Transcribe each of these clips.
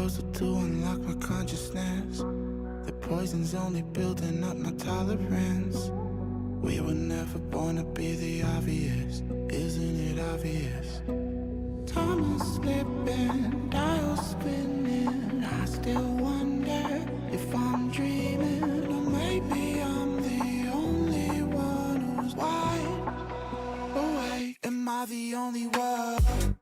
proposal to unlock my consciousness. The poison's only building up my tolerance. We were never born to be the obvious, isn't it obvious? Time is slipping, dials spinning. I still wonder if I'm dreaming, or maybe I'm the only one who's wide awake. Am I the only one?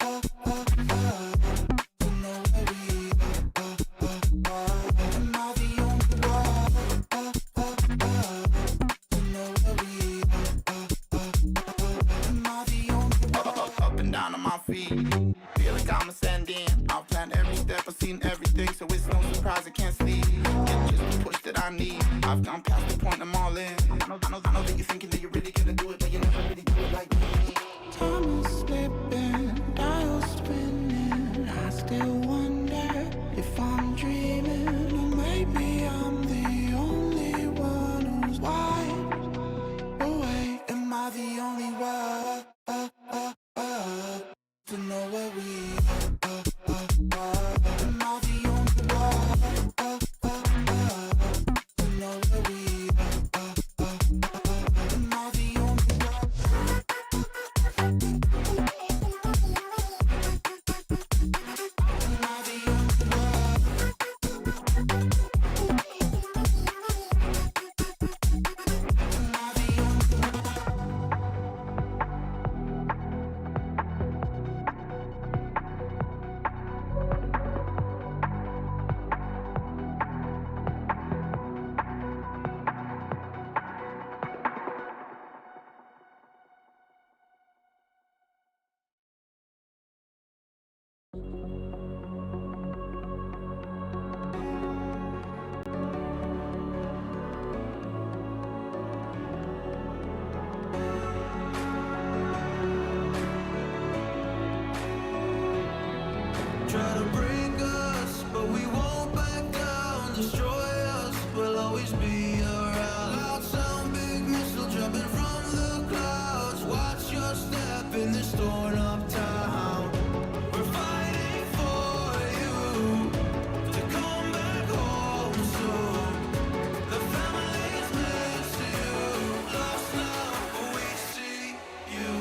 Feel like I'm ascending. I've planned every step, I've seen everything, so it's no surprise I can't sleep. Get just the push that I need. I've gone past the point, I'm all in. I know that you're thinking that you're really gonna do it, but you never really do it like me. Time is slipping, dials spinning. I still wonder if I'm dreaming, or maybe I'm the only one who's wide awake. Am I the only one? To know where we am I the only one? To know where we am I the only one? Am I the only one? Try to break us, but we won't back down. Destroy us, we'll always be around. Loud sound, big missile jumping from the clouds. Watch your step in this torn up town. We're fighting for you to come back home soon. The family's miss you. Lost now, but we see you.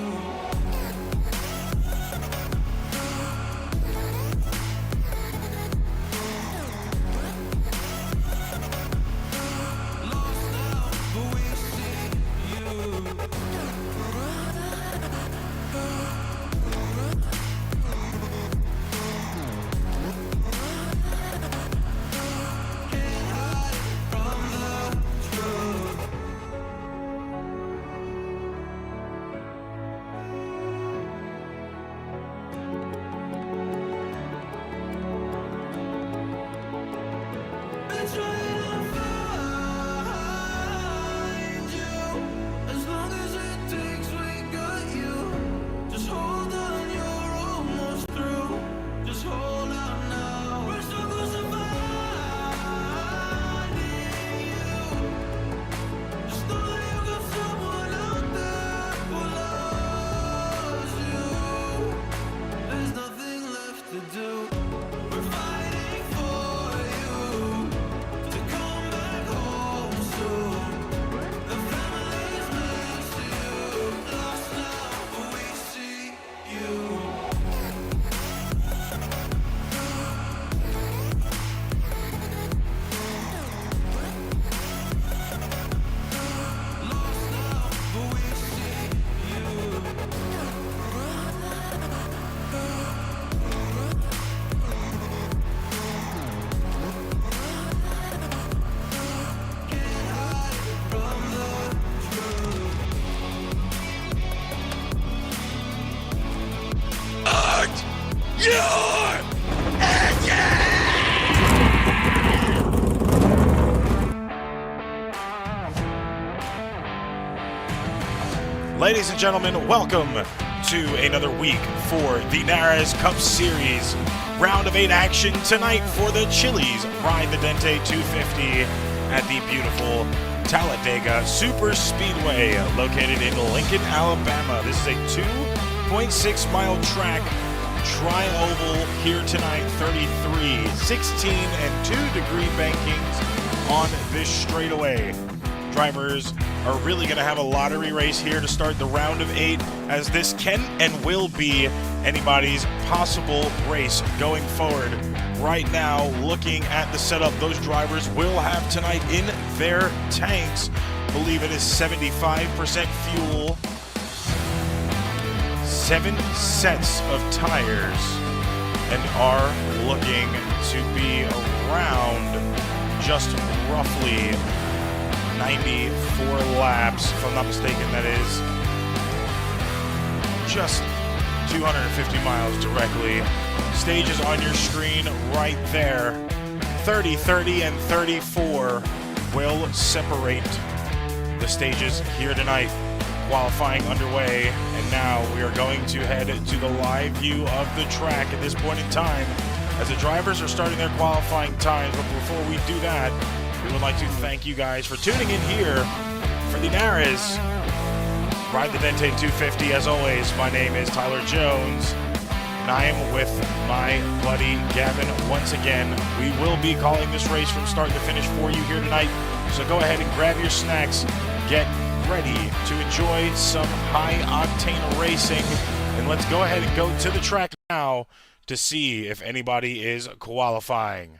Ladies and gentlemen, welcome to another week for the NARAS Cup Series. Round of 8 action tonight for the Chili's Ride the Dente 250 at the beautiful Talladega Super Speedway located in Lincoln, Alabama. This is a 2.6 mile track tri-oval here tonight, 33, 16, and 2-degree bankings on this straightaway. Drivers are really going to have a lottery race here to start the round of 8, as this can and will be anybody's possible race going forward. Right now, looking at the setup, those drivers will have tonight in their tanks, believe it is 75% fuel, 7 sets of tires, and are looking to be around just roughly 94 laps, if I'm not mistaken. That is just 250 miles directly. Stages on your screen right there. 30, 30, and 34 will separate the stages here tonight. Qualifying underway, and now we are going to head to the live view of the track at this point in time as the drivers are starting their qualifying times. But before we do that, we would like to thank you guys for tuning in here for the NARAS Ride the Dente 250. As always, my name is Tyler Jones, and I am with my buddy Gavin once again. We will be calling this race from start to finish for you here tonight, so go ahead and grab your snacks, get ready to enjoy some high-octane racing, and let's go ahead and go to the track now to see if anybody is qualifying.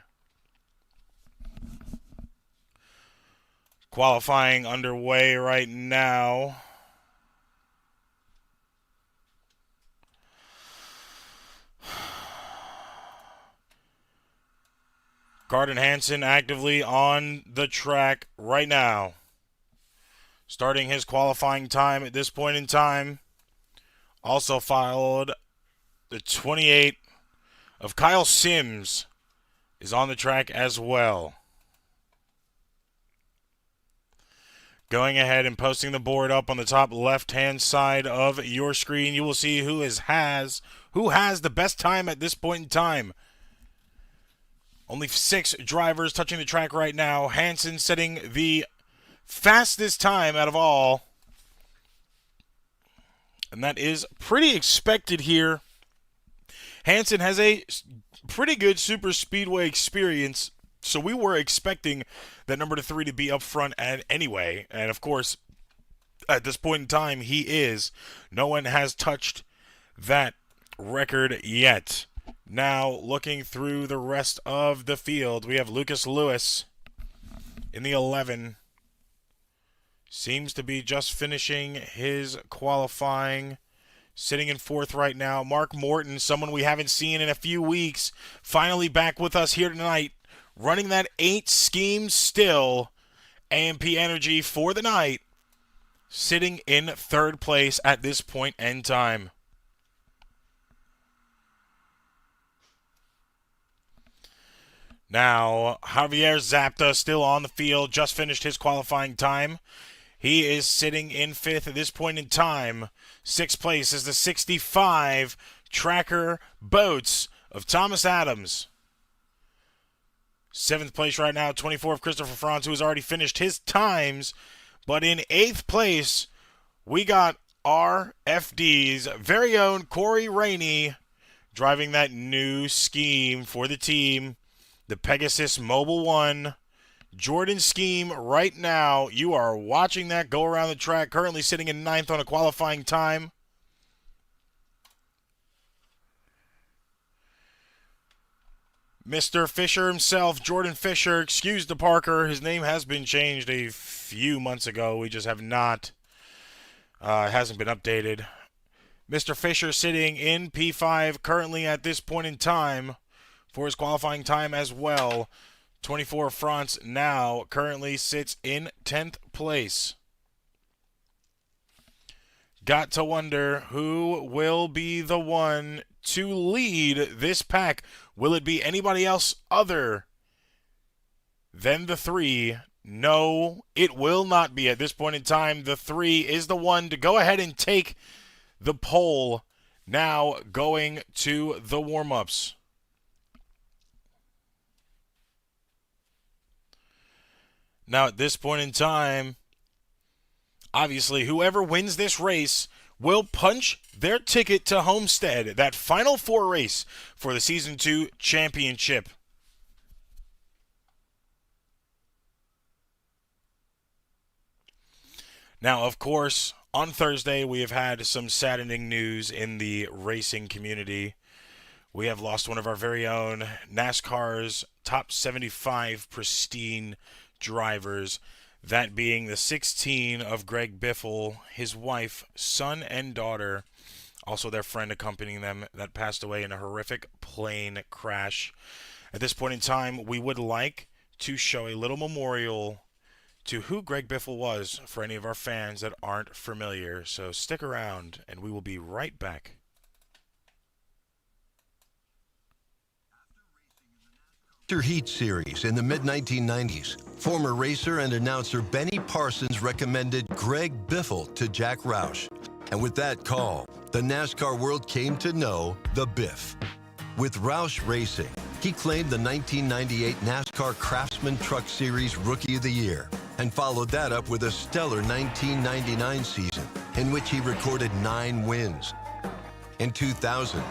Qualifying underway right now. Garden Hansen actively on the track right now, starting his qualifying time at this point in time. Also followed, the 28 of Kyle Sims is on the track as well. Going ahead and posting the board up on the top left-hand side of your screen, you will see who has the best time at this point in time. Only 6 drivers touching the track right now. Hansen setting the fastest time out of all, and that is pretty expected here. Hansen has a pretty good super speedway experience, so we were expecting that number 3 to be up front anyway, and of course at this point in time he is. No one has touched that record yet. Now looking through the rest of the field, we have Lucas Lewis in the 11. Seems to be just finishing his qualifying, sitting in 4th right now. Mark Morton, someone we haven't seen in a few weeks, finally back with us here tonight, running that 8 scheme still. AMP Energy for the night, sitting in 3rd place at this point in time. Now, Javier Zapta still on the field, just finished his qualifying time. He is sitting in 5th at this point in time. 6th place is the 65 Tracker Boats of Thomas Adams. 7th place right now, 24 of Christopher Franz, who has already finished his times. But in 8th place, we got RFD's very own Corey Rainey driving that new scheme for the team, the Pegasus Mobile 1. Jordan scheme right now. You are watching that go around the track, currently sitting in 9th on a qualifying time. Mr. Fisher himself, Jordan Fisher, excuse the Parker. His name has been changed a few months ago. We just have not, it hasn't been updated. Mr. Fisher sitting in P5 currently at this point in time for his qualifying time as well. 24 France now currently sits in 10th place. Got to wonder who will be the one to lead this pack. Will it be anybody else other than the 3? No, it will not be at this point in time. The 3 is the one to go ahead and take the pole. Now going to the warm-ups. Now, at this point in time, obviously, whoever wins this race will punch their ticket to Homestead, that Final Four race for the Season 2 championship. Now, of course, on Thursday, we have had some saddening news in the racing community. We have lost one of our very own NASCAR's top 75 pristine drivers, that being the 16 of Greg Biffle, his wife, son, and daughter, also their friend accompanying them, that passed away in a horrific plane crash. At this point in time, we would like to show a little memorial to who Greg Biffle was for any of our fans that aren't familiar. So stick around, and we will be right back. After Heat Series in the mid-1990s, former racer and announcer Benny Parsons recommended Greg Biffle to Jack Roush. And with that call, the NASCAR world came to know the Biff. With Roush Racing, he claimed the 1998 NASCAR Craftsman Truck Series Rookie of the Year and followed that up with a stellar 1999 season in which he recorded 9 wins. In 2000,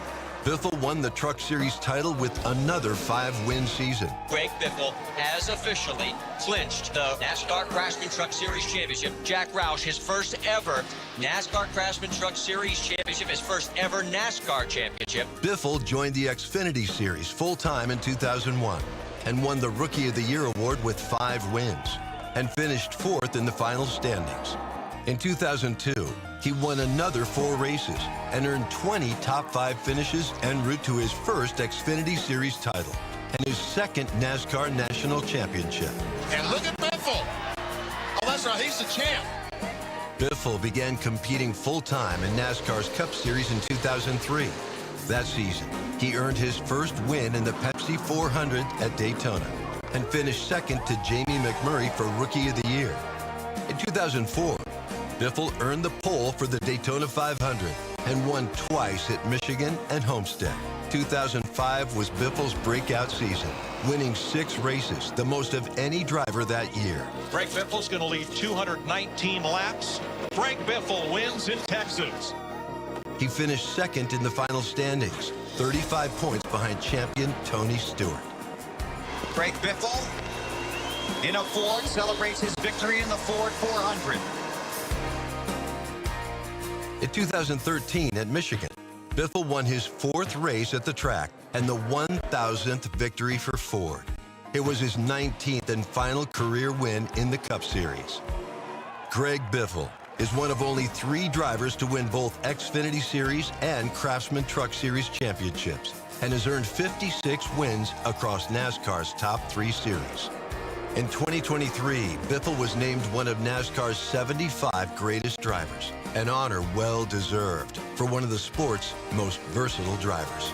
Biffle won the Truck Series title with another 5-win season. Greg Biffle has officially clinched the NASCAR Craftsman Truck Series Championship. Jack Roush, his first ever NASCAR Craftsman Truck Series Championship, his first ever NASCAR championship. Biffle joined the Xfinity Series full-time in 2001 and won the Rookie of the Year award with 5 wins and finished 4th in the final standings. In 2002, he won another 4 races and earned 20 top 5 finishes en route to his first Xfinity Series title and his second NASCAR National Championship. And look at Biffle. Oh, that's right, he's the champ. Biffle began competing full-time in NASCAR's Cup Series in 2003. That season, he earned his first win in the Pepsi 400 at Daytona and finished second to Jamie McMurray for Rookie of the Year. In 2004, Biffle earned the pole for the Daytona 500 and won twice at Michigan and Homestead. 2005 was Biffle's breakout season, winning 6 races, the most of any driver that year. Greg Biffle's going to lead 219 laps. Greg Biffle wins in Texas. He finished second in the final standings, 35 points behind champion Tony Stewart. Greg Biffle in a Ford celebrates his victory in the Ford 400. In 2013 at Michigan, Biffle won his 4th race at the track and the 1,000th victory for Ford. It was his 19th and final career win in the Cup Series. Greg Biffle is one of only 3 drivers to win both Xfinity Series and Craftsman Truck Series championships and has earned 56 wins across NASCAR's top 3 series. In 2023, Biffle was named one of NASCAR's 75 greatest drivers, an honor well-deserved for one of the sport's most versatile drivers.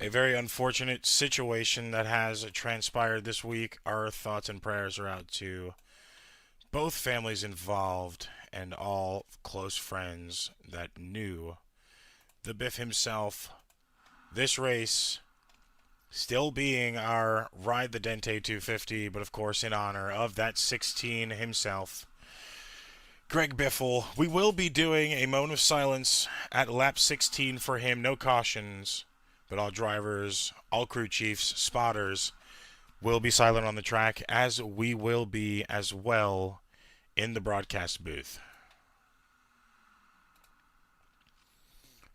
A very unfortunate situation that has transpired this week. Our thoughts and prayers are out to both families involved and all close friends that knew the Biff himself. This race still being our Ride the Dente 250, but of course in honor of that 16 himself, Greg Biffle. We will be doing a moment of silence at lap 16 for him. No cautions, but all drivers, all crew chiefs, spotters will be silent on the track, as we will be as well in the broadcast booth.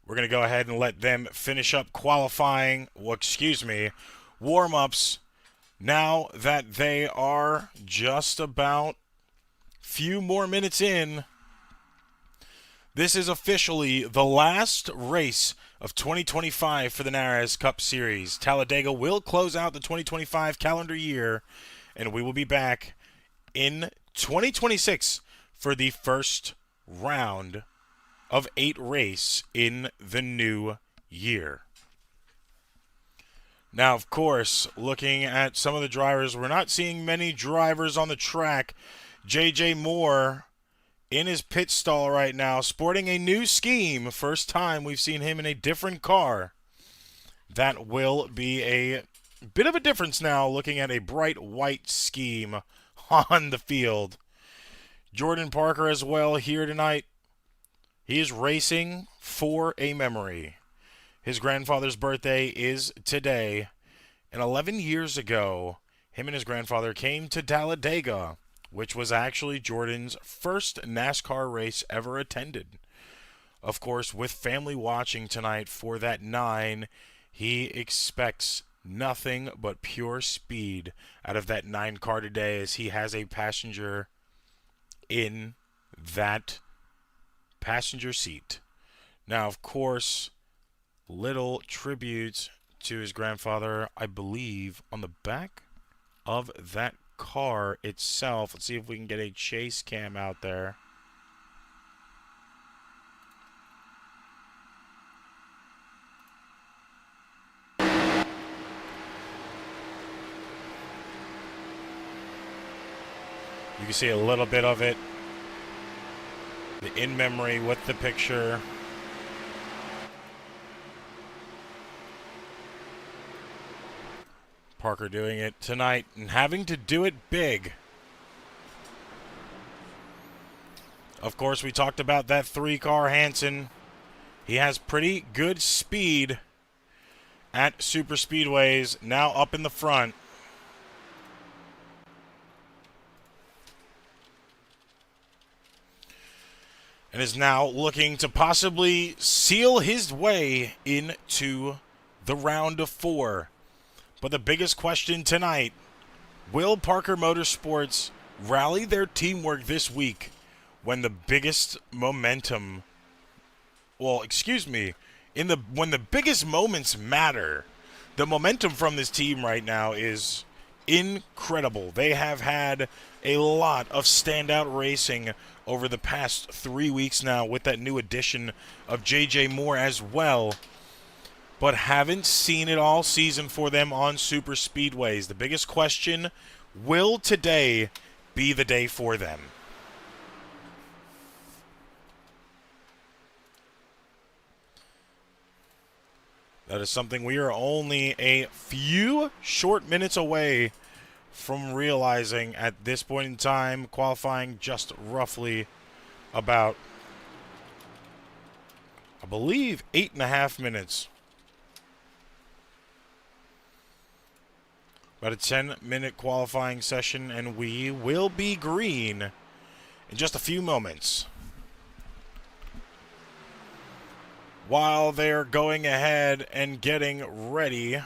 We're going to go ahead and let them finish up qualifying, warm-ups, now that they are just about few more minutes in. This is officially the last race of 2025 for the NARAS Cup Series. Talladega will close out the 2025 calendar year, and we will be back in 2026 for the first round of 8 race in the new year. Now, of course, looking at some of the drivers, we're not seeing many drivers on the track. J.J. Moore in his pit stall right now, sporting a new scheme. First time we've seen him in a different car. That will be a bit of a difference now, looking at a bright white scheme on the field. Jordan Parker as well here tonight. He is racing for a memory. His grandfather's birthday is today. And 11 years ago, him and his grandfather came to Talladega, which was actually Jordan's first NASCAR race ever attended. Of course, with family watching tonight for that 9, he expects nothing but pure speed out of that 9 car today, as he has a passenger in that passenger seat. Now, of course, little tribute to his grandfather, I believe, on the back of that car itself. Let's see if we can get a chase cam out there. You can see a little bit of it. The in memory with the picture. Parker doing it tonight and having to do it big. Of course, we talked about that 3-car Hanson. He has pretty good speed at super speedways, now up in the front. And is now looking to possibly seal his way into the round of 4. But the biggest question tonight, will Parker Motorsports rally their teamwork this week when the biggest momentum, when the biggest moments matter? The momentum from this team right now is incredible. They have had a lot of standout racing over the past 3 weeks now, with that new addition of J.J. Moore as well. But haven't seen it all season for them on super speedways. The biggest question, will today be the day for them? That is something we are only a few short minutes away from realizing at this point in time, qualifying just roughly about, I believe, 8.5 minutes. About a 10-minute qualifying session, and we will be green in just a few moments. While they're going ahead and getting ready,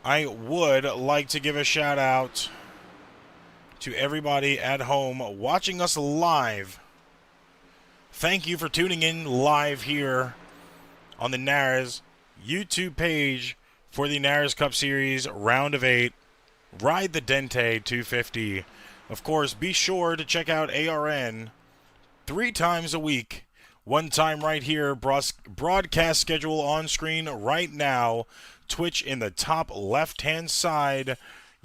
I would like to give a shout out to everybody at home watching us live. Thank you for tuning in live here on the NARAS YouTube page for the NARAS Cup Series Round of 8, Ride the Dente 250. Of course, be sure to check out ARN 3 times a week. One time right here, broadcast schedule on screen right now. Twitch in the top left-hand side,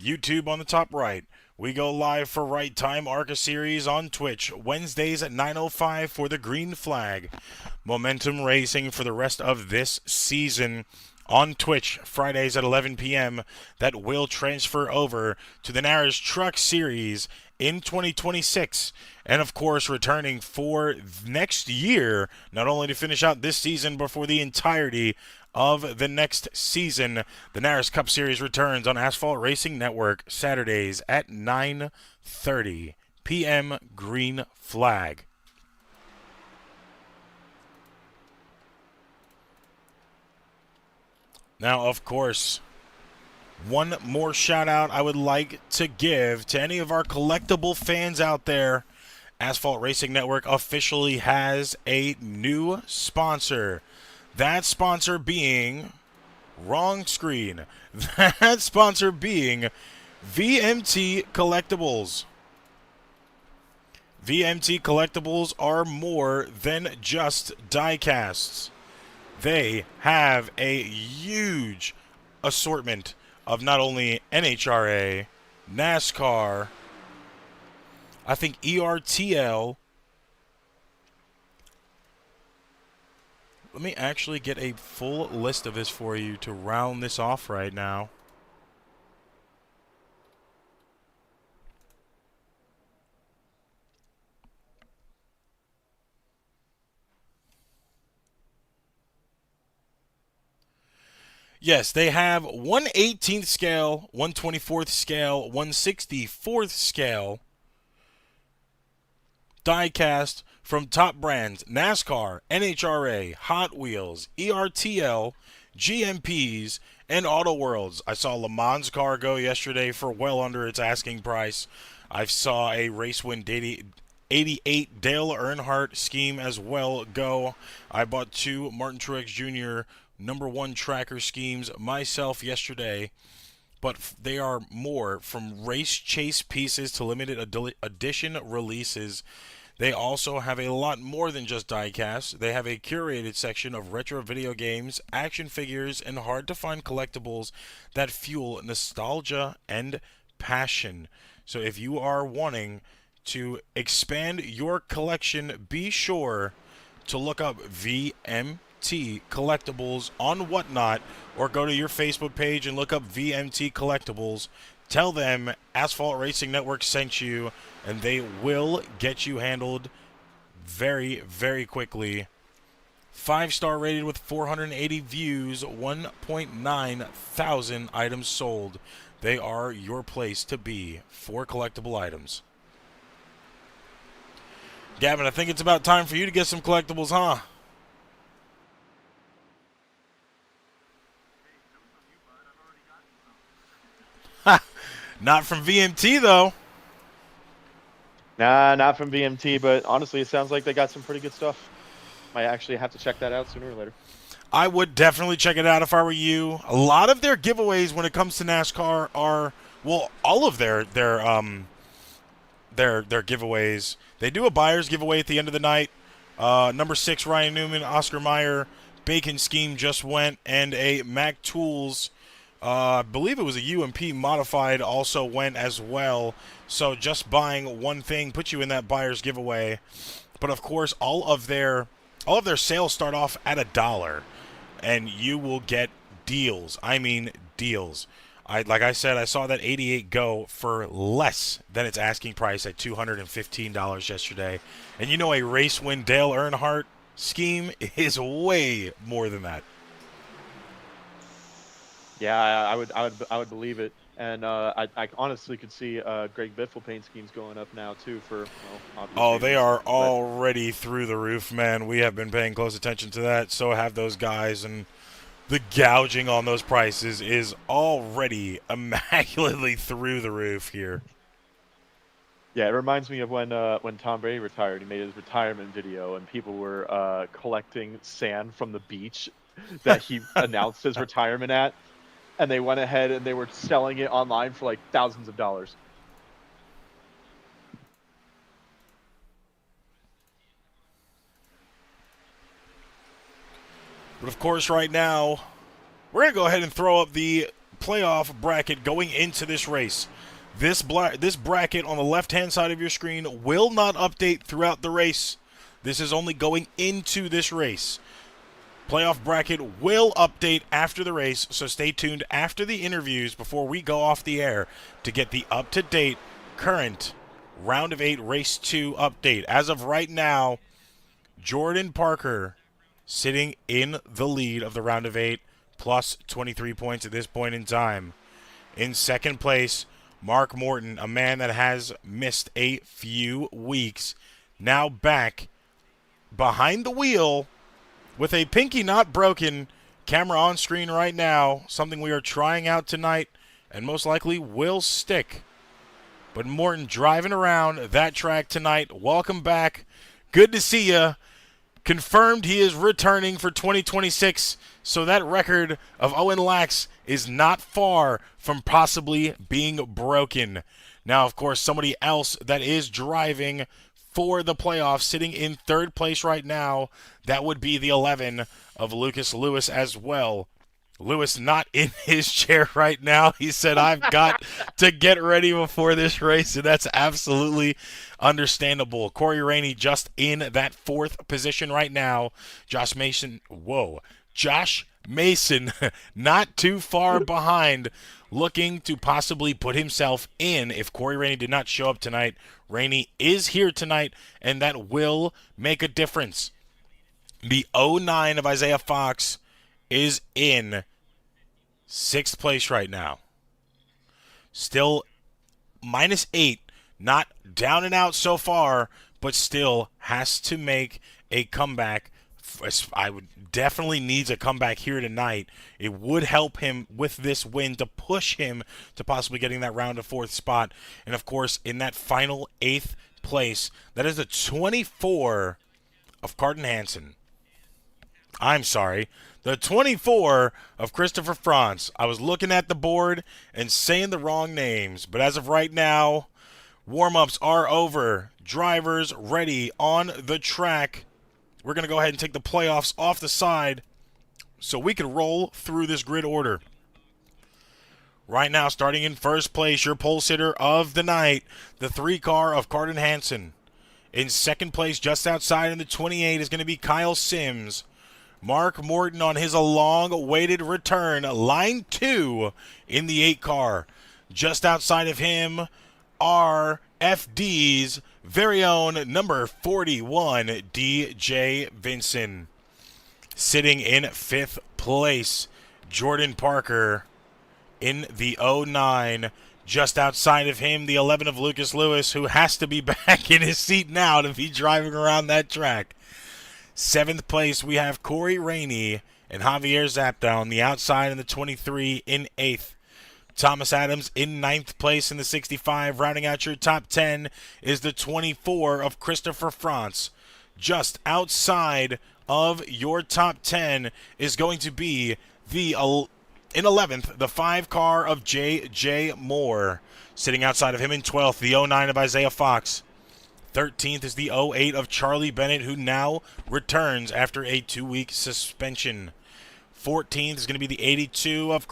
YouTube on the top right. We go live for Right Time ARCA Series on Twitch, Wednesdays at 9:05 for the green flag. Momentum Racing for the rest of this season on Twitch, Fridays at 11 p.m. That will transfer over to the NARAS Truck Series in 2026. And, of course, returning for next year, not only to finish out this season, but for the entirety of the next season. The NARAS Cup Series returns on Asphalt Racing Network, Saturdays at 9:30 p.m. green flag. Now, of course, one more shout out I would like to give to any of our collectible fans out there. Asphalt Racing Network officially has a new sponsor. That sponsor being, wrong screen, that sponsor being VMT Collectibles. VMT Collectibles are more than just diecasts. They have a huge assortment of not only NHRA, NASCAR, I think ERTL. Let me actually get a full list of this for you to round this off right now. Yes, they have 1/18th scale, 1/24th scale, 1/64th scale diecast from top brands NASCAR, NHRA, Hot Wheels, ERTL, GMPs, and Auto Worlds. I saw Le Mans car go yesterday for well under its asking price. I saw a Race Win 88 Dale Earnhardt scheme as well go. I bought 2 Martin Truex Jr. #1 tracker schemes myself yesterday, but they are more from race chase pieces to limited edition releases. They also have a lot more than just diecasts. They have a curated section of retro video games, action figures, and hard-to-find collectibles that fuel nostalgia and passion. So if you are wanting to expand your collection, be sure to look up VMT Collectibles on Whatnot, or go to your Facebook page and look up VMT Collectibles. Tell them Asphalt Racing Network sent you, and they will get you handled very, very quickly. 5-star rated with 480 views, 1.9 thousand items sold. They are your place to be for collectible items. Gavin, I think it's about time for you to get some collectibles, huh? Not from VMT, though. Nah, not from VMT, but honestly, it sounds like they got some pretty good stuff. Might actually have to check that out sooner or later. I would definitely check it out if I were you. A lot of their giveaways when it comes to NASCAR are, well, all of their giveaways. They do a buyer's giveaway at the end of the night. Number 6, Ryan Newman, Oscar Mayer, Bacon Scheme just went, and a Mac Tools, I believe it was a UMP modified, also went as well. So just buying one thing puts you in that buyer's giveaway. But of course, all of their sales start off at $1, and you will get deals. I mean deals. Like I said, I saw that 88 go for less than its asking price at $215 yesterday. And you know, a Race Win Dale Earnhardt scheme is way more than that. Yeah, I would believe it, and I honestly could see Greg Biffle paint schemes going up now too for obvious Oh, they reasons, are but already through the roof, man. We have been paying close attention to that. So have those guys, and the gouging on those prices is already immaculately through the roof here. Yeah, it reminds me of when Tom Brady retired. He made his retirement video, and people were collecting sand from the beach that he announced his retirement at. And they went ahead and they were selling it online for like thousands of dollars. But of course, right now, we're going to go ahead and throw up the playoff bracket going into this race. This bracket on the left-hand side of your screen will not update throughout the race. This is only going into this race. Playoff bracket will update after the race, so stay tuned after the interviews before we go off the air to get the up-to-date current Round of 8 Race 2 update. As of right now, Jordan Parker sitting in the lead of the Round of 8, plus 23 points at this point in time. In second place, Mark Morton, a man that has missed a few weeks, now back behind the wheel with a pinky not broken. Camera on screen right now, something we are trying out tonight and most likely will stick. But Morton driving around that track tonight. Welcome back. Good to see you. Confirmed he is returning for 2026, so that record of Owen Lax is not far from possibly being broken. Now, of course, somebody else that is driving for the playoffs, sitting in third place right now, that would be the 11 of Lucas Lewis as well. Lewis not in his chair right now. He said, I've got to get ready before this race, and that's absolutely understandable. Corey Rainey just in that 4th position right now. Josh Mason not too far behind, looking to possibly put himself in if Corey Rainey did not show up tonight. Rainey is here tonight, and that will make a difference. The 09 of Isaiah Fox is in 6th place right now. Still -8, not down and out so far, but still has to make a comeback. I would definitely needs a comeback here tonight. It would help him with this win to push him to possibly getting that round of 4th spot. And of course, in that final 8th place, that is the 24 of Carden Hansen. I'm sorry, the 24 of Christopher Franz. I was looking at the board and saying the wrong names, but as of right now, warm-ups are over. Drivers ready on the track. We're going to go ahead and take the playoffs off the side so we can roll through this grid order. Right now, starting in 1st place, your pole sitter of the night, the 3 car of Carden Hansen. In 2nd place, just outside in the 28, is going to be Kyle Sims. Mark Morton on his long-awaited return, line 2 in the 8 car. Just outside of him are FD's very own number 41, DJ Vinson. Sitting in 5th place, Jordan Parker in the 09. Just outside of him, the 11 of Lucas Lewis, who has to be back in his seat now to be driving around that track. 7th place, we have Corey Rainey and Javier Zapta on the outside in the 23 in 8th. Thomas Adams in 9th place in the 65. Rounding out your top 10 is the 24 of Christopher Franz. Just outside of your top 10 is going to be in 11th, the 5 car of J.J. Moore. Sitting outside of him in 12th, the 09 of Isaiah Fox. 13th is the 08 of Charlie Bennett, who now returns after a 2-week suspension. 14th is going to be the 82 of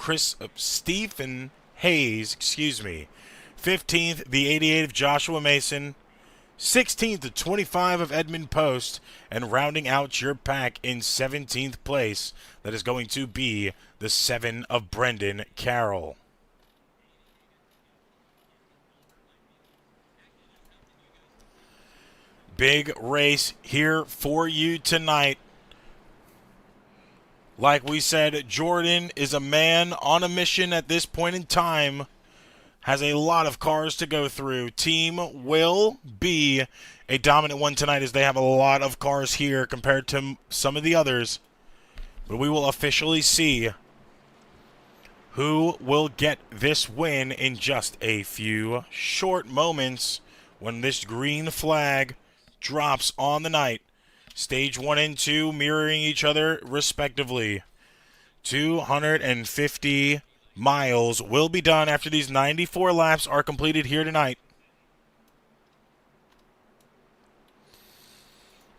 Stephen Hayes, 15th, the 88 of Joshua Mason. 16th, the 25 of Edmund Post. And rounding out your pack in 17th place, that is going to be the 7 of Brendan Carroll. Big race here for you tonight. Like we said, Jordan is a man on a mission at this point in time. Has a lot of cars to go through. Team will be a dominant one tonight as they have a lot of cars here compared to some of the others. But we will officially see who will get this win in just a few short moments when this green flag drops on the night. Stage 1 and 2 mirroring each other respectively. 250 miles will be done after these 94 laps are completed here tonight.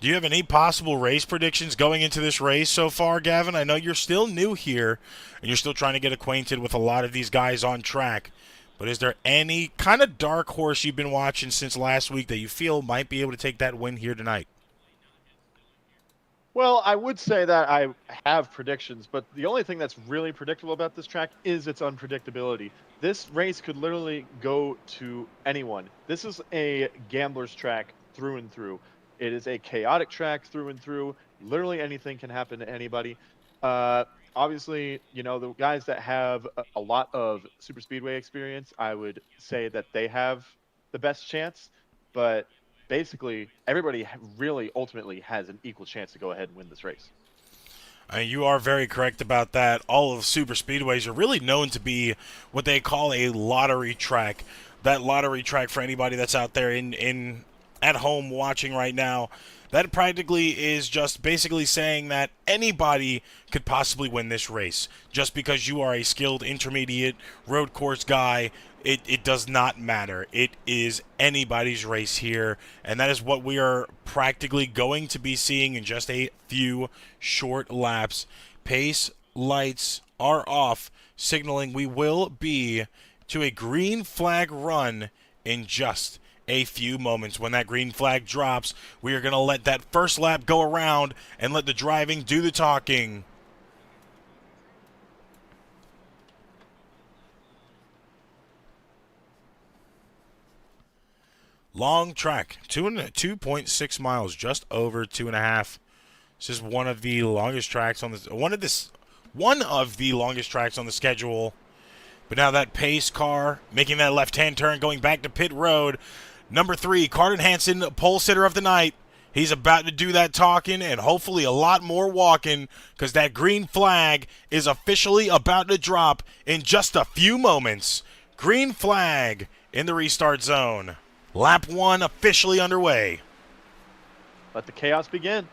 Do you have any possible race predictions going into this race so far, Gavin? I know you're still new here and you're still trying to get acquainted with a lot of these guys on track. But is there any kind of dark horse you've been watching since last week that you feel might be able to take that win here tonight? Well, I would say that I have predictions, but the only thing that's really predictable about this track is its unpredictability. This race could literally go to anyone. This is a gambler's track through and through. It is a chaotic track through and through. Literally anything can happen to anybody. Obviously, you know, the guys that have a lot of super speedway experience, I would say that they have the best chance, but basically everybody really ultimately has an equal chance to go ahead and win this race. You are very correct about that. All of super speedways are really known to be what they call a lottery track. That lottery track, for anybody that's out there at home watching right now, that practically is just basically saying that anybody could possibly win this race. Just because you are a skilled intermediate road course guy, it does not matter. It is anybody's race here, and that is what we are practically going to be seeing in just a few short laps. Pace lights are off, signaling we will be to a green flag run in just a few moments. When that green flag drops, we are going to let that first lap go around and let the driving do the talking. Long track, 2.6 miles, just over 2.5. This is one of the longest tracks on this. One of the longest tracks on the schedule. But now that pace car making that left-hand turn, going back to pit road. Number 3, Carden Hansen, pole sitter of the night. He's about to do that talking and hopefully a lot more walking, because that green flag is officially about to drop in just a few moments. Green flag in the restart zone. Lap 1 officially underway. Let the chaos begin.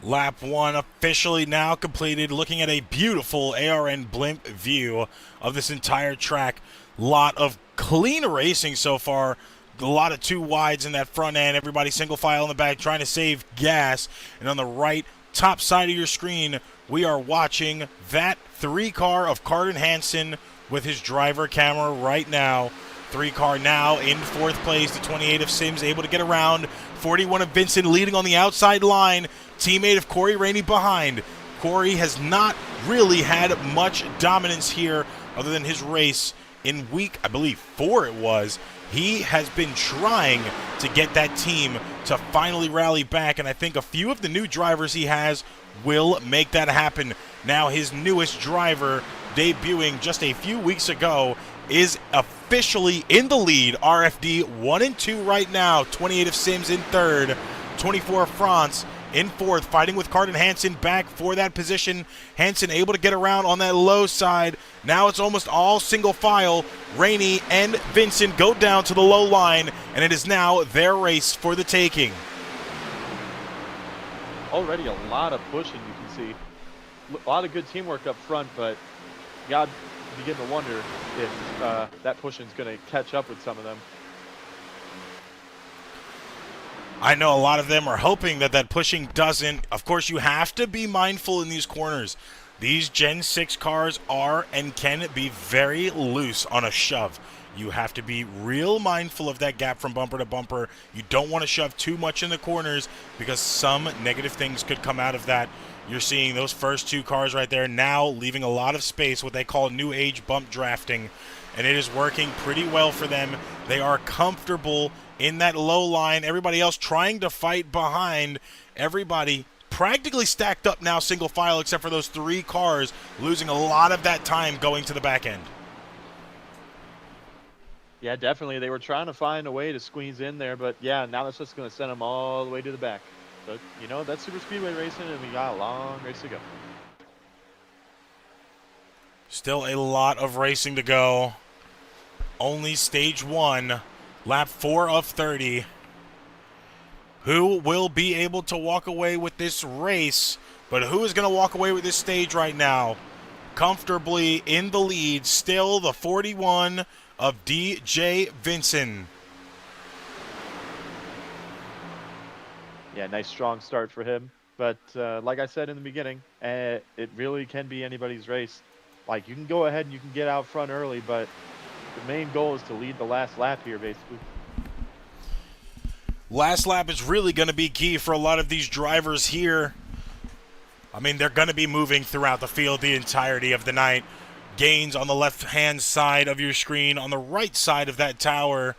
Lap 1 officially now completed. Looking at a beautiful ARN blimp view of this entire track. Lot of clean racing so far. A lot of 2 wides in that front end. Everybody single file in the back trying to save gas. And on the right top side of your screen, we are watching that 3 car of Carden Hansen with his driver camera right now. 3 car now in 4th place. The 28 of Sims able to get around. 41 of Vincent leading on the outside line. Teammate of Corey Rainey behind. Corey has not really had much dominance here other than his race in week, I believe, 4 it was. He has been trying to get that team to finally rally back, and I think a few of the new drivers he has will make that happen. Now his newest driver, debuting just a few weeks ago, is officially in the lead. RFD 1 and 2 right now. 28 of Sims in 3rd. 24 of France in 4th, fighting with Carden Hansen back for that position. Hansen able to get around on that low side. Now it's almost all single file. Rainey and Vincent go down to the low line, and it is now their race for the taking. Already a lot of pushing, you can see. A lot of good teamwork up front, but you got to begin to wonder if that pushing is going to catch up with some of them. I know a lot of them are hoping that that pushing doesn't. Of course, you have to be mindful in these corners. These Gen 6 cars are and can be very loose on a shove. You have to be real mindful of that gap from bumper to bumper. You don't want to shove too much in the corners because some negative things could come out of that. You're seeing those first 2 cars right there now leaving a lot of space, what they call new age bump drafting, and it is working pretty well for them. They are comfortable in that low line. Everybody else trying to fight behind. Everybody practically stacked up now single file except for those 3 cars, losing a lot of that time going to the back end. Yeah, definitely. They were trying to find a way to squeeze in there, but yeah, now that's just going to send them all the way to the back. But, you know, that's super speedway racing, and we got a long race to go. Still a lot of racing to go. Only stage 1, lap 4 of 30. Who will be able to walk away with this race? But who is going to walk away with this stage right now? Comfortably in the lead, still the 41 of DJ Vincent. Yeah, nice strong start for him. But like I said in the beginning, it really can be anybody's race. Like, you can go ahead and you can get out front early, but the main goal is to lead the last lap here, basically. Last lap is really going to be key for a lot of these drivers here. I mean, they're going to be moving throughout the field the entirety of the night. Gains on the left-hand side of your screen. On the right side of that tower,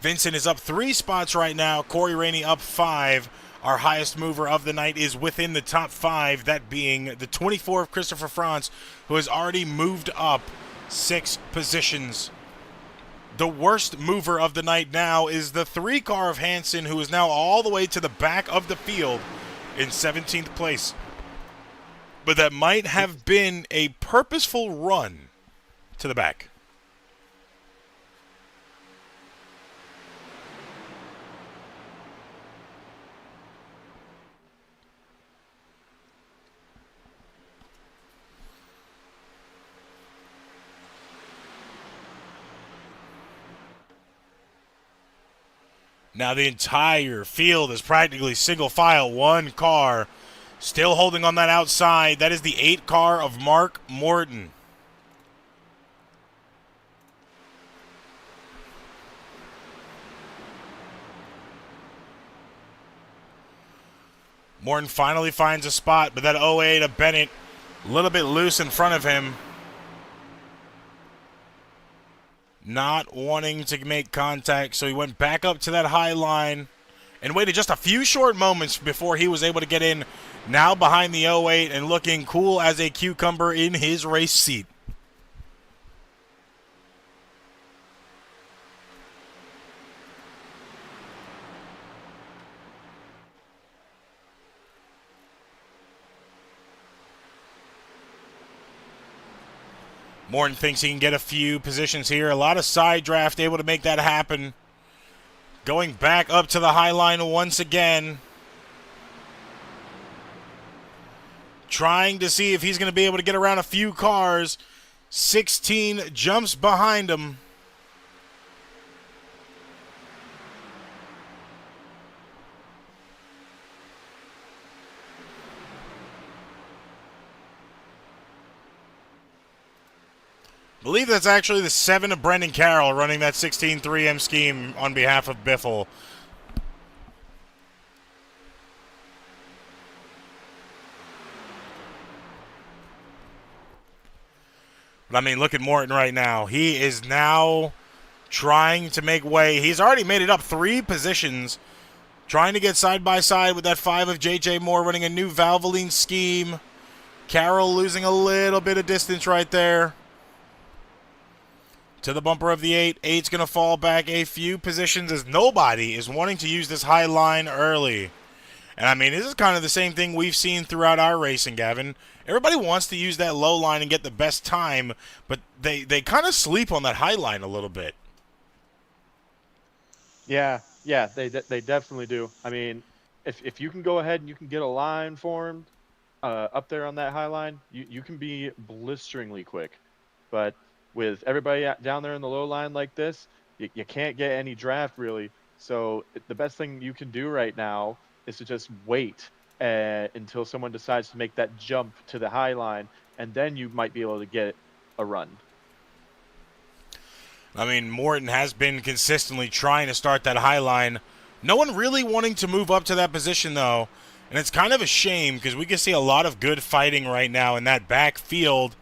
Vincent is up 3 spots right now. Corey Rainey up 5. Our highest mover of the night is within the top 5, that being the 24 of Christopher Franz, who has already moved up 6 positions. The worst mover of the night now is the 3 car of Hansen, who is now all the way to the back of the field in 17th place. But that might have been a purposeful run to the back. Now the entire field is practically single file. 1 car still holding on that outside. That is the 8 car of Mark Morton. Morton finally finds a spot, but that 08 of Bennett a little bit loose in front of him. Not wanting to make contact, so he went back up to that high line and waited just a few short moments before he was able to get in. Now behind the 08 and looking cool as a cucumber in his race seat. Morton thinks he can get a few positions here. A lot of side draft able to make that happen. Going back up to the high line once again. Trying to see if he's going to be able to get around a few cars. 16 jumps behind him. I believe that's actually the 7 of Brendan Carroll running that 16 3M scheme on behalf of Biffle. But I mean, look at Morton right now. He is now trying to make way. He's already made it up 3 positions. Trying to get side by side with that 5 of JJ Moore running a new Valvoline scheme. Carroll losing a little bit of distance right there. To the bumper of the 8. 8's going to fall back a few positions as nobody is wanting to use this high line early. And I mean, this is kind of the same thing we've seen throughout our racing, Gavin. Everybody wants to use that low line and get the best time, but they kind of sleep on that high line a little bit. Yeah, they definitely do. I mean, if you can go ahead and you can get a line formed up there on that high line, you can be blisteringly quick. But with everybody down there in the low line like this, you can't get any draft really. So the best thing you can do right now is to just wait until someone decides to make that jump to the high line, and then you might be able to get a run. I mean, Morton has been consistently trying to start that high line. No one really wanting to move up to that position, though. And it's kind of a shame because we can see a lot of good fighting right now in that backfield,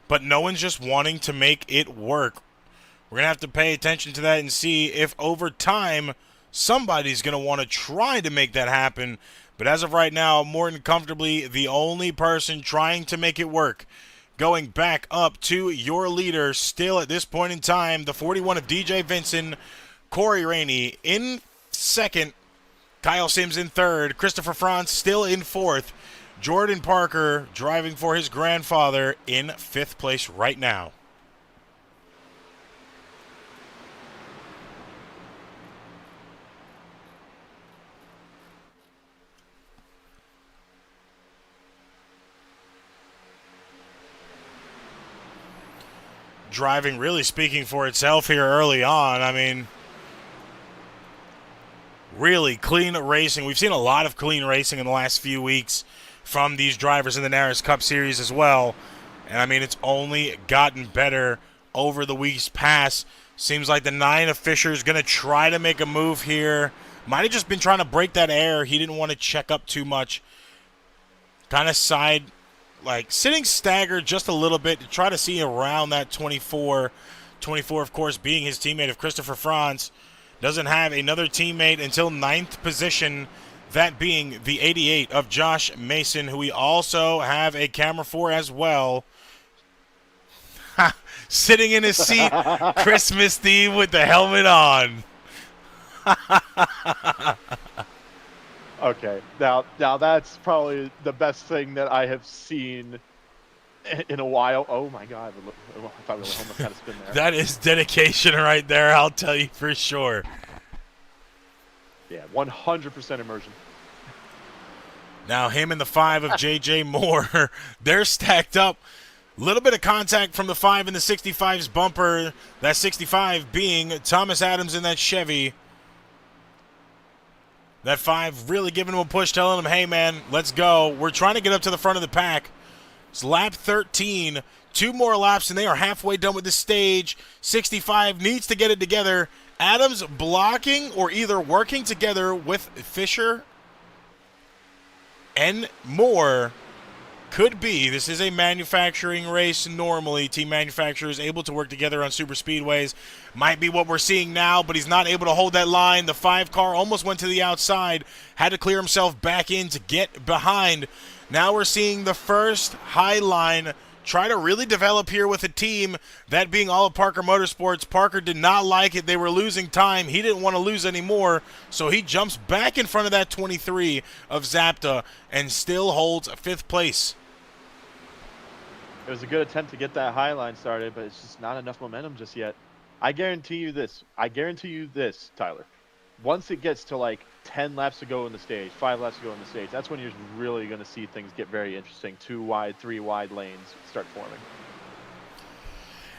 but no one's just wanting to make it work. We're going to have to pay attention to that and see if over time somebody's going to want to try to make that happen. But as of right now, Morton comfortably the only person trying to make it work. Going back up to your leader still at this point in time, the 41 of DJ Vinson, Corey Rainey in second, Kyle Sims in third, Christopher Franz still in fourth, Jordan Parker driving for his grandfather in fifth place right now. Driving really speaking for itself here early on. I mean, really clean racing. We've seen a lot of clean racing in the last few weeks from these drivers in the NARAS Cup Series as well. And I mean, it's only gotten better over the weeks past. Seems like the 9 of Fisher is going to try to make a move here. Might have just been trying to break that air. He didn't want to check up too much. Kind of side, like sitting staggered just a little bit to try to see around that 24. 24, of course, being his teammate of Christopher Franz. Doesn't have another teammate until 9th position. That being the 88 of Josh Mason, who we also have a camera for as well. Sitting in his seat, Christmas Eve with the helmet on. Okay, now that's probably the best thing that I have seen in a while. Oh my God, I thought we almost had a spin there. That is dedication right there, I'll tell you for sure. Yeah, 100% immersion. Now him and the 5 of J.J. Moore, they're stacked up. Little bit of contact from the 5 and the 65's bumper. That 65 being Thomas Adams in that Chevy. That 5 really giving him a push, telling him, hey, man, let's go. We're trying to get up to the front of the pack. It's lap 13. 2 more laps, and they are halfway done with the stage. 65 needs to get it together. Adams blocking or either working together with Fisher and Moore. Could be. This is a manufacturing race. Normally, team manufacturers able to work together on super speedways. Might be what we're seeing now, but he's not able to hold that line. The 5 car almost went to the outside. Had to clear himself back in to get behind. Now we're seeing the first high line try to really develop here with a team, that being all of Parker Motorsports. Parker did not like it. They were losing time. He didn't want to lose anymore, so he jumps back in front of that 23 of Zapta and still holds 5th place. It was a good attempt to get that high line started, but it's just not enough momentum just yet. I guarantee you this, Tyler. Once it gets to like 10 laps to go in the stage, 5 laps to go in the stage, that's when you're really going to see things get very interesting. 2 wide, 3 wide lanes start forming.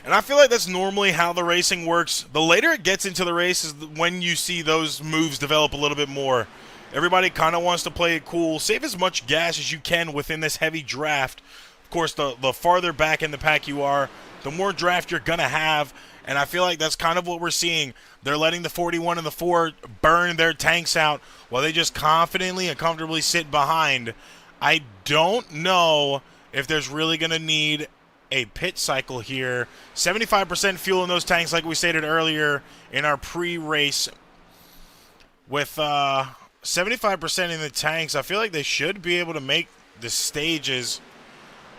And I feel like that's normally how the racing works. The later it gets into the race is when you see those moves develop a little bit more. Everybody kind of wants to play it cool. Save as much gas as you can within this heavy draft. Of course, the farther back in the pack you are, the more draft you're going to have. And I feel like that's kind of what we're seeing. They're letting the 41 and the 4 burn their tanks out while they just confidently and comfortably sit behind. I don't know if there's really going to need a pit cycle here. 75% fuel in those tanks, like we stated earlier in our pre-race. With 75% in the tanks, I feel like they should be able to make the stages.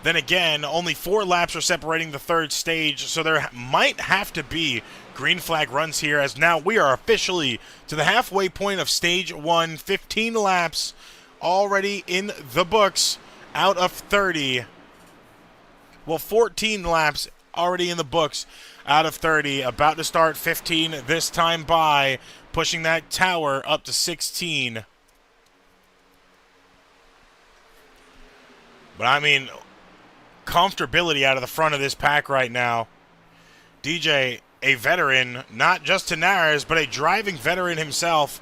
Then again, only 4 laps are separating the 3rd stage, so there might have to be green flag runs here, as now we are officially to the halfway point of stage 1. 15 laps already in the books out of 30. Well, 14 laps already in the books out of 30. About to start 15 this time by, pushing that tower up to 16. But I mean, comfortability out of the front of this pack right now. DJ, a veteran, not just to NARAS, but a driving veteran himself.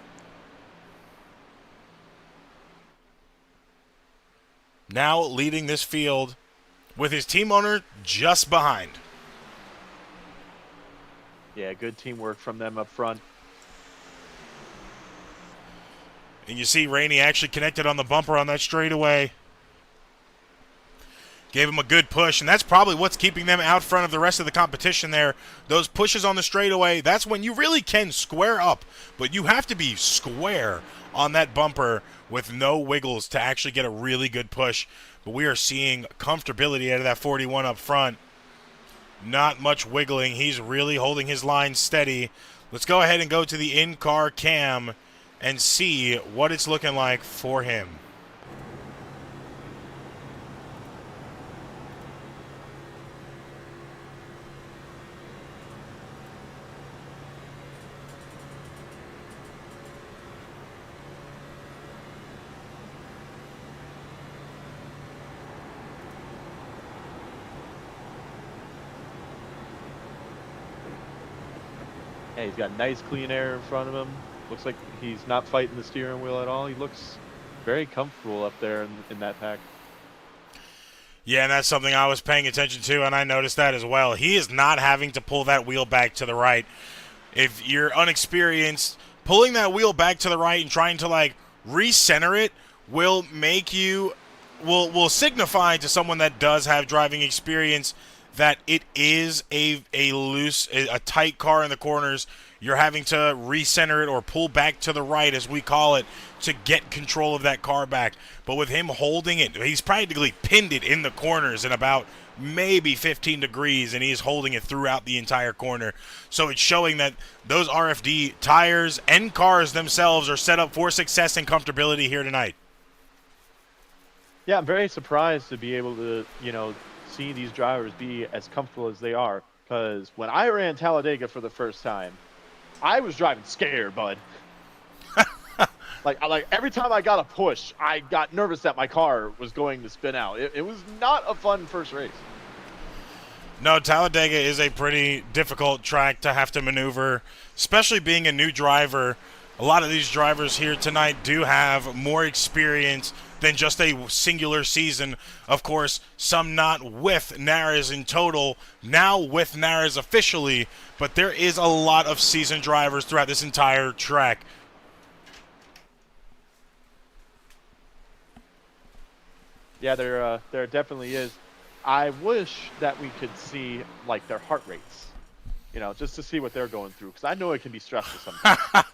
Now leading this field with his team owner just behind. Yeah, good teamwork from them up front. And you see Rainey actually connected on the bumper on that straightaway. Gave him a good push, and that's probably what's keeping them out front of the rest of the competition there. Those pushes on the straightaway, that's when you really can square up, but you have to be square on that bumper with no wiggles to actually get a really good push. But we are seeing comfortability out of that 41 up front. Not much wiggling. He's really holding his line steady. Let's go ahead and go to the in-car cam and see what it's looking like for him. Yeah, he's got nice clean air in front of him. Looks like he's not fighting the steering wheel at all. He looks very comfortable up there in that pack. Yeah, and that's something I was paying attention to, and I noticed that as well. He is not having to pull that wheel back to the right. If you're unexperienced, pulling that wheel back to the right and trying to, like, recenter it will make you, will signify to someone that does have driving experience that it is a tight car in the corners. You're having to recenter it or pull back to the right, as we call it, to get control of that car back. But with him holding it, he's practically pinned it in the corners in about maybe 15 degrees, and he's holding it throughout the entire corner. So it's showing that those RFD tires and cars themselves are set up for success and comfortability here tonight. Yeah, I'm very surprised to be able to, see these drivers be as comfortable as they are. Because when I ran Talladega for the first time, I was driving scared, bud. like every time I got a push, I got nervous that my car was going to spin out. It was not a fun first race. No, Talladega is a pretty difficult track to have to maneuver, especially being a new driver. A lot of these drivers here tonight do have more experience than just a singular season. Of course, some not with NARAS in total, now with NARAS officially, but there is a lot of seasoned drivers throughout this entire track. Yeah, there definitely is. I wish that we could see like their heart rates, just to see what they're going through, because I know it can be stressful sometimes.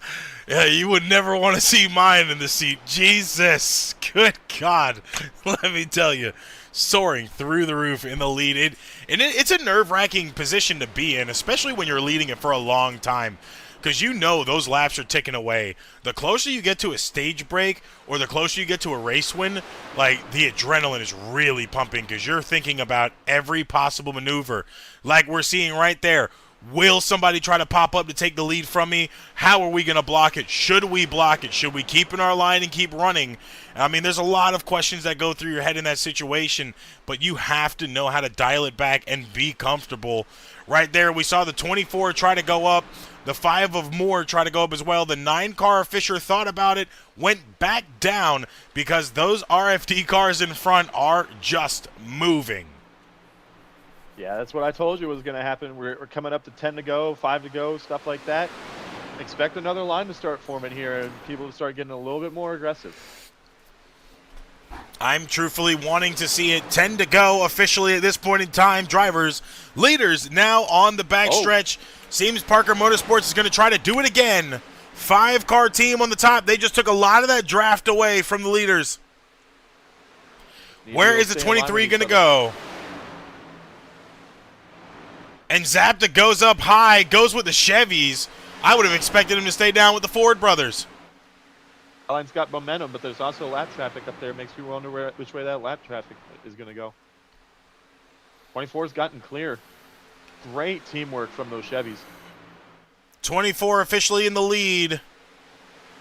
Yeah, you would never want to see mine in the seat. Jesus, good God, let me tell you, soaring through the roof in the lead. It's a nerve-wracking position to be in, especially when you're leading it for a long time, because those laps are ticking away. The closer you get to a stage break or the closer you get to a race win, like, the adrenaline is really pumping because you're thinking about every possible maneuver, like we're seeing right there. Will somebody try to pop up to take the lead from me? How are we going to block it? Should we block it? Should we keep in our line and keep running? I mean, there's a lot of questions that go through your head in that situation, but you have to know how to dial it back and be comfortable. Right there, we saw the 24 try to go up. The 5 of more try to go up as well. The 9-car Fisher thought about it, went back down because those RFD cars in front are just moving. Yeah, that's what I told you was going to happen. We're coming up to 10 to go, 5 to go, stuff like that. Expect another line to start forming here and people to start getting a little bit more aggressive. I'm truthfully wanting to see it. 10 to go officially at this point in time. Drivers, leaders now on the backstretch. Seems Parker Motorsports is going to try to do it again. 5-car team on the top. They just took a lot of that draft away from the leaders. Where is the 23 going to go? And Zapta goes up high, goes with the Chevys. I would have expected him to stay down with the Ford brothers. Line's got momentum, but there's also lap traffic up there. Makes me wonder which way that lap traffic is going to go. 24's gotten clear. Great teamwork from those Chevys. 24 officially in the lead.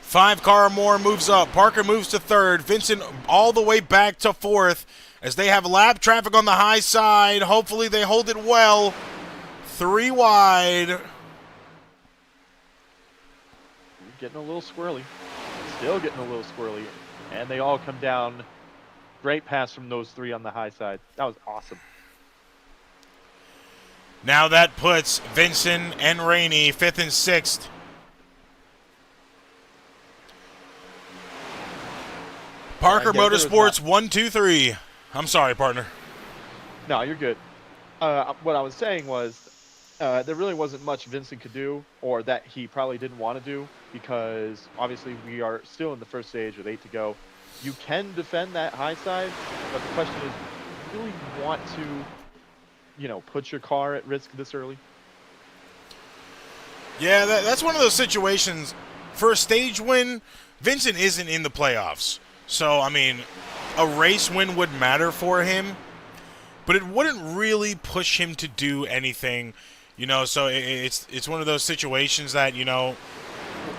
5-car or more moves up. Parker moves to 3rd. Vincent all the way back to 4th as they have lap traffic on the high side. Hopefully they hold it well. 3 wide. Getting a little squirrely. Still getting a little squirrely. And they all come down. Great pass from those 3 on the high side. That was awesome. Now that puts Vincent and Rainey 5th and 6th. Parker Motorsports 1, 2, 3. I'm sorry, partner. No, you're good. What I was saying was there really wasn't much Vincent could do, or that he probably didn't want to do, because obviously we are still in the first stage with 8 to go. You can defend that high side, but the question is, do you really want to, put your car at risk this early? Yeah, that's one of those situations. For a stage win, Vincent isn't in the playoffs. So, I mean, a race win would matter for him, but it wouldn't really push him to do anything. So it's one of those situations that,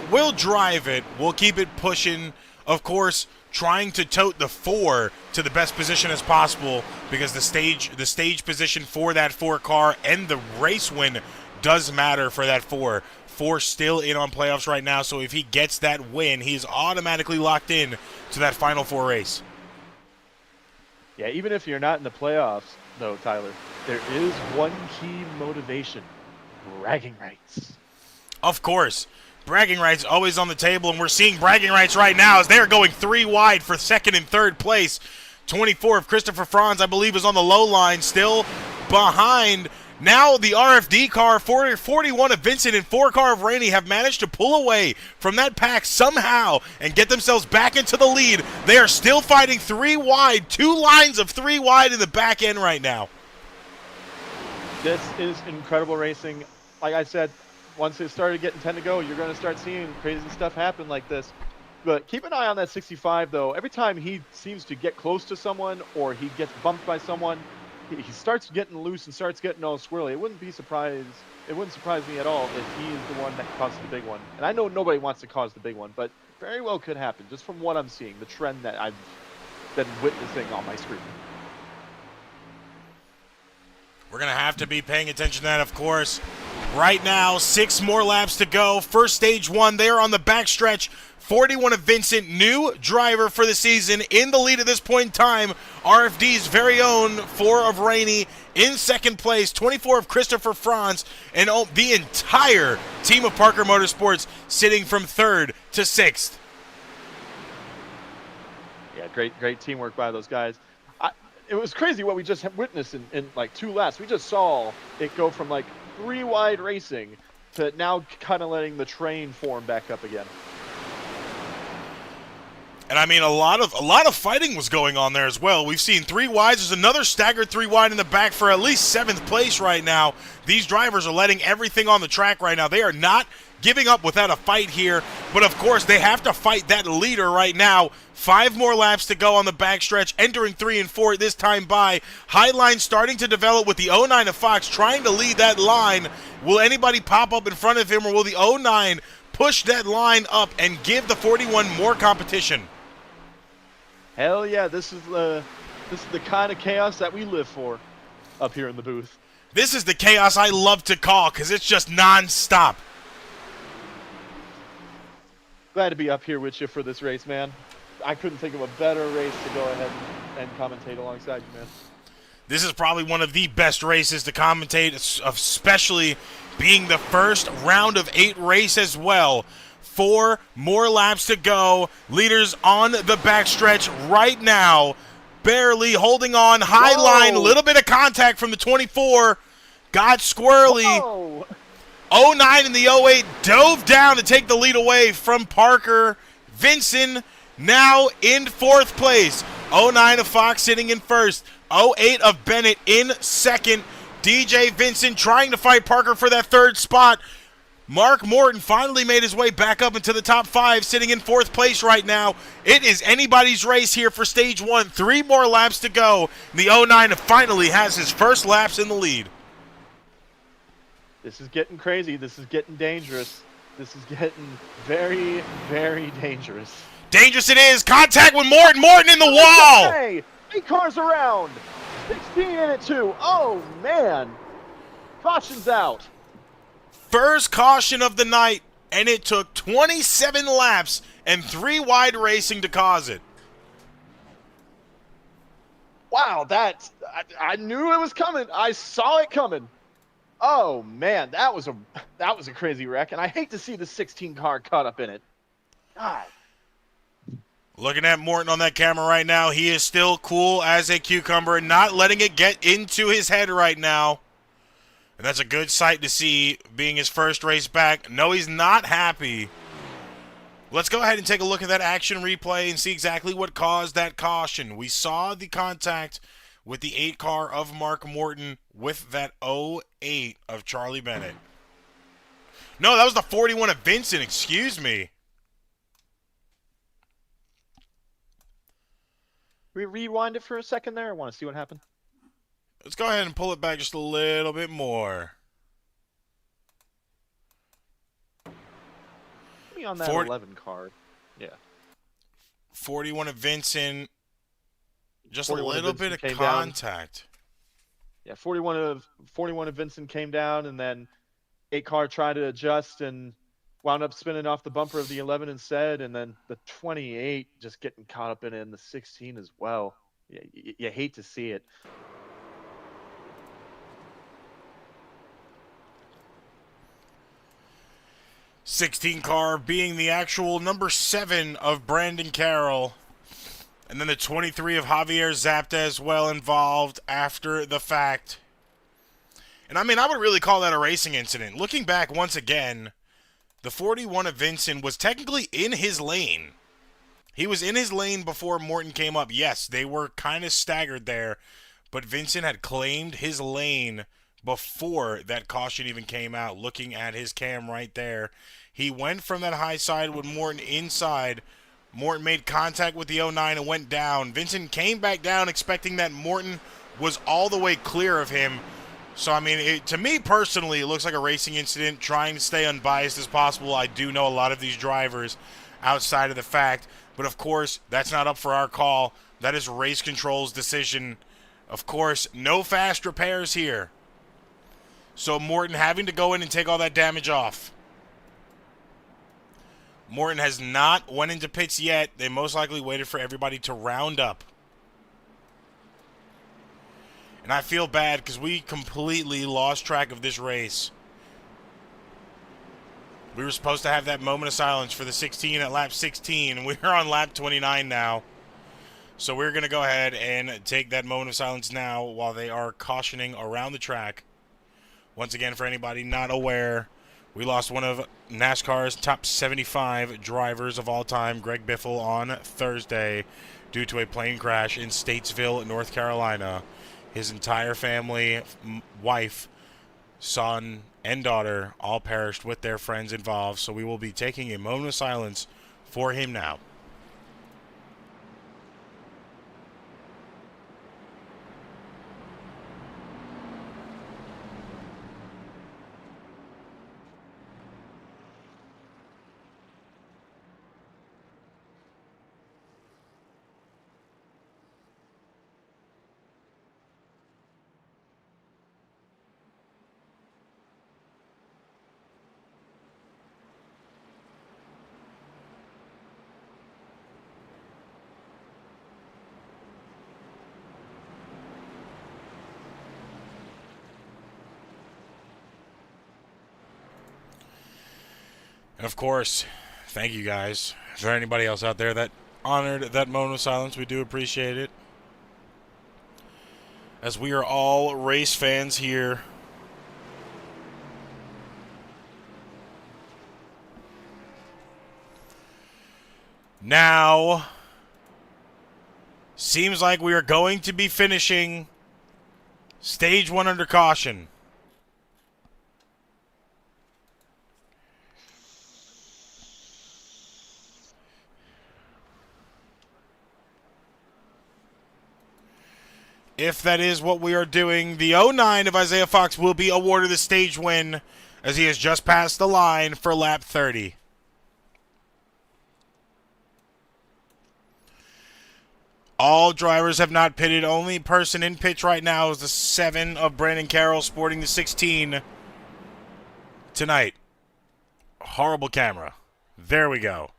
we'll drive it. We'll keep it pushing. Of course, trying to tote the 4 to the best position as possible, because the stage position for that 4 car and the race win does matter for that 4. 4 still in on playoffs right now, so if he gets that win, he's automatically locked in to that Final 4 race. Yeah, even if you're not in the playoffs, though, Tyler, there is one key motivation: bragging rights. Of course. Bragging rights always on the table, and we're seeing bragging rights right now as they're going 3 wide for 2nd and 3rd place. 24 of Christopher Franz, I believe, is on the low line still. behind. Now the RFD car, 41 of Vincent and 4 car of Rainey have managed to pull away from that pack somehow and get themselves back into the lead. They are still fighting 3 wide, 2 lines of 3 wide in the back end right now. This is incredible racing. Like I said, once it started getting 10 to go, you're going to start seeing crazy stuff happen like this. But keep an eye on that 65, though. Every time he seems to get close to someone or he gets bumped by someone, he starts getting loose and starts getting all swirly. It wouldn't surprise me at all if he is the one that caused the big one. And I know nobody wants to cause the big one, but very well could happen, just from what I'm seeing, the trend that I've been witnessing on my screen. We're going to have to be paying attention to that, of course. Right now, 6 more laps to go. First stage 1, they are on the backstretch. 41 of Vincent, new driver for the season, in the lead at this point in time. RFD's very own 4 of Rainey in second place. 24 of Christopher Franz, and the entire team of Parker Motorsports sitting from 3rd to 6th. Yeah, great teamwork by those guys. It was crazy what we just witnessed in like 2 laps. We just saw it go from like 3 wide racing to now kind of letting the train form back up again. And I mean, a lot of fighting was going on there as well. We've seen 3 wides. There's another staggered 3 wide in the back for at least 7th place right now. These drivers are letting everything on the track right now. They are not giving up without a fight here, but of course they have to fight that leader right now. 5 more laps to go on the backstretch, entering 3 and 4 this time by. High line starting to develop with the 09 of Fox trying to lead that line. Will anybody pop up in front of him, or will the 09 push that line up and give the 41 more competition? Hell yeah, this is the kind of chaos that we live for up here in the booth. This is the chaos I love to call, because it's just non-stop. Glad to be up here with you for this race, man. I couldn't think of a better race to go ahead and commentate alongside you, man. This is probably one of the best races to commentate, especially being the first round of 8 race as well. 4 more laps to go. Leaders on the backstretch right now, barely holding on. High line, a little bit of contact from the 24. Got squirrely. Whoa. 09 and the 08 dove down to take the lead away from Parker. Vincent now in 4th place. 09 of Fox sitting in 1st. 08 of Bennett in 2nd. DJ Vincent trying to fight Parker for that 3rd spot. Mark Morton finally made his way back up into the top 5, sitting in 4th place right now. It is anybody's race here for stage 1. 3 more laps to go. The 09 finally has his first laps in the lead. This is getting crazy. This is getting dangerous. This is getting very, very dangerous. Dangerous it is. Contact with Morton. Morton in the wall. Hey, 8 cars around. 16 in it too. Oh, man. Caution's out. First caution of the night, and it took 27 laps and 3 wide racing to cause it. Wow, I knew it was coming. I saw it coming. Oh man, that was a crazy wreck, and I hate to see the 16 car caught up in it. God. Looking at Morton on that camera right now, he is still cool as a cucumber and not letting it get into his head right now. And that's a good sight to see, being his first race back. No, he's not happy. Let's go ahead and take a look at that action replay and see exactly what caused that caution. We saw the contact with the 8 car of Mark Morton with that 08 of Charlie Bennett. No, that was the 41 of Vincent, excuse me. We rewind it for a second there. I want to see what happened. Let's go ahead and pull it back just a little bit more. Me on that 11 car. Yeah. 41 of Vincent. Just a little bit of contact. Yeah, 41 of Vincent came down, and then 8 car tried to adjust and wound up spinning off the bumper of the 11 instead, and then the 28 just getting caught up in it, and the 16 as well. Yeah, you hate to see it. 16 car being the actual number 7 of Brandon Carroll. And then the 23 of Javier Zapta as well involved after the fact. And I mean, I would really call that a racing incident. Looking back once again, the 41 of Vincent was technically in his lane. He was in his lane before Morton came up. Yes, they were kind of staggered there, but Vincent had claimed his lane before that caution even came out. Looking at his cam right there, he went from that high side with Morton inside. Morton made contact with the 09 and went down. Vincent came back down expecting that Morton was all the way clear of him. So, I mean, to me personally, it looks like a racing incident, trying to stay unbiased as possible. I do know a lot of these drivers outside of the fact. But, of course, that's not up for our call. That is race control's decision. Of course, no fast repairs here. So Morton having to go in and take all that damage off. Morton has not went into pits yet. They most likely waited for everybody to round up. And I feel bad because we completely lost track of this race. We were supposed to have that moment of silence for the 16 at lap 16, and we're on lap 29 now. So we're going to go ahead and take that moment of silence now while they are cautioning around the track. Once again, for anybody not aware, we lost one of NASCAR's top 75 drivers of all time, Greg Biffle, on Thursday due to a plane crash in Statesville, North Carolina. His entire family, wife, son, and daughter all perished with their friends involved, so we will be taking a moment of silence for him now. And of course, thank you guys. Is there anybody else out there that honored that moment of silence? We do appreciate it. As we are all race fans here. Now, seems like we are going to be finishing stage 1 under caution. If that is what we are doing, the 09 of Isaiah Fox will be awarded the stage win as he has just passed the line for lap 30. All drivers have not pitted. Only person in pitch right now is the 7 of Brandon Carroll, sporting the 16 tonight. Horrible camera. There we go.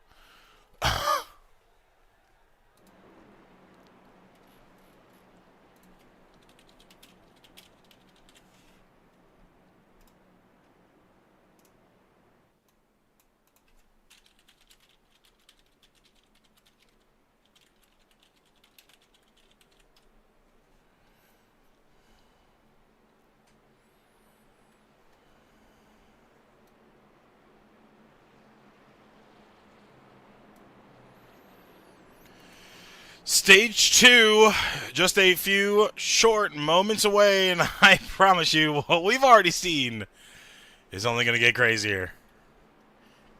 Stage 2, just a few short moments away, and I promise you, what we've already seen is only going to get crazier.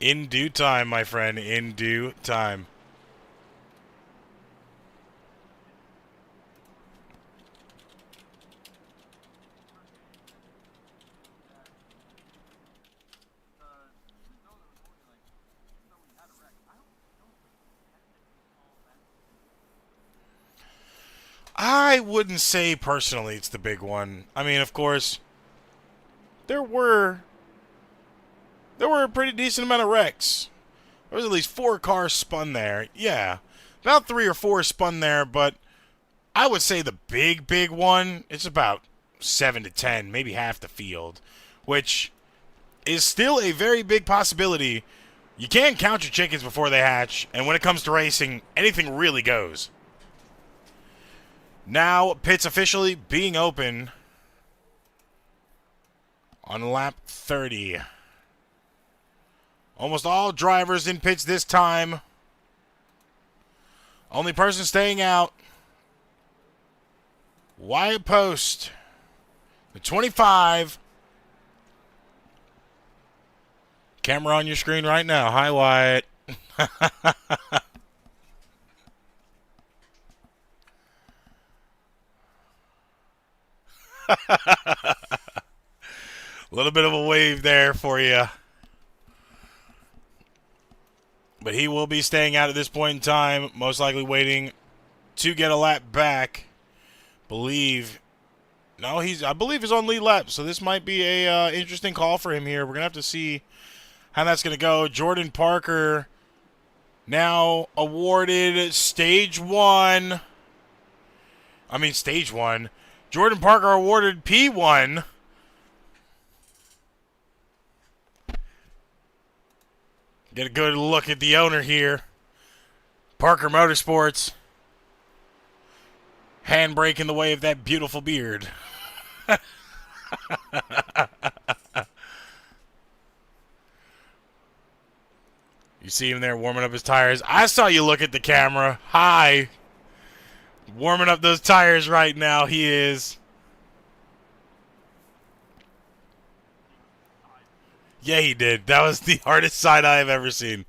In due time, my friend, in due time. I wouldn't say personally it's the big one. I mean, of course, there were a pretty decent amount of wrecks. There was at least 4 cars spun there. Yeah, about 3 or 4 spun there, but I would say the big one, it's about 7 to 10, maybe half the field, which is still a very big possibility. You can't count your chickens before they hatch, and when it comes to racing, anything really goes. Now, pits officially being open. on lap 30. Almost all drivers in pits this time. Only person staying out, Wyatt Post, the 25. Camera on your screen right now. Hi, Wyatt. A little bit of a wave there for you. But he will be staying out at this point in time, most likely waiting to get a lap back. I believe he's on lead lap, so this might be a interesting call for him here. We're gonna have to see how that's gonna go. Jordan Parker now awarded stage one. Jordan Parker awarded P1. Get a good look at the owner here. Parker Motorsports. Handbrake in the way of that beautiful beard. You see him there warming up his tires. I saw you look at the camera. Hi. Warming up those tires right now. He is. Yeah, he did. That was the hardest side I have ever seen.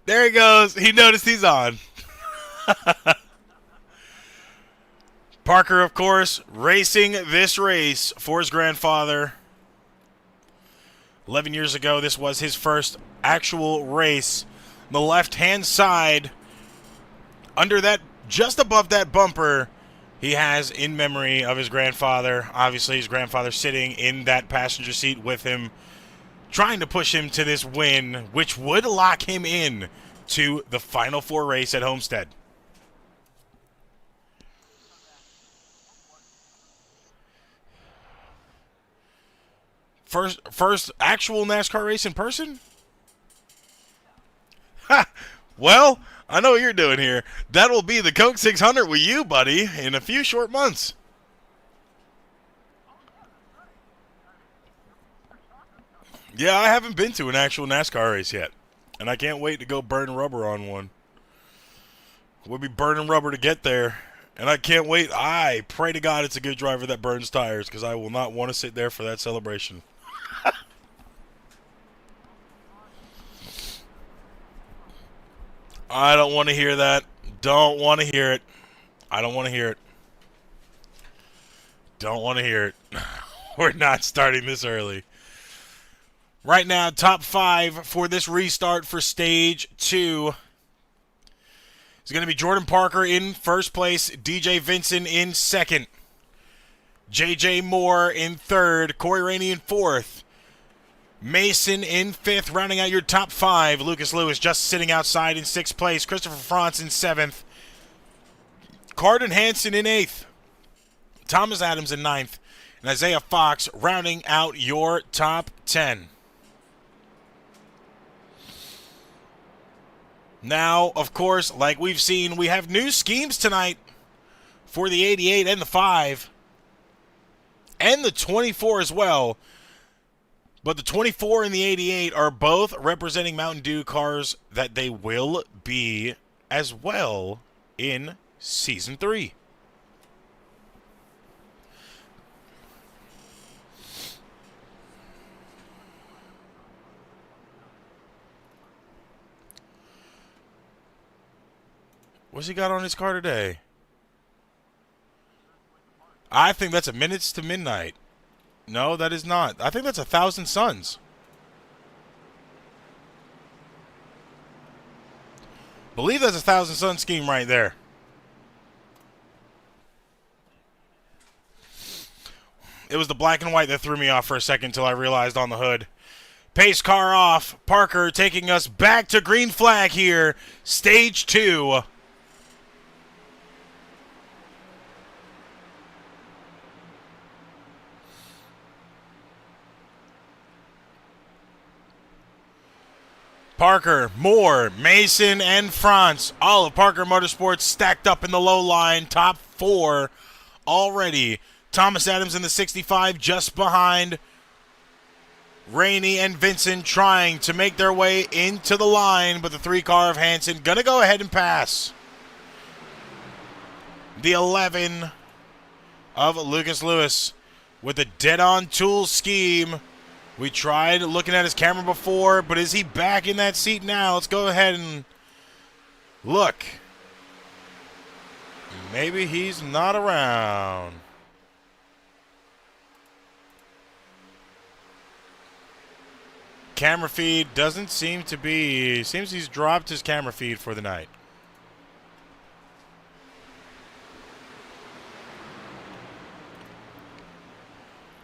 There he goes. He noticed he's on. Parker, of course, racing this race for his grandfather. 11 years ago, this was his first actual race. On the left-hand side, under that, just above that bumper, he has in memory of his grandfather. Obviously, his grandfather sitting in that passenger seat with him, trying to push him to this win, which would lock him in to the Final Four race at Homestead. First actual NASCAR race in person? Ha! Well, I know what you're doing here. That will be the Coke 600 with you, buddy, in a few short months. Yeah, I haven't been to an actual NASCAR race yet, and I can't wait to go burn rubber on one. We'll be burning rubber to get there, and I can't wait. I pray to God it's a good driver that burns tires, because I will not want to sit there for that celebration. I don't want to hear that. Don't want to hear it. I don't want to hear it. Don't want to hear it. We're not starting this early. Right now, top 5 for this restart for stage 2. It's going to be Jordan Parker in first place, DJ Vincent in second, JJ Moore in third, Corey Rainey in fourth, Mason in fifth, rounding out your top 5. Lucas Lewis just sitting outside in 6th place. Christopher Franz in 7th. Carden Hansen in 8th. Thomas Adams in 9th. And Isaiah Fox rounding out your top 10. Now, of course, like we've seen, we have new schemes tonight for the 88 and the 5. And the 24 as well. But the 24 and the 88 are both representing Mountain Dew cars that they will be as well in Season 3. What's he got on his car today? I think that's a Minutes to Midnight. No, that is not. I think that's 1,000 Suns. Believe that's 1,000 Sun scheme right there. It was the black and white that threw me off for a second until I realized on the hood. Pace car off. Parker taking us back to green flag here. Stage 2. Parker, Moore, Mason, and France. All of Parker Motorsports stacked up in the low line. Top 4 already. Thomas Adams in the 65 just behind. Rainey and Vincent trying to make their way into the line, but the 3-car of Hansen going to go ahead and pass. The 11 of Lucas Lewis with a dead-on tool scheme. We tried looking at his camera before, but is he back in that seat now? Let's go ahead and look. Maybe he's not around. Camera feed doesn't seem to be. Seems he's dropped his camera feed for the night.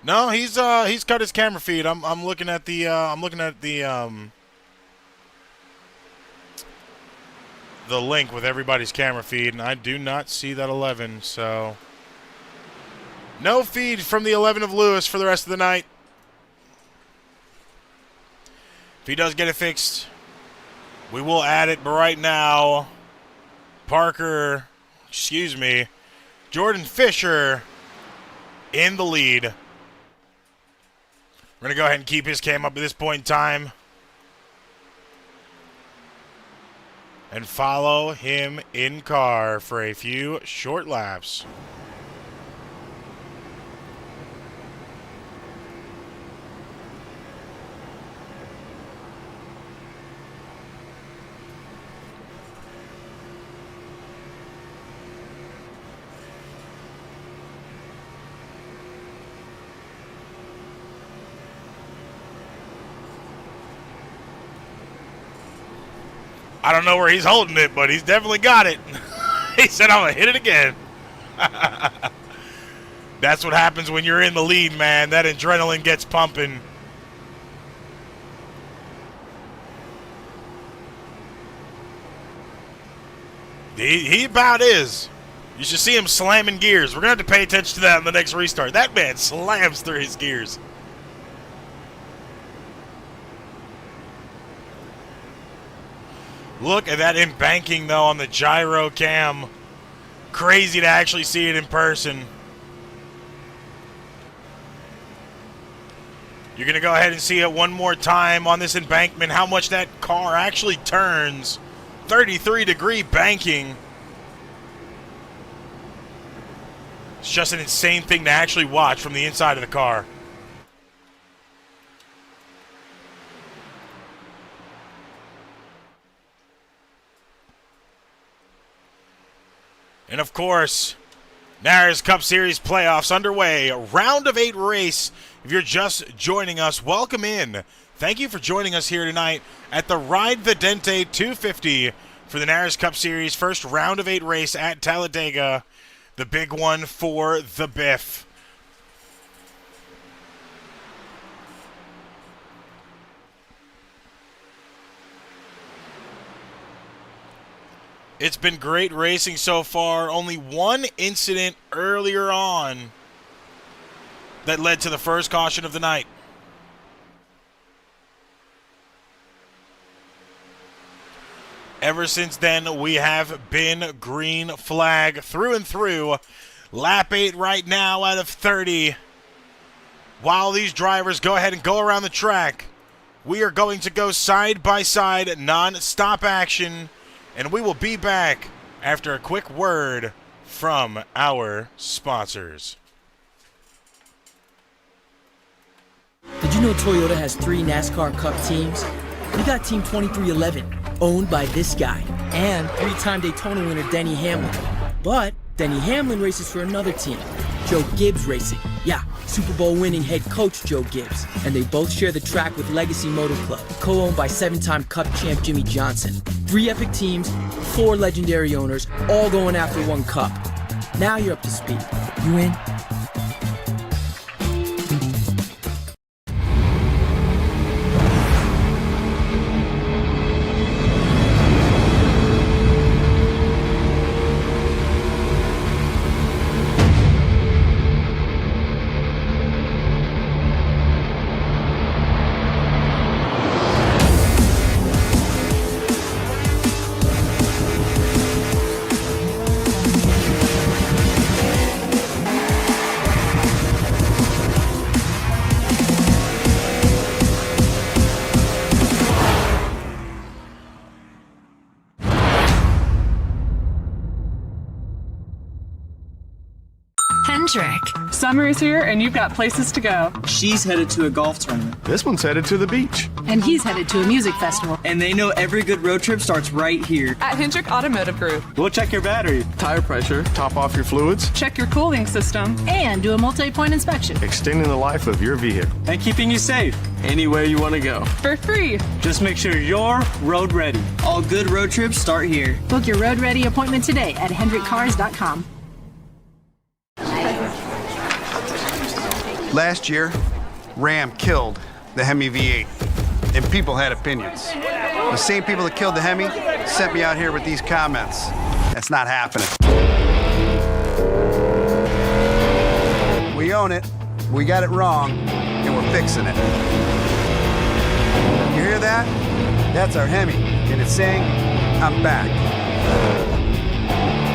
No, he's cut his camera feed. I'm looking at the link with everybody's camera feed, and I do not see that 11. So no feed from the 11 of Lewis for the rest of the night. If he does get it fixed, we will add it. But right now, Jordan Fisher in the lead. We're going to go ahead and keep his cam up at this point in time. And follow him in car for a few short laps. I don't know where he's holding it, but he's definitely got it. He said, I'm going to hit it again. That's what happens when you're in the lead, man. That adrenaline gets pumping. He about is. You should see him slamming gears. We're going to have to pay attention to that in the next restart. That man slams through his gears. Look at that embanking, though, on the gyro cam. Crazy to actually see it in person. You're going to go ahead and see it one more time on this embankment, how much that car actually turns. 33-degree banking. It's just an insane thing to actually watch from the inside of the car. And of course, NARAS Cup Series playoffs underway. A round of 8 race. If you're just joining us, welcome in. Thank you for joining us here tonight at the Ride the Dente 250 for the NARAS Cup Series first round of 8 race at Talladega. The big one for the Biff. It's been great racing so far. Only one incident earlier on that led to the first caution of the night. Ever since then, we have been green flag through and through. Lap 8 right now out of 30. While these drivers go ahead and go around the track, we are going to go side by side, non-stop action. And we will be back after a quick word from our sponsors. Did you know Toyota has 3 NASCAR Cup teams? We got Team 2311, owned by this guy, and 3-time Daytona winner Denny Hamlin. But Denny Hamlin races for another team, Joe Gibbs Racing. Yeah, Super Bowl winning head coach Joe Gibbs. And they both share the track with Legacy Motor Club, co-owned by 7-time Cup champ Jimmy Johnson. 3 epic teams, 4 legendary owners, all going after 1 cup. Now you're up to speed. You in? Summer is here and you've got places to go. She's headed to a golf tournament. This one's headed to the beach. And he's headed to a music festival. And they know every good road trip starts right here. At Hendrick Automotive Group. We'll check your battery, tire pressure, top off your fluids, Check your cooling system. And do a multi-point inspection. extending the life of your vehicle, and keeping you safe anywhere you want to go. For free. Just make sure you're road ready. All good road trips start here. Book your road ready appointment today at hendrickcars.com. Last year, Ram killed the Hemi V8, and people had opinions. The same people that killed the Hemi sent me out here with these comments. That's not happening. We own it, we got it wrong, and we're fixing it. You hear that? That's our Hemi, and it's saying, I'm back.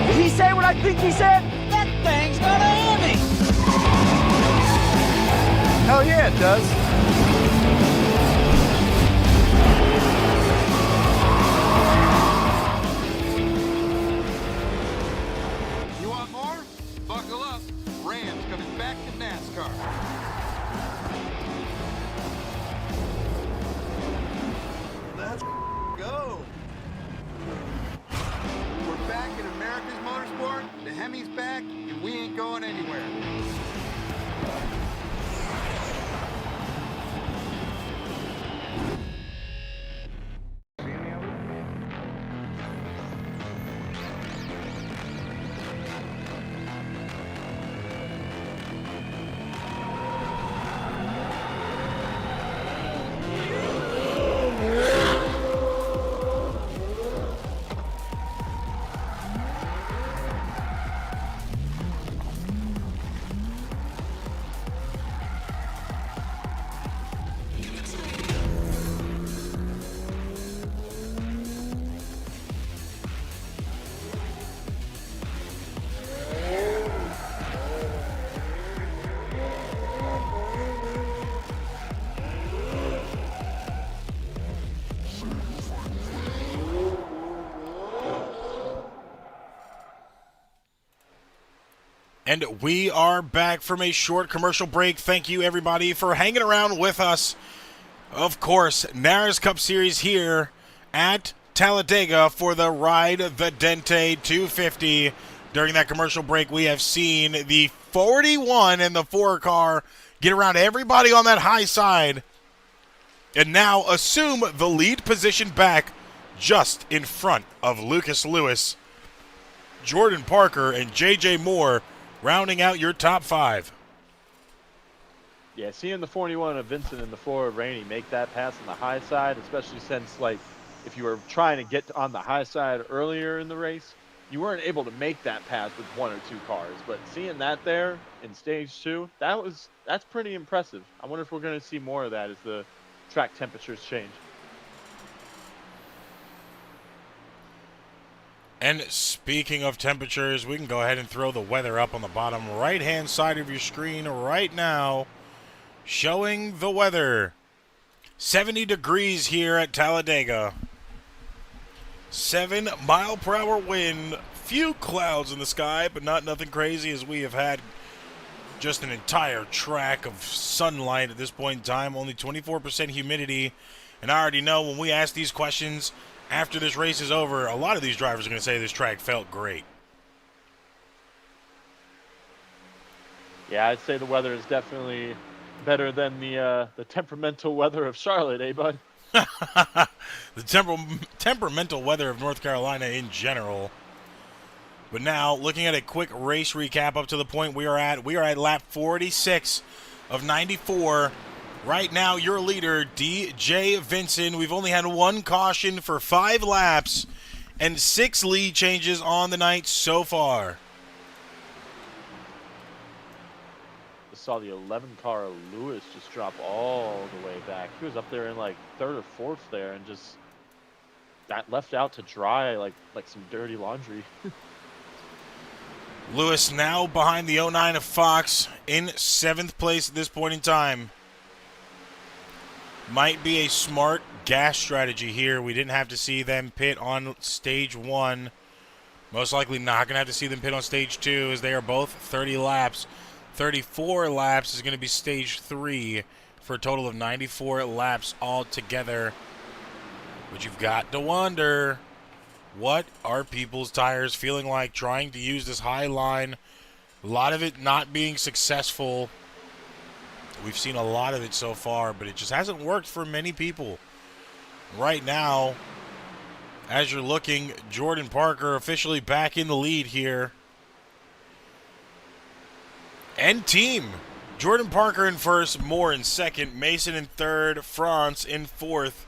Did he say what I think he said? That thing's got a Hemi! Hell yeah, it does. You want more? Buckle up. Ram's coming back to NASCAR. Let's go. We're back in America's motorsport. The Hemi's back, and we ain't going anywhere. And we are back from a short commercial break. Thank you, everybody, for hanging around with us. Of course, NARAS Cup Series here at Talladega for the Ride the Dente 250. During that commercial break, we have seen the 41 and the 4 car get around everybody on that high side and now assume the lead position back just in front of Lucas Lewis, Jordan Parker, and J.J. Moore, rounding out your top 5. Yeah, seeing the 41 of Vincent and the 4 of Rainey make that pass on the high side, especially since, like, if you were trying to get on the high side earlier in the race, you weren't able to make that pass with 1 or 2 cars. But seeing that there in stage 2, that's pretty impressive. I wonder if we're going to see more of that as the track temperatures change. And speaking of temperatures, we can go ahead and throw the weather up on the bottom right-hand side of your screen right now, showing the weather. 70 degrees here at Talladega. 7-mile-per-hour wind. Few clouds in the sky, but nothing crazy, as we have had just an entire track of sunlight at this point in time. Only 24% humidity. And I already know when we ask these questions after this race is over, a lot of these drivers are going to say this track felt great. Yeah, I'd say the weather is definitely better than the temperamental weather of Charlotte, eh, bud? The temperamental weather of North Carolina in general. But now, looking at a quick race recap up to the point we are at lap 46 of 94. Right now, your leader, DJ Vincent. We've only had 1 caution for 5 laps and 6 lead changes on the night so far. I saw the 11 car of Lewis just drop all the way back. He was up there in like 3rd or 4th there and just got left out to dry like some dirty laundry. Lewis now behind the 09 of Fox in 7th place at this point in time. Might be a smart gas strategy here. We didn't have to see them pit on stage 1. Most likely not going to have to see them pit on stage 2, as they are both 30 laps 34 laps is going to be stage 3 for a total of 94 laps altogether. But you've got to wonder, what are people's tires feeling like trying to use this high line? A lot of it not being successful. We've seen a lot of it so far, but it just hasn't worked for many people. Right now, as you're looking, Jordan Parker officially back in the lead here. And team. Jordan Parker in first, Moore in second, Mason in third, Franz in fourth,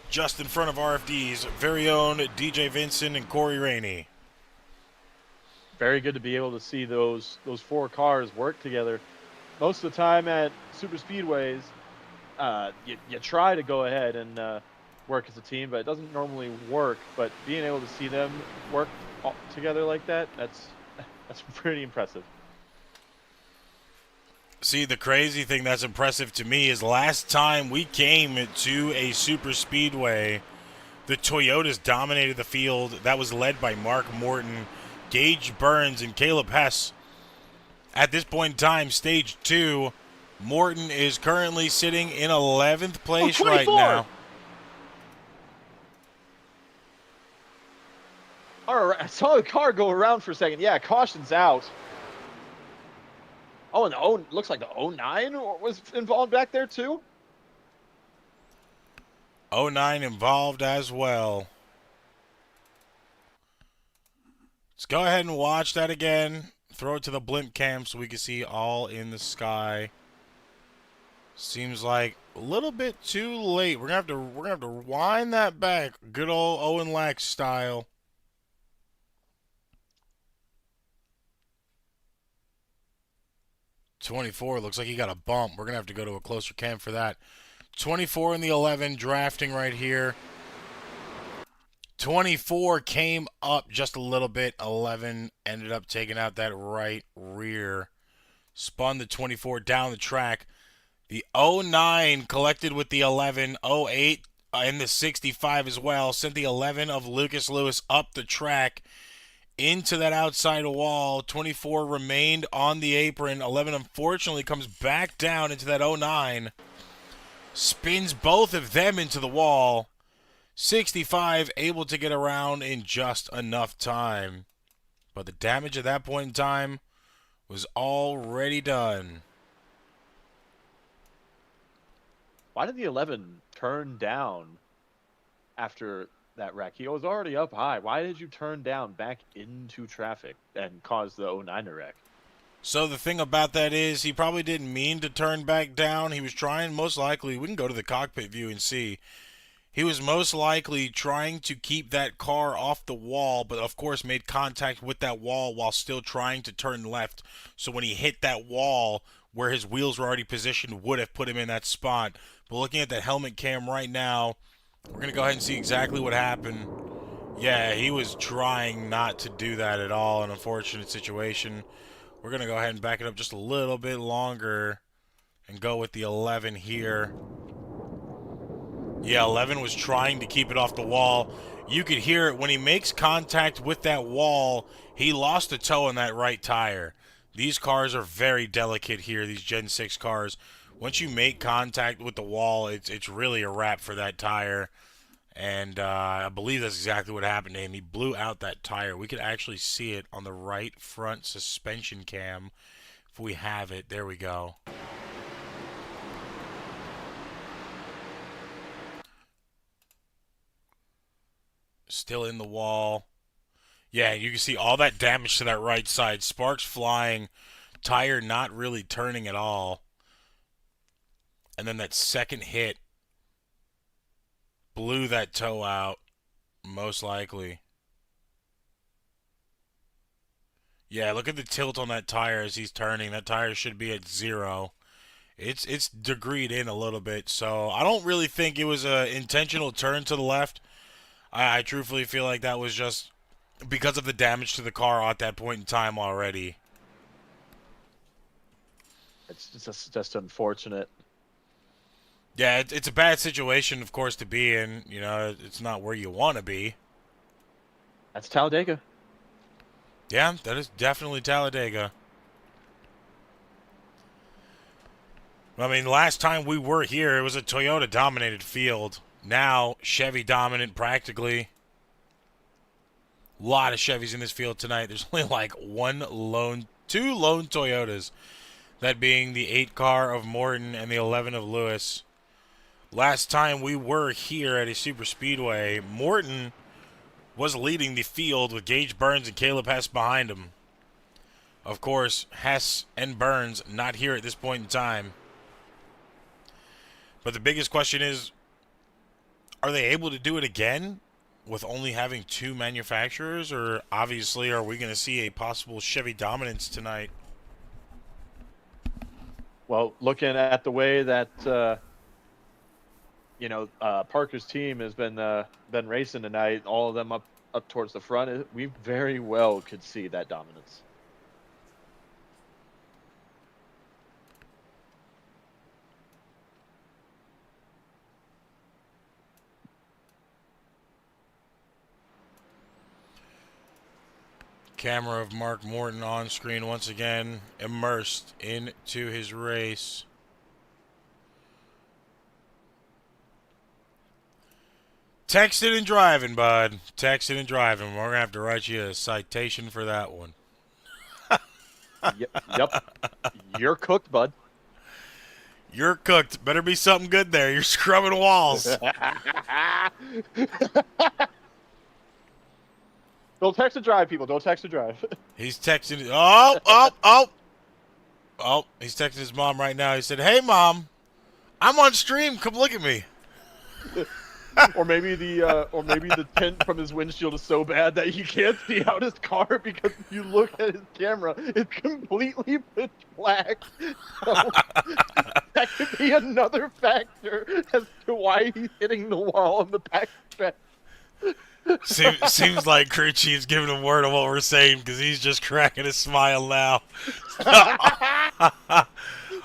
just in front of RFD's very own DJ Vincent and Corey Rainey. Very good to be able to see those 4 cars work together. Most of the time at super speedways, you try to go ahead and work as a team, but it doesn't normally work. But being able to see them work together like that's pretty impressive. See, the crazy thing that's impressive to me is last time we came to a super speedway, the Toyotas dominated the field. That was led by Mark Morton, Gage Burns, and Caleb Hess. At this point in time, stage 2, Morton is currently sitting in 11th place right now. All right, I saw the car go around for a second. Yeah, caution's out. Oh, and looks like the 09 was involved back there too. 09 involved as well. Let's go ahead and watch that again. Throw it to the blimp cam so we can see all in the sky. Seems like a little bit too late. We're gonna have to wind that back. Good old Owen Lack style. $24 looks like he got a bump. We're gonna have to go to a closer cam for that. 24 in the 11 drafting right here. 24 came up just a little bit. 11 ended up taking out that right rear. Spun the 24 down the track. The 09 collected with the 11. 08 in the 65 as well. Sent the 11 of Lucas Lewis up the track into that outside wall. 24 remained on the apron. 11 unfortunately comes back down into that 09. Spins both of them into the wall. 65 able to get around in just enough time. But the damage at that point in time was already done. Why did the 11 turn down after that wreck? He was already up high. Why did you turn down back into traffic and cause the 09 wreck? So the thing about that is he probably didn't mean to turn back down. He was trying, most likely, we can go to the cockpit view and see. He was most likely trying to keep that car off the wall, but of course made contact with that wall while still trying to turn left. So when he hit that wall where his wheels were already positioned, would have put him in that spot. But looking at that helmet cam right now, we're going to go ahead and see exactly what happened. Yeah, he was trying not to do that at all. An unfortunate situation. We're going to go ahead and back it up just a little bit longer and go with the 11 here. Yeah, 11 was trying to keep it off the wall. You could hear it when he makes contact with that wall. He lost a toe on that right tire. These cars are very delicate here, these Gen 6 cars. Once you make contact with the wall, it's really a wrap for that tire. And I believe that's exactly what happened to him. He blew out that tire. We could actually see it on the right front suspension cam if we have it. There we go. Still in the wall. Yeah, you can see all that damage to that right side. Sparks flying. Tire not really turning at all. And then that second hit blew that toe out, most likely. Yeah, look at the tilt on that tire as he's turning. That tire should be at 0. It's degreed in a little bit, so I don't really think it was an intentional turn to the left. I truthfully feel like that was just because of the damage to the car at that point in time already. It's just unfortunate. Yeah, it's a bad situation, of course, to be in. You know, it's not where you want to be. That's Talladega. Yeah, that is definitely Talladega. I mean, last time we were here, it was a Toyota-dominated field. Now, Chevy dominant practically. A lot of Chevys in this field tonight. There's only like two lone Toyotas. That being the 8 car of Morton and the 11 of Lewis. Last time we were here at a super speedway, Morton was leading the field with Gage Burns and Caleb Hess behind him. Of course, Hess and Burns not here at this point in time. But the biggest question is, are they able to do it again with only having 2 manufacturers? Or obviously, are we going to see a possible Chevy dominance tonight? Well, looking at the way that Parker's team has been racing tonight, all of them up towards the front, we very well could see that dominance. Camera of Mark Morton on screen once again, immersed into his race. Texting and driving, bud. Texting and driving. We're going to have to write you a citation for that one. Yep. You're cooked, bud. You're cooked. Better be something good there. You're scrubbing walls. Don't text and drive, people. Don't text and drive. He's texting. Oh, he's texting his mom right now. He said, "Hey, Mom, I'm on stream. Come look at me." or maybe the tint from his windshield is so bad that you can't see out his car because if you look at his camera, it's completely pitch black. So that could be another factor as to why he's hitting the wall on the back stretch. Seems like crew chief's giving him word of what we're saying because he's just cracking a smile now.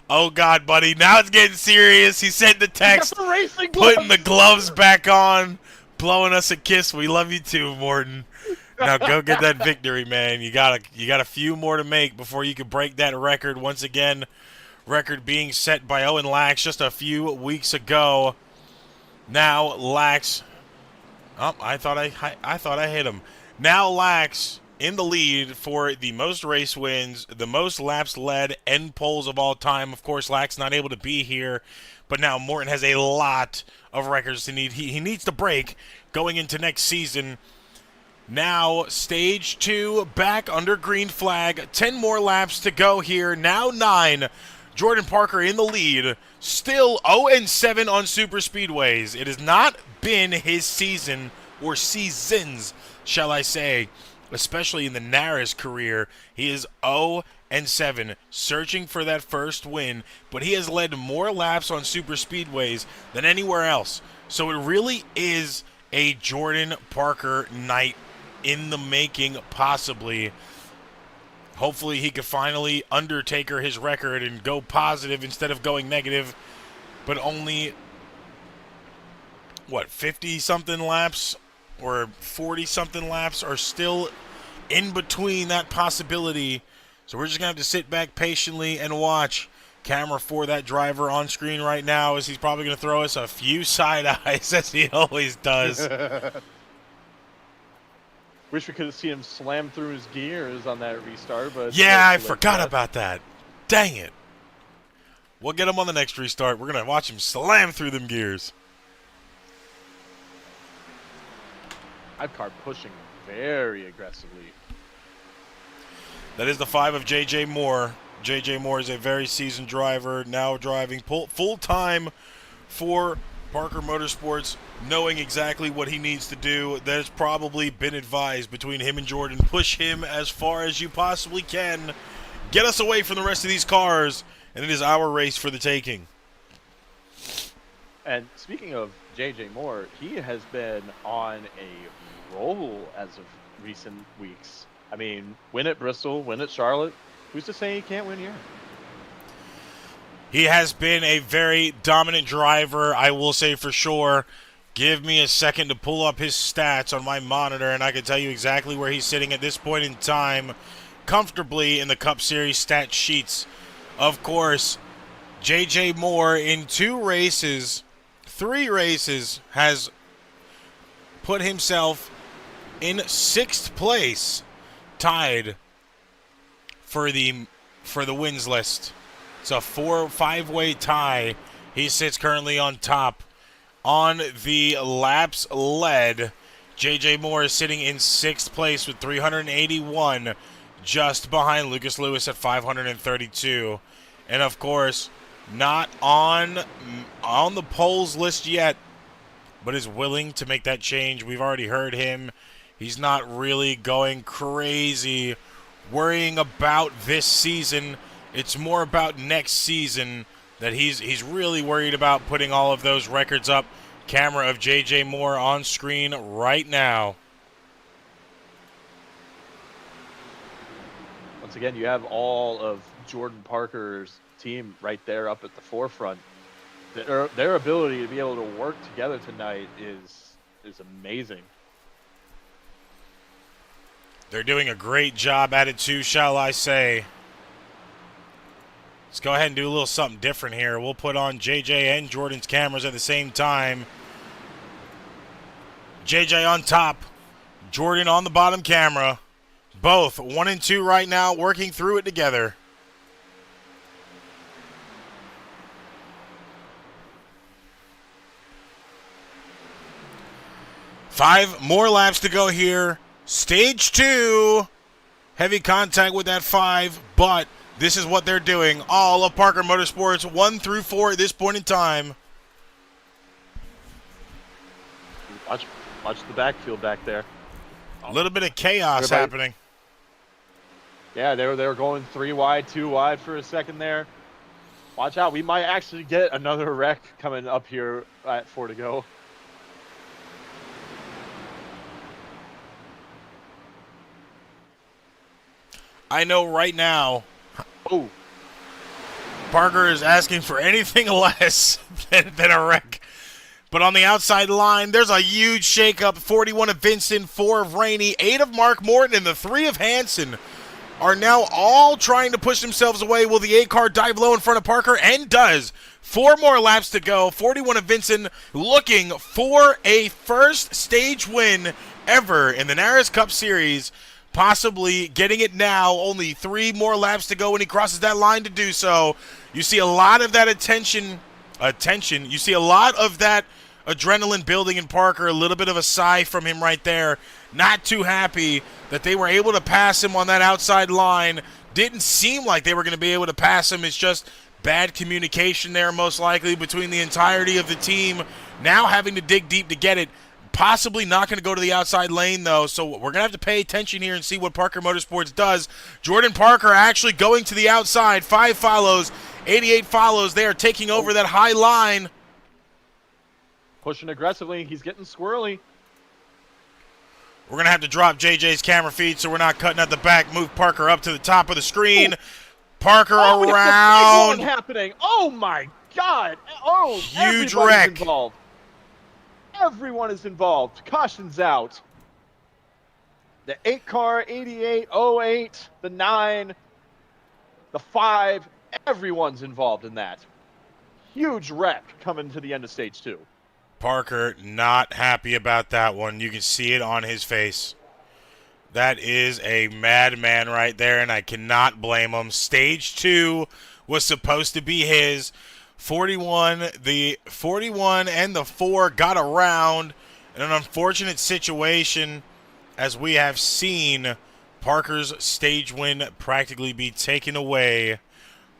Oh, God, buddy. Now it's getting serious. He sent the text, putting the gloves back on, blowing us a kiss. We love you too, Morton. Now go get that victory, man. You got a few more to make before you can break that record. Once again, record being set by Owen Lax just a few weeks ago. Now Lax... Oh, I thought I hit him. Now Lax in the lead for the most race wins, the most laps led, end poles of all time. Of course, Lax not able to be here, but now Morton has a lot of records to need. He needs to break going into next season. Now stage 2 back under green flag. 10 more laps to go here. Now 9. Jordan Parker in the lead. Still 0-7 on super speedways. It has not been his season, or seasons, shall I say, especially in the NARAS career. He is 0-7, searching for that first win, but he has led more laps on super speedways than anywhere else. So it really is a Jordan Parker night in the making, possibly. Hopefully he could finally Undertaker his record and go positive instead of going negative, but only... what, 50-something laps or 40-something laps are still in between that possibility. So we're just going to have to sit back patiently and watch. Camera for that driver on screen right now as he's probably going to throw us a few side eyes as he always does. Wish we could have seen him slam through his gears on that restart, but... Yeah, I forgot about that. Dang it. We'll get him on the next restart. We're going to watch him slam through them gears. Car pushing very aggressively. That is the 5 of J.J. Moore. J.J. Moore is a very seasoned driver, now driving full-time for Parker Motorsports, knowing exactly what he needs to do. That has probably been advised between him and Jordan. Push him as far as you possibly can. Get us away from the rest of these cars, and it is our race for the taking. And speaking of J.J. Moore, he has been on a roll as of recent weeks. I mean, win at Bristol, win at Charlotte. Who's to say he can't win here? He has been a very dominant driver, I will say for sure. Give me a second to pull up his stats on my monitor, and I can tell you exactly where he's sitting at this point in time, comfortably in the Cup Series stat sheets. Of course, J.J. Moore in 3 races, has put himself in 6th place, tied for the wins list. It's a 5-way tie. He sits currently on top. On the laps led, J.J. Moore is sitting in 6th place with 381, just behind Lucas Lewis at 532. And of course, not on the polls list yet, but is willing to make that change. We've already heard him. He's not really going crazy worrying about this season. It's more about next season that he's really worried about putting all of those records up. Camera of J.J. Moore on screen right now. Once again, you have all of Jordan Parker's team right there up at the forefront. Their ability to be able to work together tonight is amazing. They're doing a great job at it too, shall I say. Let's go ahead and do a little something different here. We'll put on JJ and Jordan's cameras at the same time. JJ on top, Jordan on the bottom camera. Both 1 and 2 right now, working through it together. Five more laps to go here. Stage 2. Heavy contact with that 5, but this is what they're doing. All of Parker Motorsports 1 through 4 at this point in time. Watch the backfield back there. A little bit of chaos happening. Yeah, they were going 3 wide, 2 wide for a second there. Watch out. We might actually get another wreck coming up here at 4 to go. I know right now, Parker is asking for anything less than a wreck. But on the outside line, there's a huge shakeup. 41 of Vincent, 4 of Rainey, 8 of Mark Morton, and the 3 of Hansen are now all trying to push themselves away. Will the 8 car dive low in front of Parker? And does. 4 more laps to go. 41 of Vincent looking for a first stage win ever in the NARAS Cup Series. Possibly getting it now. Only 3 more laps to go when he crosses that line to do so. You see a lot of that attention. You see a lot of that adrenaline building in Parker. A little bit of a sigh from him right there. Not too happy that they were able to pass him on that outside line. Didn't seem like they were going to be able to pass him. It's just bad communication there, most likely, between the entirety of the team. Now having to dig deep to get it. Possibly not going to go to the outside lane, though, so we're going to have to pay attention here and see what Parker Motorsports does. Jordan Parker actually going to the outside. 5 follows, 88 follows. They are taking over that high line. Pushing aggressively. He's getting squirrely. We're going to have to drop JJ's camera feed so we're not cutting at the back. Move Parker up to the top of the screen. Ooh. Parker around. Big one happening. Oh, my God. Oh, huge wreck. Involved. Everyone is involved. Caution's out. The 8 car, 88, 08, the 9, the 5. Everyone's involved in that. Huge wreck coming to the end of stage 2. Parker not happy about that one. You can see it on his face. That is a madman right there, and I cannot blame him. Stage 2 was supposed to be his. 41 and the 4 got around in an unfortunate situation, as we have seen Parker's stage win practically be taken away.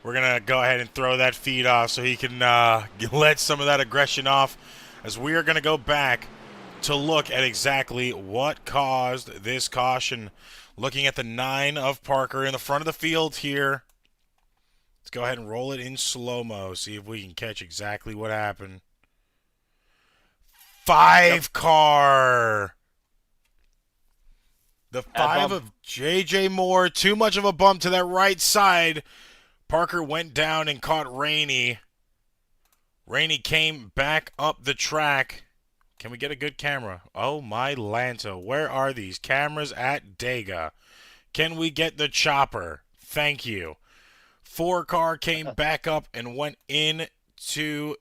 We're going to go ahead and throw that feed off so he can let some of that aggression off, as we are going to go back to look at exactly what caused this caution. Looking at the 9 of Parker in the front of the field here. Let's go ahead and roll it in slow-mo, see if we can catch exactly what happened. 5 car. The 5 of J.J. Moore. Too much of a bump to that right side. Parker went down and caught Rainey. Rainey came back up the track. Can we get a good camera? Oh, my Lanta. Where are these cameras at Dega? Can we get the chopper? Thank you. 4 car came back up and went into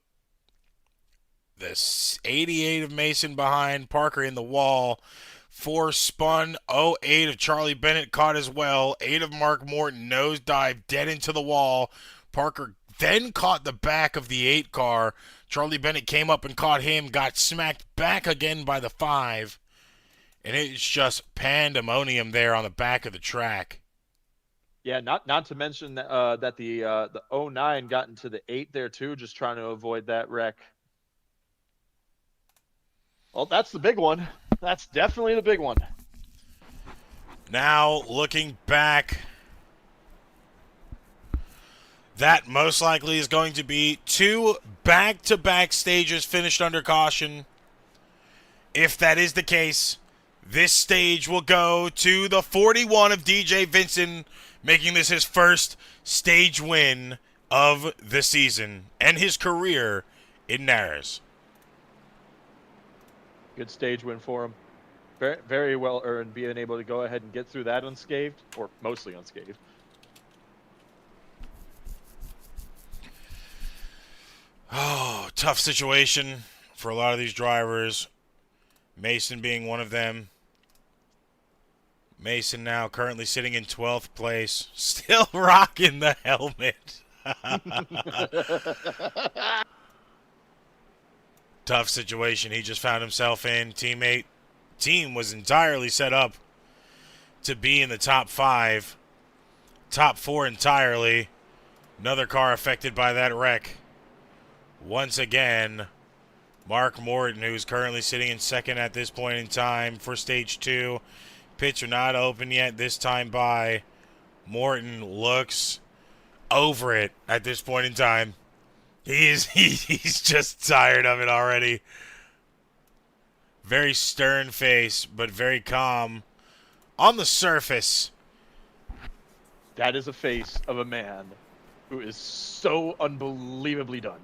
the 88 of Mason behind. Parker in the wall. 4 spun. 08 of Charlie Bennett caught as well. 8 of Mark Morton nosedive dead into the wall. Parker then caught the back of the 8 car. Charlie Bennett came up and caught him, got smacked back again by the 5. And it's just pandemonium there on the back of the track. Yeah, not to mention that the 09 got into the 8 there too, just trying to avoid that wreck. Well, that's the big one. That's definitely the big one. Now, looking back, that most likely is going to be 2 back-to-back stages finished under caution. If that is the case, this stage will go to the 41 of DJ Vincent, making this his first stage win of the season and his career in NARAS. Good stage win for him. Very, very well earned, being able to go ahead and get through that unscathed, or mostly unscathed. Oh, tough situation for a lot of these drivers. Mason being one of them. Mason now currently sitting in 12th place, still rocking the helmet. Tough situation he just found himself in. Team was entirely set up to be in the top 5. Top 4 entirely. Another car affected by that wreck. Once again, Mark Morton, who's currently sitting in 2nd at this point in time for Stage 2. Pits are not open yet this time by. Morton looks over it at this point in time. He's just tired of it already. Very stern face, but very calm on the surface. That is a face of a man who is so unbelievably done.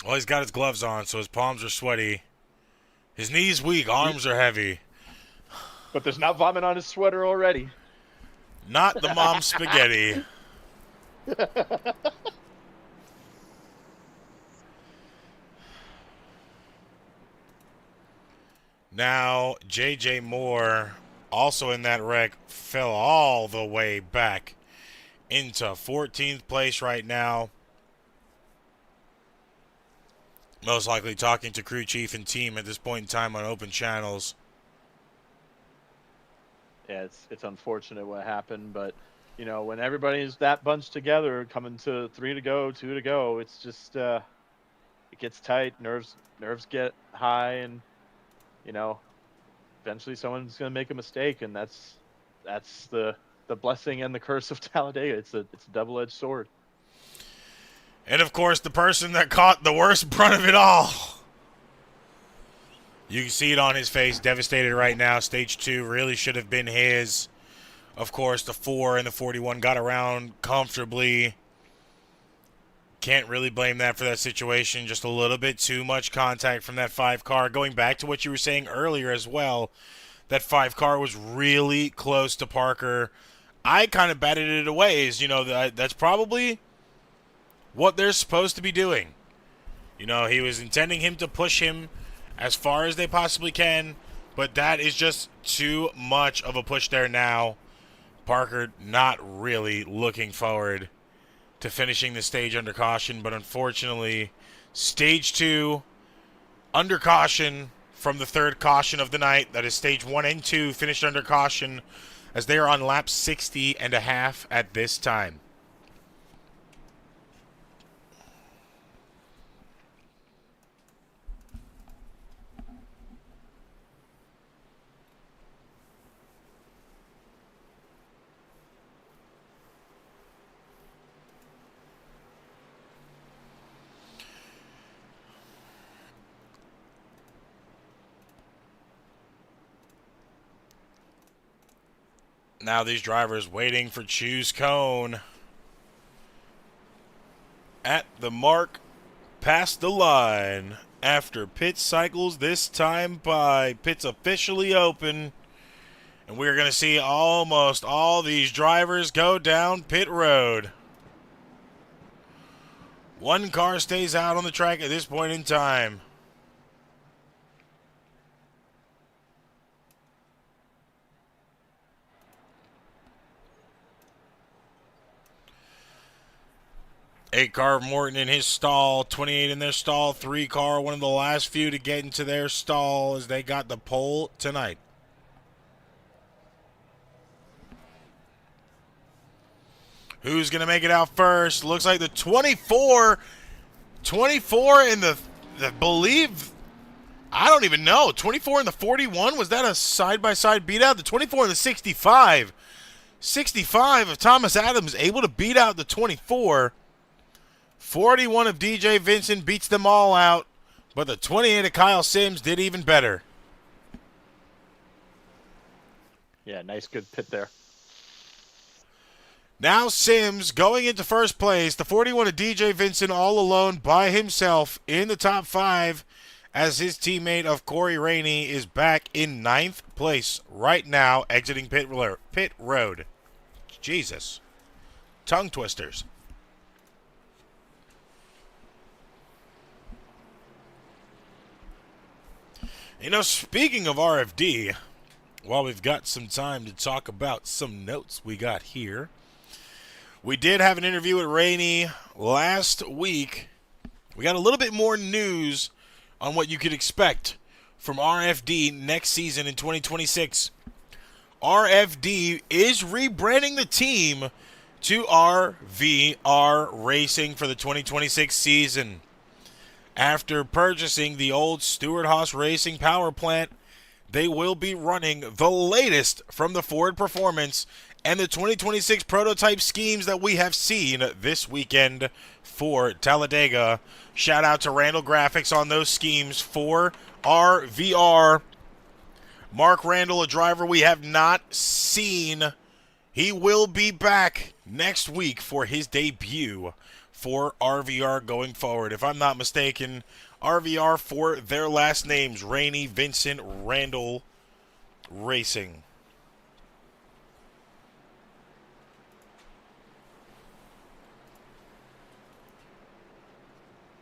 Well, he's got his gloves on, so his palms are sweaty. His knees weak, arms are heavy. But there's not vomit on his sweater already. Not the mom spaghetti. Now, J.J. Moore, also in that wreck, fell all the way back into 14th place right now. Most likely talking to crew chief and team at this point in time on open channels. Yeah, it's unfortunate what happened, but you know, when everybody's that bunched together, coming to 3 to go, 2 to go, it's just it gets tight. Nerves get high, and you know, eventually someone's gonna make a mistake, and that's the blessing and the curse of Talladega. It's a double-edged sword. And of course, the person that caught the worst brunt of it all. You can see it on his face, devastated right now. Stage 2 really should have been his. Of course, the 4 and the 41 got around comfortably. Can't really blame that for that situation. Just a little bit too much contact from that 5 car. Going back to what you were saying earlier as well, that 5 car was really close to Parker. I kind of batted it away. You know, that's probably what they're supposed to be doing. You know, he was intending him to push him as far as they possibly can, but that is just too much of a push there now. Parker not really looking forward to finishing the stage under caution, but unfortunately, Stage 2 under caution from the 3rd caution of the night. That is Stage 1 and 2 finished under caution as they are on lap 60 and a half at this time. Now these drivers waiting for choose cone at the mark past the line after pit cycles, this time by pits officially open. And we're going to see almost all these drivers go down pit road. One car stays out on the track at this point in time. Eight car of Morton in his stall, 28 in their stall, 3 car, one of the last few to get into their stall as they got the pole tonight. Who's going to make it out first? Looks like the 24 in the believe, I don't even know, 24 in the 41, was that a side-by-side beat out? The 24 in the 65. 65 of Thomas Adams able to beat out the 24. 41 of DJ Vincent beats them all out, but the 28 of Kyle Sims did even better. Yeah, nice good pit there. Now Sims going into first place. The 41 of DJ Vincent all alone by himself in the top 5 as his teammate of Corey Rainey is back in 9th place right now exiting pit road. Jesus. Tongue twisters. You know, speaking of RFD, while we've got some time to talk about some notes we got here, we did have an interview with Rainey last week. We got a little bit more news on what you could expect from RFD next season in 2026. RFD is rebranding the team to RVR Racing for the 2026 season. After purchasing the old Stewart Haas Racing power plant, they will be running the latest from the Ford Performance and the 2026 prototype schemes that we have seen this weekend for Talladega. Shout out to Randall Graphics on those schemes for RVR. Mark Randall, a driver we have not seen. He will be back next week for his debut for RVR going forward. If I'm not mistaken, RVR for their last names, Rainey, Vincent, Randall Racing.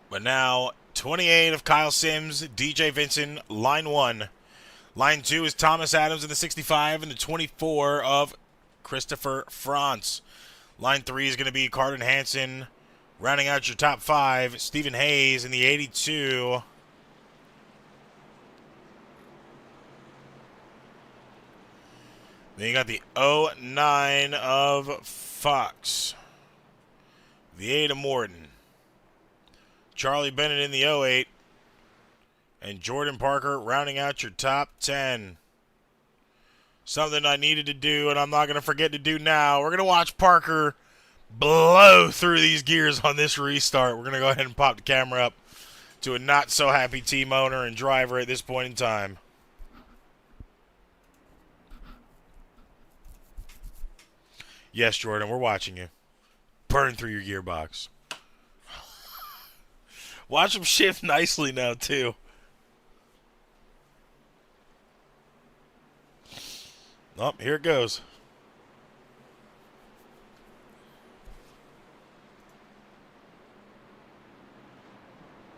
But now, 28 of Kyle Sims, DJ Vincent, line 1. Line 2 is Thomas Adams in the 65 and the 24 of Christopher France. Line 3 is going to be Carden Hansen. Rounding out your top 5, Stephen Hayes in the 82. Then you got the 09 of Fox. The 8 of Morton. Charlie Bennett in the 08. And Jordan Parker rounding out your top 10. Something I needed to do, and I'm not going to forget to do now. We're going to watch Parker blow through these gears on this restart. We're going to go ahead and pop the camera up to a not-so-happy team owner and driver at this point in time. Yes, Jordan, we're watching you. Burn through your gearbox. Watch him shift nicely now, too. Oh, here it goes.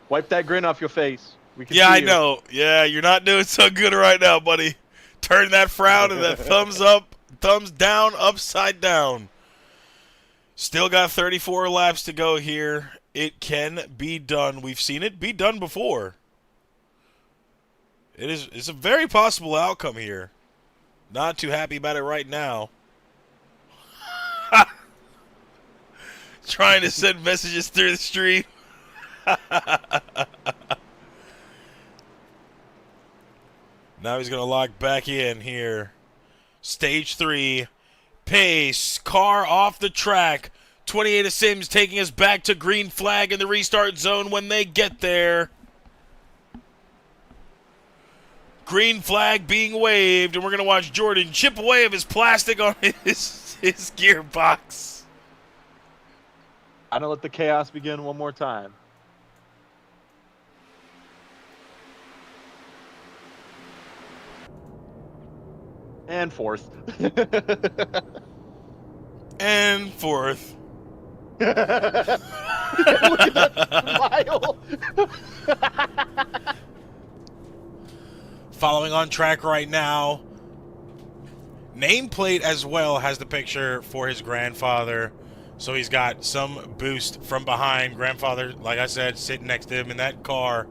Wipe that grin off your face. We can Yeah, see I you. know. Yeah, you're not doing so good right now, buddy. Turn that frown and that thumbs up, thumbs down, upside down. Still got 34 laps to go here. It can be done. We've seen it be done before. It's a very possible outcome here. Not too happy about it right now. Trying to send messages through the stream. Now he's going to lock back in here. Stage 3. Pace. Car off the track. 28 of Sims taking us back to green flag in the restart zone when they get there. Green flag being waved, and we're going to watch Jordan chip away of his plastic on his gearbox. I'm going to let the chaos begin one more time. And fourth. And fourth. Look at that smile. Following on track right now. Nameplate as well has the picture for his grandfather. So he's got some boost from behind. Grandfather, like I said, sitting next to him in that car,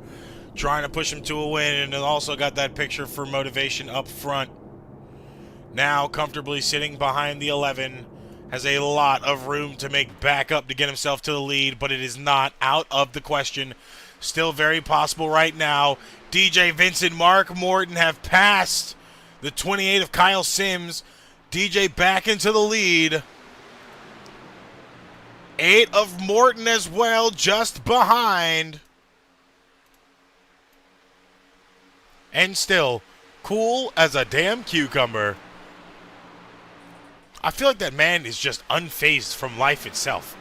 trying to push him to a win. And also got that picture for motivation up front. Now comfortably sitting behind the 11. Has a lot of room to make back up to get himself to the lead, but it is not out of the question. Still very possible right now. DJ Vincent, Mark Morton have passed the 28 of Kyle Sims. DJ back into the lead. 8 of Morton as well, just behind. And still cool as a damn cucumber. I feel like that man is just unfazed from life itself.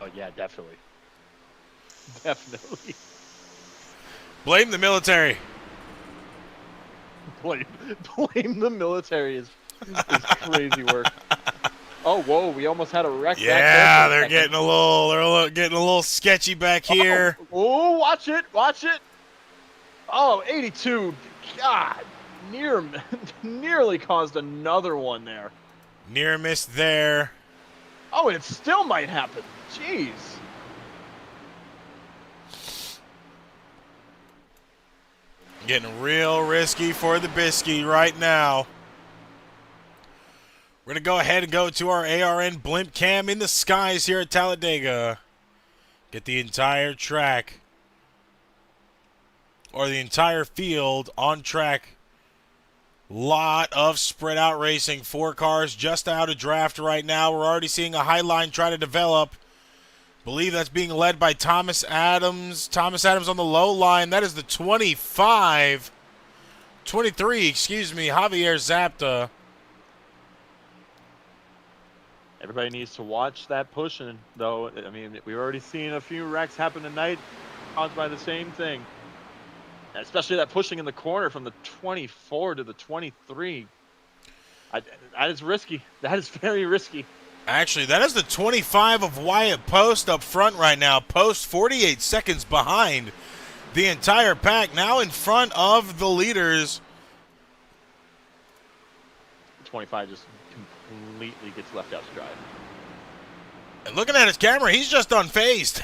Oh, yeah, definitely. Definitely. Blame the military. Blame the military is crazy work. Oh, whoa, we almost had a wreck back there. Yeah, they're getting a little sketchy back here. Oh, watch it. Oh, 82. God. Nearly caused another one there. Near miss there. Oh, and it still might happen. Jeez. Getting real risky for the biscuit right now. We're going to go ahead and go to our ARN blimp cam in the skies here at Talladega. Get the entire track, or the entire field on track. Lot of spread out racing. 4 cars just out of draft right now. We're already seeing a high line try to develop. Believe that's being led by Thomas Adams. Thomas Adams on the low line. That is the 23, Javier Zapta. Everybody needs to watch that pushing, though. I mean, we've already seen a few wrecks happen tonight caused by the same thing. Especially that pushing in the corner from the 24 to the 23. That is risky. That is very risky. Actually, that is the 25 of Wyatt Post up front right now. Post 48 seconds behind the entire pack. Now in front of the leaders. 25 just completely gets left out to dry. And looking at his camera, he's just unfazed.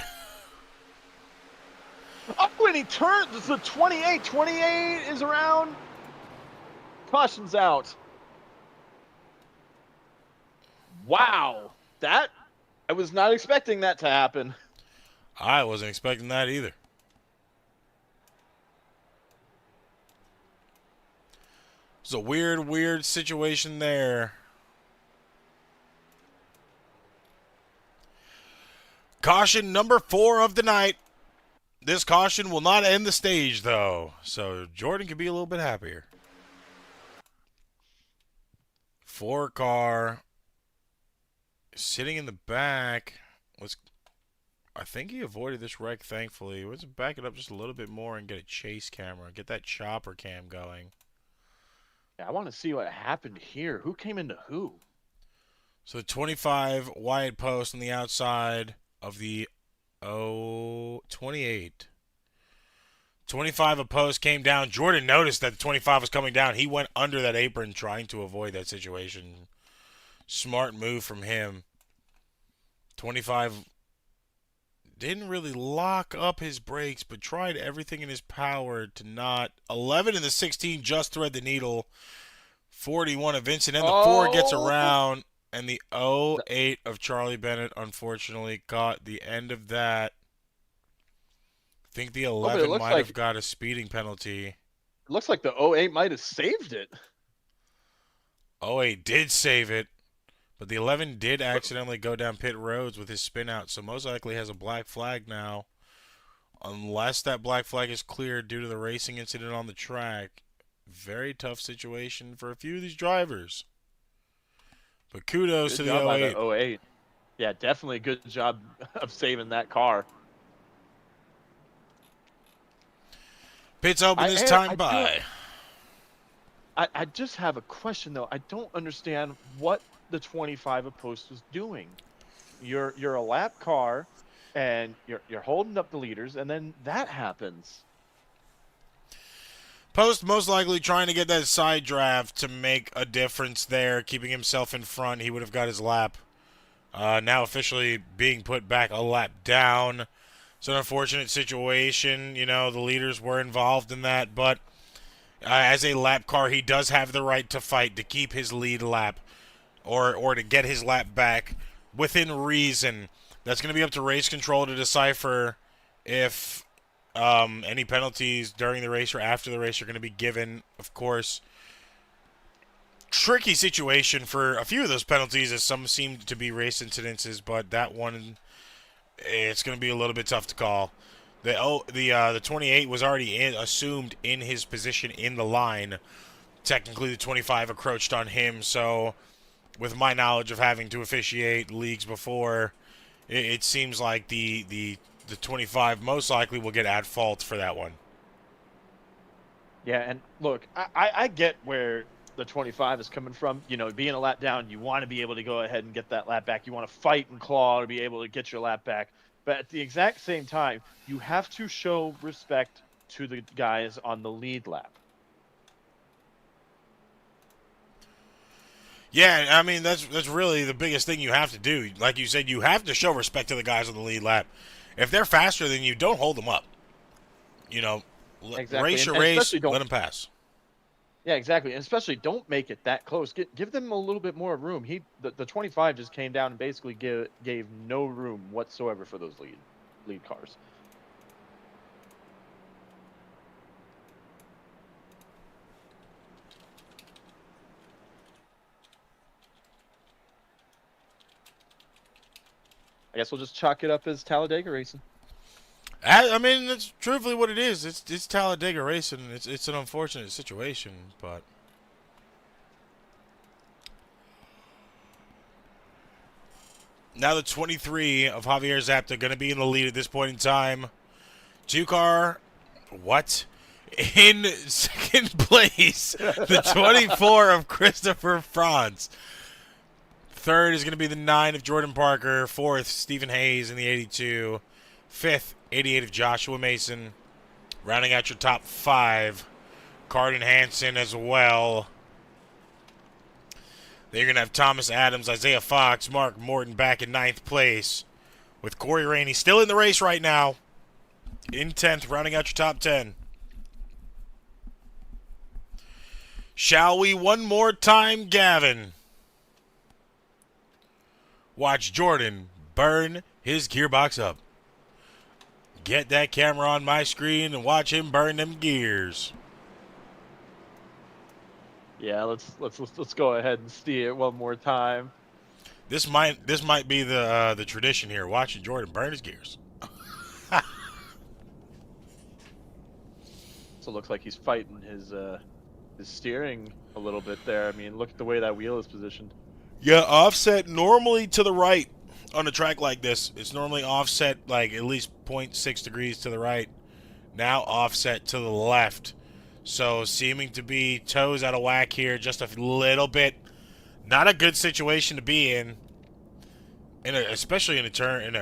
Oh, when he turns, the 28. 28 is around. Caution's out. Wow. I was not expecting that to happen. I wasn't expecting that either. It's a weird situation there. Caution number 4 of the night. This caution will not end the stage, though, so Jordan can be a little bit happier. 4 car sitting in the back. I think he avoided this wreck, thankfully. Let's back it up just a little bit more and get a chase camera. Get that chopper cam going. Yeah, I want to see what happened here. Who came into who? So the 25 Wyatt Post on the outside of the 28. 25 of Post came down. Jordan noticed that the 25 was coming down. He went under that apron trying to avoid that situation. Smart move from him. 25 didn't really lock up his brakes, but tried everything in his power to not. 11 in the 16 just thread the needle. 41 of Vincent, and the 4 gets around. And the 08 of Charlie Bennett, unfortunately, caught the end of that. I think the 11 might have got a speeding penalty. It looks like the 08 might have saved it. 08 did save it, but the 11 did accidentally go down pit roads with his spin out, so most likely has a black flag now. Unless that black flag is cleared due to the racing incident on the track. Very tough situation for a few of these drivers. But kudos to the 08. By the 08. Yeah, definitely a good job of saving that car. Pits open this time by. I just have a question though. I don't understand what the 25 of Post was doing. You're a lap car, and you're holding up the leaders, and then that happens. Post most likely trying to get that side draft to make a difference there, keeping himself in front. He would have got his lap. Now officially being put back a lap down. It's an unfortunate situation. You know, the leaders were involved in that, but as a lap car, he does have the right to fight to keep his lead lap or to get his lap back within reason. That's going to be up to race control to decipher if any penalties during the race or after the race are going to be given, of course. Tricky situation for a few of those penalties, as some seemed to be race incidences, but that one, it's going to be a little bit tough to call. The 28 was already assumed in his position in the line. Technically, the 25 encroached on him, so with my knowledge of having to officiate leagues before, it seems like the 25 most likely will get at fault for that one. Yeah, and look, I get where the 25 is coming from. You know, being a lap down, you want to be able to go ahead and get that lap back. You want to fight and claw to be able to get your lap back. But at the exact same time, you have to show respect to the guys on the lead lap. Yeah, I mean, that's really the biggest thing you have to do. Like you said, you have to show respect to the guys on the lead lap. If they're faster than you, don't hold them up. You know, Exactly. race your and race, don't, let them pass. Yeah, exactly. And especially don't make it that close. Give them a little bit more room. The 25 just came down and basically gave no room whatsoever for those lead cars. I guess we'll just chalk it up as Talladega racing. I mean, that's truthfully what it is. It's Talladega racing. It's an unfortunate situation, but now the 23 of Javier Zapta going to be in the lead at this point in time. Two-car, what? In second place, the 24 of Christopher Franz. Third is going to be the 9 of Jordan Parker. Fourth, Stephen Hayes in the 82. Fifth, 88 of Joshua Mason. Rounding out your top 5, Cardin Hansen as well. Then you're going to have Thomas Adams, Isaiah Fox, Mark Morton back in 9th place. With Corey Rainey still in the race right now. In 10th, rounding out your top 10. Shall we one more time, Gavin? Watch Jordan burn his gearbox up. Get that camera on my screen and watch him burn them gears. Yeah, let's go ahead and see it one more time. This might be the tradition here, watching Jordan burn his gears. So it looks like he's fighting his steering a little bit there. I mean, look at the way that wheel is positioned. Yeah, offset normally to the right on a track like this. It's normally offset like at least 0.6 degrees to the right. Now offset to the left. So seeming to be toes out of whack here just a little bit. Not a good situation to be in. Especially in a turn,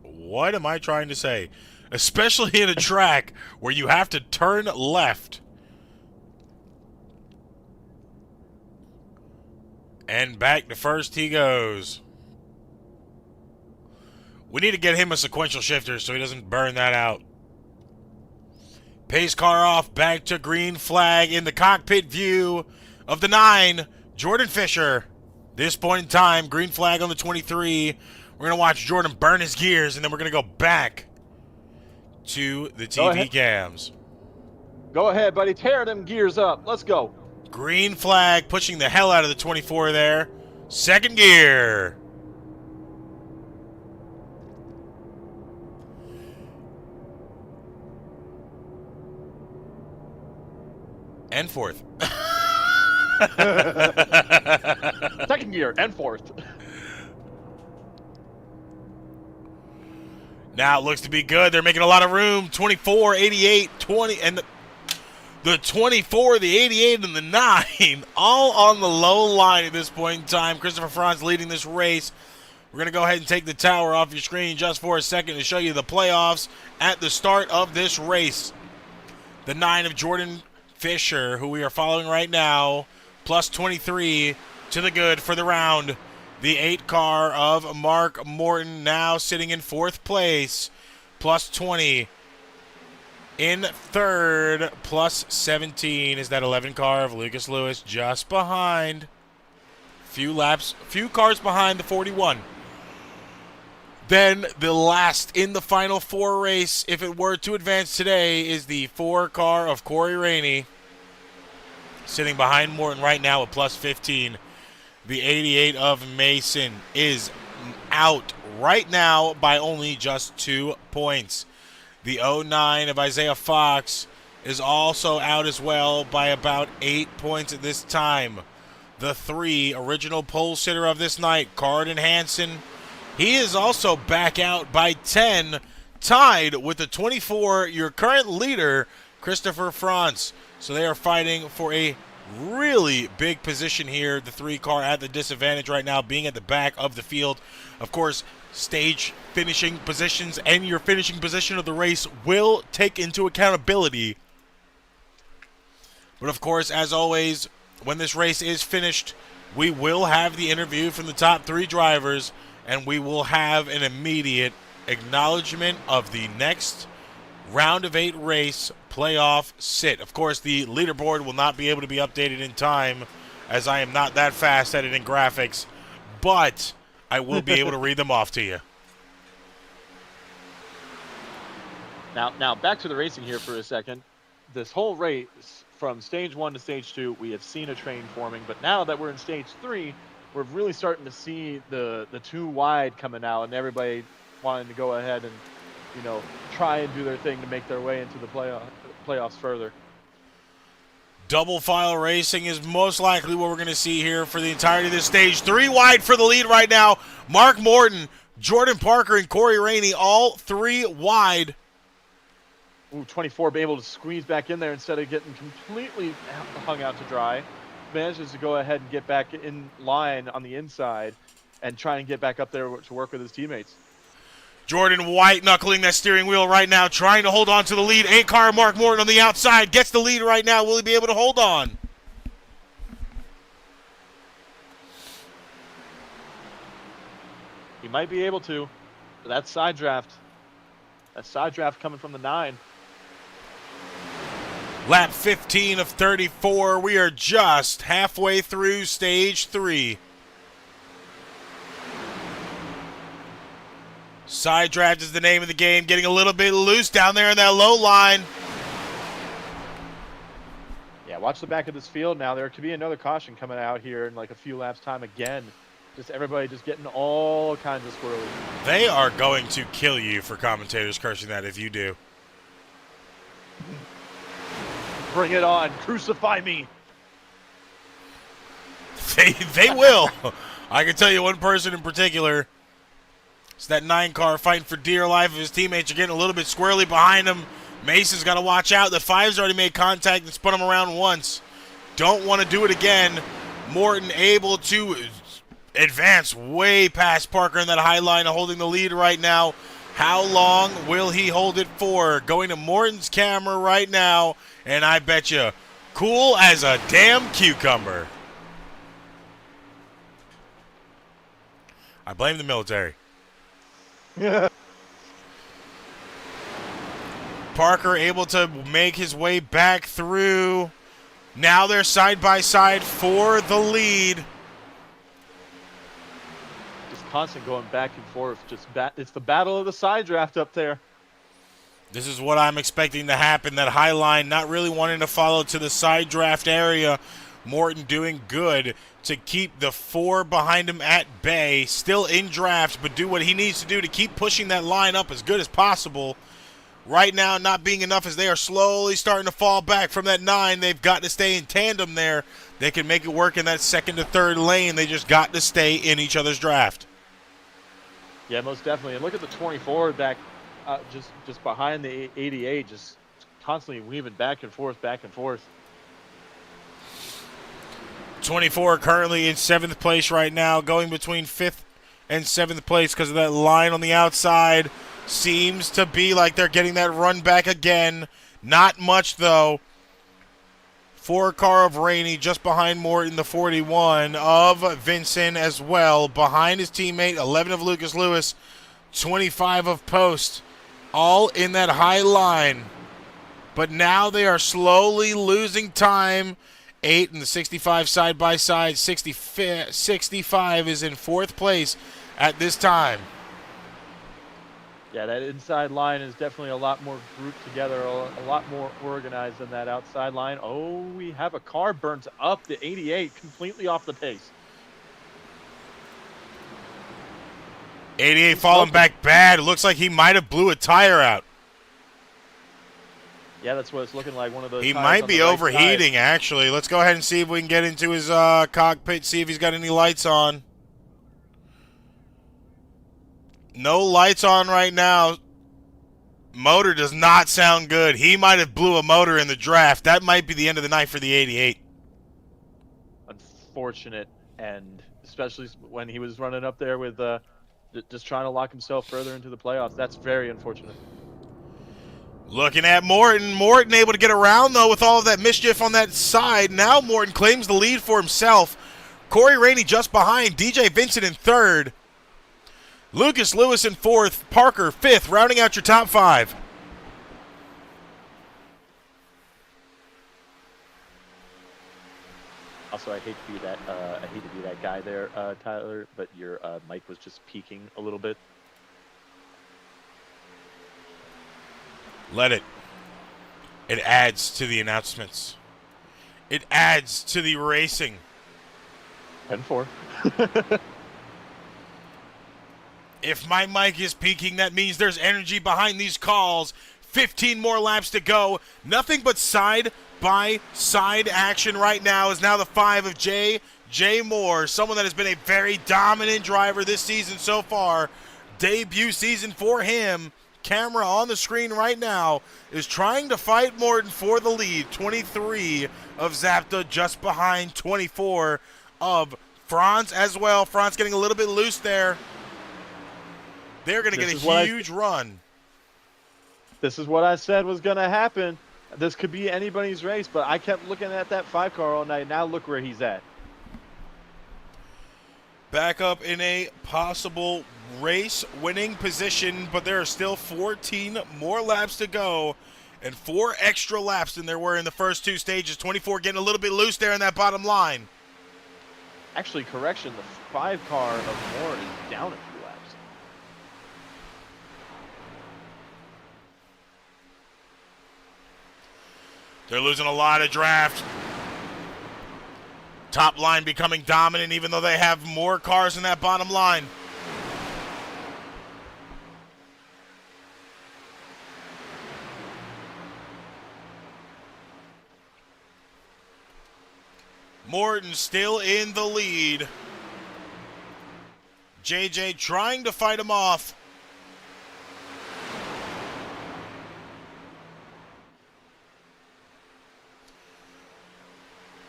what am I trying to say? Especially in a track where you have to turn left. And back to first he goes. We need to get him a sequential shifter so he doesn't burn that out. Pace car off, back to green flag in the cockpit view of the 9, Jordan Fisher. This point in time, green flag on the 23. We're going to watch Jordan burn his gears, and then we're going to go back to the TV cams. Go ahead, buddy. Tear them gears up. Let's go. Green flag, pushing the hell out of the 24 there. Second gear. And fourth. Second gear and fourth. Now it looks to be good. They're making a lot of room. 24, 88, 20, and The 24, the 88, and the 9, all on the low line at this point in time. Christopher Franz leading this race. We're going to go ahead and take the tower off your screen just for a second to show you the playoffs at the start of this race. The 9 of Jordan Fisher, who we are following right now, plus 23 to the good for the round. The 8 car of Mark Morton now sitting in 4th place, plus 20. In 3rd, plus 17 is that 11 car of Lucas Lewis, just behind. Few cars behind the 41. Then the last in the Final Four race, if it were to advance today, is the 4 car of Corey Rainey, sitting behind Morton right now at plus 15. The 88 of Mason is out right now by only just 2 points. The 09 of Isaiah Fox is also out as well by about 8 points at this time. The 3 original pole sitter of this night, Carden Hansen, he is also back out by 10, tied with the 24, your current leader, Christopher Franz. So they are fighting for a really big position here. The 3 car at the disadvantage right now, being at the back of the field. Of course, stage finishing positions and your finishing position of the race will take into accountability. But of course, as always, when this race is finished, we will have the interview from the top 3 drivers, and we will have an immediate acknowledgement of the next round of 8 race playoff sit. Of course, the leaderboard will not be able to be updated in time, as I am not that fast at it in graphics, but I will be able to read them off to you. Now back to the racing here for a second. This whole race, from stage 1 to stage 2, we have seen a train forming, but now that we're in stage 3, we're really starting to see the 2 wide coming out, and everybody wanting to go ahead and, you know, try and do their thing to make their way into the playoffs further. Double file racing is most likely what we're going to see here for the entirety of this stage. 3 wide for the lead right now. Mark Morton, Jordan Parker, and Corey Rainey, all 3 wide. Ooh, 24 be able to squeeze back in there instead of getting completely hung out to dry. Manages to go ahead and get back in line on the inside and try and get back up there to work with his teammates. Jordan white knuckling that steering wheel right now, trying to hold on to the lead. 8 car Mark Morton on the outside gets the lead right now. Will he be able to hold on? He might be able to. But that side draft. That side draft coming from the 9. Lap 15 of 34. We are just halfway through stage 3. Side draft is the name of the game. Getting a little bit loose down there in that low line. Yeah, watch the back of this field now. There could be another caution coming out here in like a few laps time again. Just everybody just getting all kinds of squirrely. They are going to kill you for commentators cursing that if you do. Bring it on. Crucify me. They will. I can tell you one person in particular. It's that 9 car fighting for dear life. His teammates are getting a little bit squirrely behind him. Mason's got to watch out. The 5's already made contact and spun him around once. Don't want to do it again. Morton able to advance way past Parker in that high line, holding the lead right now. How long will he hold it for? Going to Morton's camera right now, and I bet you, cool as a damn cucumber. I blame the military. Parker able to make his way back through. Now they're side by side for the lead. Just constant going back and forth. It's the battle of the side draft up there. This is what I'm expecting to happen. That high line not really wanting to follow to the side draft area. Morton doing good to keep the 4 behind him at bay. Still in draft, but do what he needs to do to keep pushing that line up as good as possible. Right now, not being enough as they are slowly starting to fall back from that 9. They've got to stay in tandem there. They can make it work in that 2nd to 3rd lane. They just got to stay in each other's draft. Yeah, most definitely. And look at the 24 back just behind the 88, just constantly weaving back and forth, back and forth. 24 currently in 7th place right now, going between 5th and 7th place because of that line on the outside. Seems to be like they're getting that run back again. Not much, though. 4 car of Rainey just behind Morton, the 41 of Vincent as well. Behind his teammate, 11 of Lucas Lewis, 25 of Post. All in that high line. But now they are slowly losing time. 8 and the 65 side by side. 65 is in 4th place at this time. Yeah, that inside line is definitely a lot more grouped together, a lot more organized than that outside line. Oh, we have a car burnt up, the 88, completely off the pace. 88 falling back bad. It looks like he might have blew a tire out. Yeah, that's what it's looking like. One of those. He might be overheating, actually. Let's go ahead and see if we can get into his cockpit, see if he's got any lights on. No lights on right now. Motor does not sound good. He might have blew a motor in the draft. That might be the end of the night for the 88. Unfortunate, and especially when he was running up there with just trying to lock himself further into the playoffs. That's very unfortunate. Looking at Morton. Morton able to get around, though, with all of that mischief on that side. Now Morton claims the lead for himself. Corey Rainey just behind. DJ Vincent in 3rd. Lucas Lewis in 4th. Parker 5th, rounding out your top 5. Also, I hate to be that guy there, Tyler, but your mic was just peaking a little bit. Let it. It adds to the announcements. It adds to the racing. 10-4. If my mic is peaking, that means there's energy behind these calls. 15 more laps to go. Nothing but side-by-side action right now is now the 5 of J.J. Moore, someone that has been a very dominant driver this season so far. Debut season for him. Camera on the screen right now is trying to fight Morton for the lead. 23 of Zapta just behind 24 of Franz as well. Franz getting a little bit loose there. They're going to get a huge run. This is what I said was going to happen. This could be anybody's race, but I kept looking at that 5 car all night. Now look where he's at. Back up in a possible race winning position, but there are still 14 more laps to go and 4 extra laps than there were in the first 2 stages. 24 getting a little bit loose there in that bottom line. Actually, correction, the 5 car of Moore is down a few laps. They're losing a lot of draft. Top line becoming dominant even though they have more cars in that bottom line. Morton still in the lead. JJ trying to fight him off.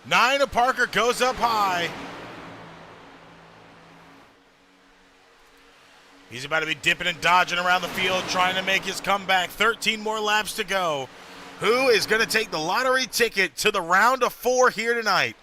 Nine of Parker goes up high. He's about to be dipping and dodging around the field, trying to make his comeback. 13 more laps to go. Who is going to take the lottery ticket to the round of 4 here tonight?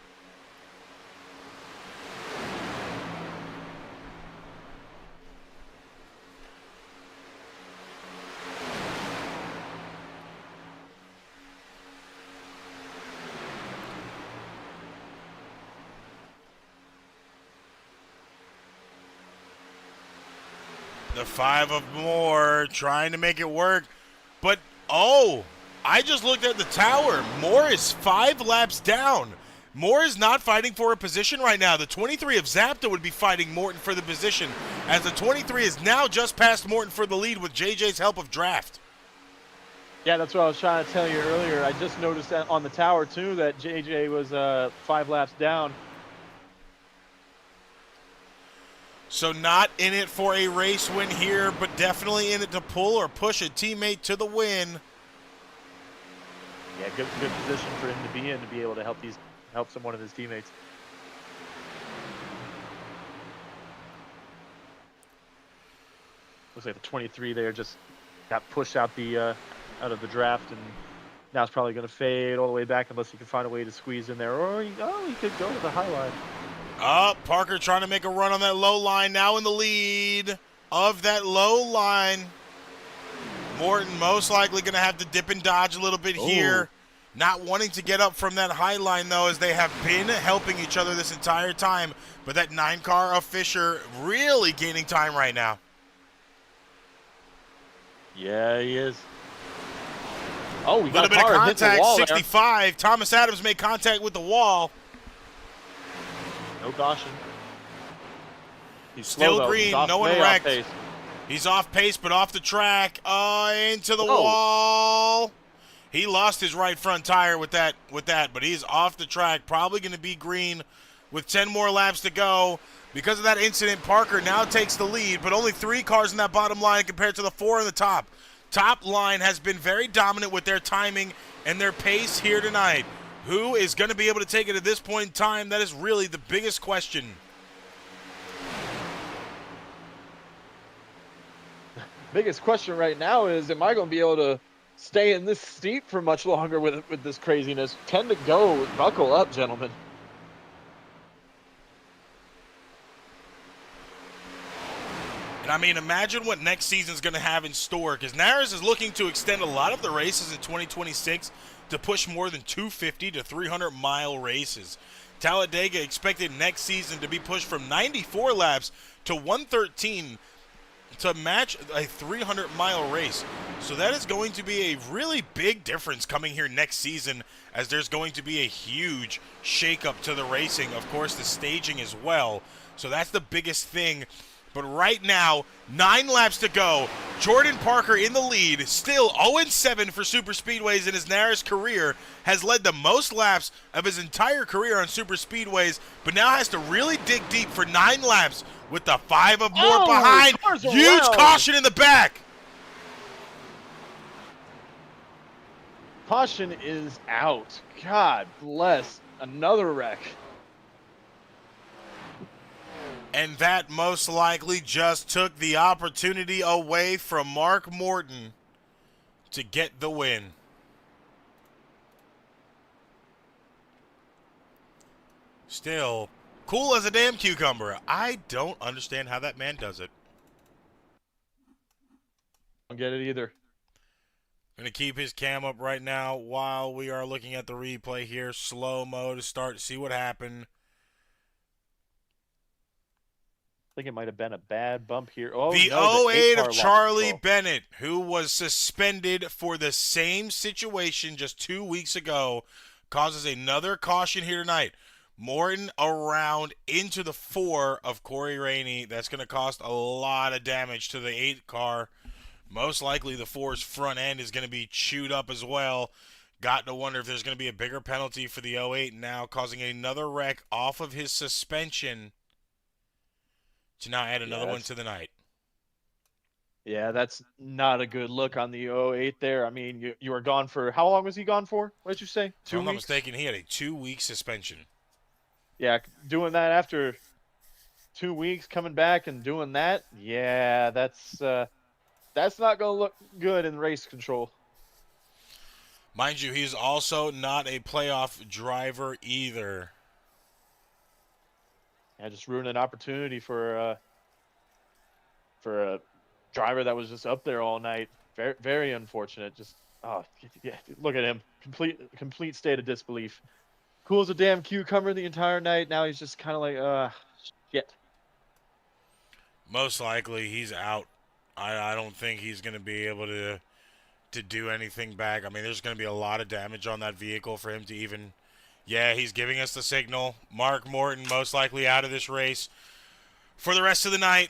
The 5 of Moore trying to make it work. But, oh, I just looked at the tower. Moore is 5 laps down. Moore is not fighting for a position right now. The 23 of Zapta would be fighting Morton for the position, as the 23 is now just past Morton for the lead with JJ's help of draft. Yeah, that's what I was trying to tell you earlier. I just noticed that on the tower, too, that JJ was 5 laps down. So not in it for a race win here, but definitely in it to pull or push a teammate to the win. Yeah, good position for him to be in to be able to help some one of his teammates. Looks like the 23 there just got pushed out of the draft, and now it's probably going to fade all the way back unless he can find a way to squeeze in there, or he could go to the high line. Parker trying to make a run on that low line, now in the lead of that low line. Morton most likely going to have to dip and dodge a little bit here. Not wanting to get up from that high line, though, as they have been helping each other this entire time. But that 9 car of Fisher really gaining time right now. Yeah, he is. Oh, we a got little bit of contact, 65. There. Thomas Adams made contact with the wall. No caution. He's still slow, green, no one wrecked. He's off pace, but off the track. Into the wall. He lost his right front tire with that, but he's off the track. Probably going to be green with 10 more laps to go. Because of that incident, Parker now takes the lead, but only 3 cars in that bottom line compared to the 4 in the top. Top line has been very dominant with their timing and their pace here tonight. Who is going to be able to take it at this point in time? That is really the biggest question. Biggest question right now is, am I going to be able to stay in this seat for much longer with this craziness? 10 to go. Buckle up, gentlemen. And I mean, imagine what next season's going to have in store, because NARAS is looking to extend a lot of the races in 2026 to push more than 250 to 300-mile races. Talladega expected next season to be pushed from 94 laps to 113 to match a 300-mile race. So that is going to be a really big difference coming here next season, as there's going to be a huge shakeup to the racing. Of course, the staging as well. So that's the biggest thing. But right now, 9 laps to go. Jordan Parker in the lead, still 0-7 for super speedways in his NARAS career, has led the most laps of his entire career on super speedways, but now has to really dig deep for 9 laps with the 5 of more behind. Huge caution in the back. Caution is out. God bless. Another wreck. And that most likely just took the opportunity away from Mark Morton to get the win. Still, cool as a damn cucumber. I don't understand how that man does it. Don't get it either. Going to keep his cam up right now while we are looking at the replay here. Slow-mo to start to see what happened. I think it might have been a bad bump here. Oh, the no, 08 of Charlie Bennett, who was suspended for the same situation just 2 weeks ago, causes another caution here tonight. Morton around into the 4 of Corey Rainey. That's going to cost a lot of damage to the 8 car. Most likely the 4's front end is going to be chewed up as well. Got to wonder if there's going to be a bigger penalty for the 08 now, causing another wreck off of his suspension to now add another one to the night. Yeah, that's not a good look on the 08 there. I mean, you were gone for, how long was he gone for? What did you say? 2 weeks? If I'm not mistaken, he had a 2-week suspension. Yeah, doing that after 2 weeks, coming back and doing that, yeah, that's not going to look good in race control. Mind you, he's also not a playoff driver either. Yeah, just ruined an opportunity for a driver that was just up there all night. Very, very unfortunate. Just, yeah, look at him. Complete state of disbelief. Cool as a damn cucumber the entire night. Now he's just kind of like, shit. Most likely he's out. I don't think he's going to be able to do anything back. I mean, there's going to be a lot of damage on that vehicle for him to even... Yeah, he's giving us the signal. Mark Morton most likely out of this race for the rest of the night.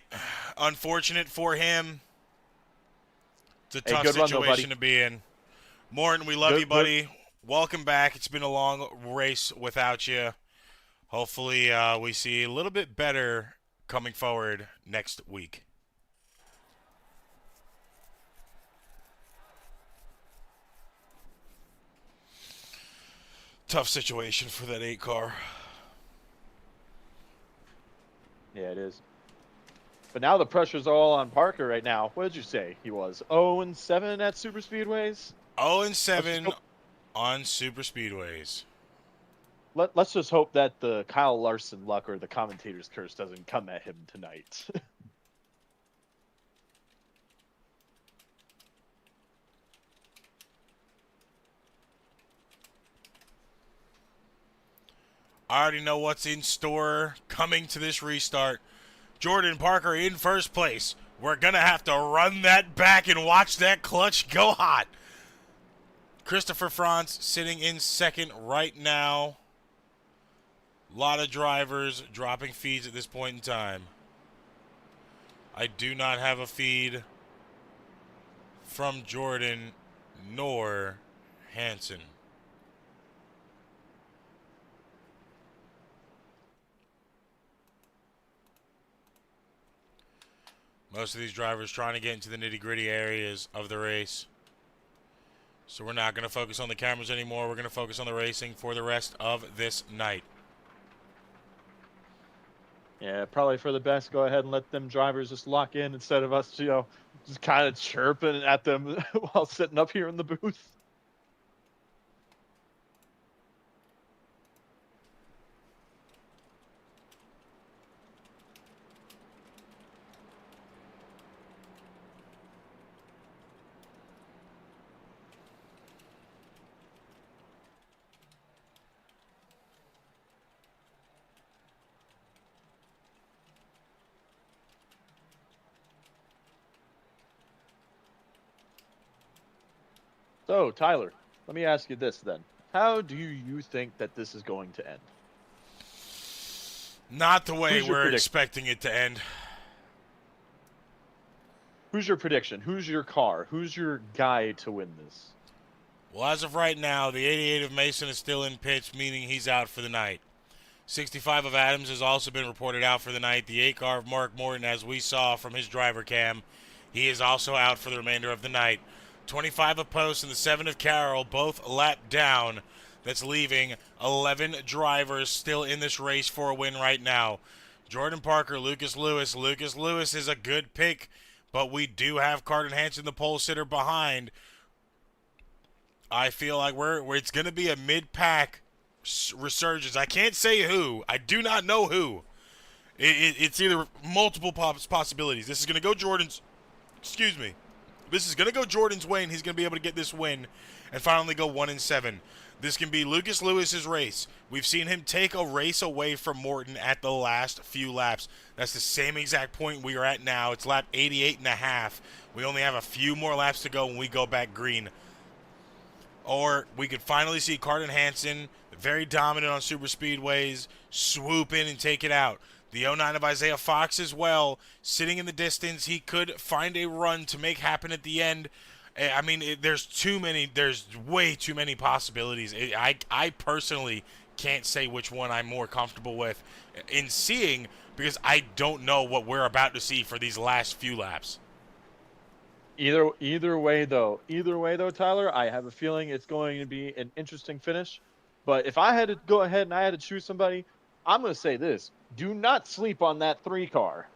Unfortunate for him. It's a tough situation to be in. Morton, we love you, buddy. Welcome back. It's been a long race without you. Hopefully we see a little bit better coming forward next week. tough situation for that 8 car. Yeah, it is. But now the pressure's all on Parker right now. What did you say he was? 0-7 at super speedways? 0-7 on super speedways. Let's just hope that the Kyle Larson luck or the commentator's curse doesn't come at him tonight. I already know what's in store coming to this restart. Jordan Parker in first place. We're going to have to run that back and watch that clutch go hot. Christopher Franz sitting in second right now. A lot of drivers dropping feeds at this point in time. I do not have a feed from Jordan nor Hansen. Most of these drivers trying to get into the nitty-gritty areas of the race. So we're not going to focus on the cameras anymore. We're going to focus on the racing for the rest of this night. Yeah, probably for the best. Go ahead and let them drivers just lock in instead of us, just kind of chirping at them while sitting up here in the booth. So, Tyler, let me ask you this then. How do you think that this is going to end? Not the way we're expecting it to end. Who's your prediction? Who's your car? Who's your guy to win this? Well, as of right now, the 88 of Mason is still in pits, meaning he's out for the night. 65 of Adams has also been reported out for the night. The 8 car of Mark Morton, as we saw from his driver cam, he is also out for the remainder of the night. 25 of Post and the 7 of Carroll, both lapped down. That's leaving 11 drivers still in this race for a win right now. Jordan Parker, Lucas Lewis. Lucas Lewis is a good pick, but we do have Carden Hansen, the pole sitter, behind. I feel like it's going to be a mid-pack resurgence. I can't say who. I do not know who. It's either multiple possibilities. This is going to go Jordan's... Excuse me. This is going to go Jordan's way, and he's going to be able to get this win and finally go 1-7. This can be Lucas Lewis's race. We've seen him take a race away from Morton at the last few laps. That's the same exact point we are at now. It's lap 88.5. We only have a few more laps to go when we go back green. Or we could finally see Carden Hansen, very dominant on super speedways, swoop in and take it out. The 09 of Isaiah Fox as well, sitting in the distance. He could find a run to make happen at the end. I mean, there's way too many possibilities. I personally can't say which one I'm more comfortable with in seeing, because I don't know what we're about to see for these last few laps. Either way though, Tyler, I have a feeling it's going to be an interesting finish. But if I had to go ahead and I had to choose somebody, I'm going to say this. Do not sleep on that 3 car.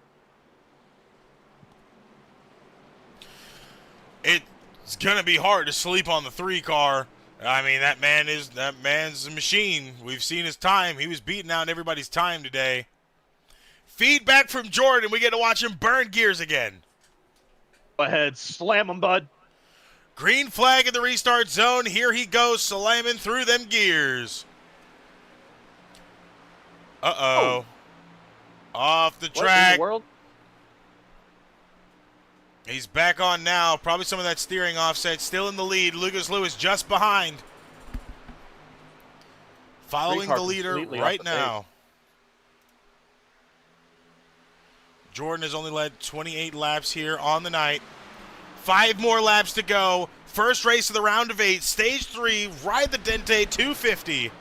It's going to be hard to sleep on the 3 car. I mean, that man's a machine. We've seen his time. He was beating out everybody's time today. Feedback from Jordan. We get to watch him burn gears again. Go ahead, slam him, bud. Green flag in the restart zone. Here he goes, slamming through them gears. Uh-oh. Off the track. What in the world? He's back on now. Probably some of that steering offset. Still in the lead. Lucas Lewis just behind. Following the leader right now. Jordan has only led 28 laps here on the night. 5 more laps to go. First race of the round of 8. Stage 3. Ride the Dente 250.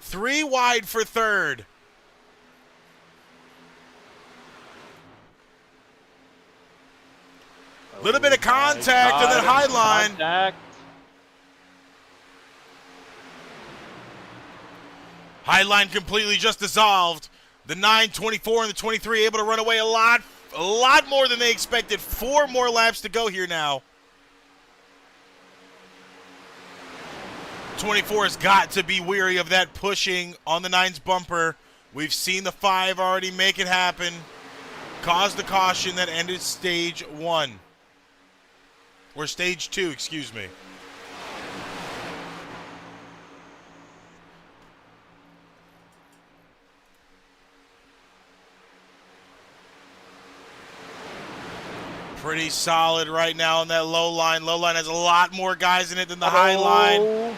3 wide for third. Little bit of contact and then high line. Contact. High line completely just dissolved. The 9, 24, and the 23 able to run away a lot more than they expected. 4 more laps to go here now. 24 has got to be weary of that pushing on the 9's bumper. We've seen the 5 already make it happen. Caused the caution that ended stage 1. Or stage 2, excuse me. Pretty solid right now on that low line. Low line has a lot more guys in it than the high line.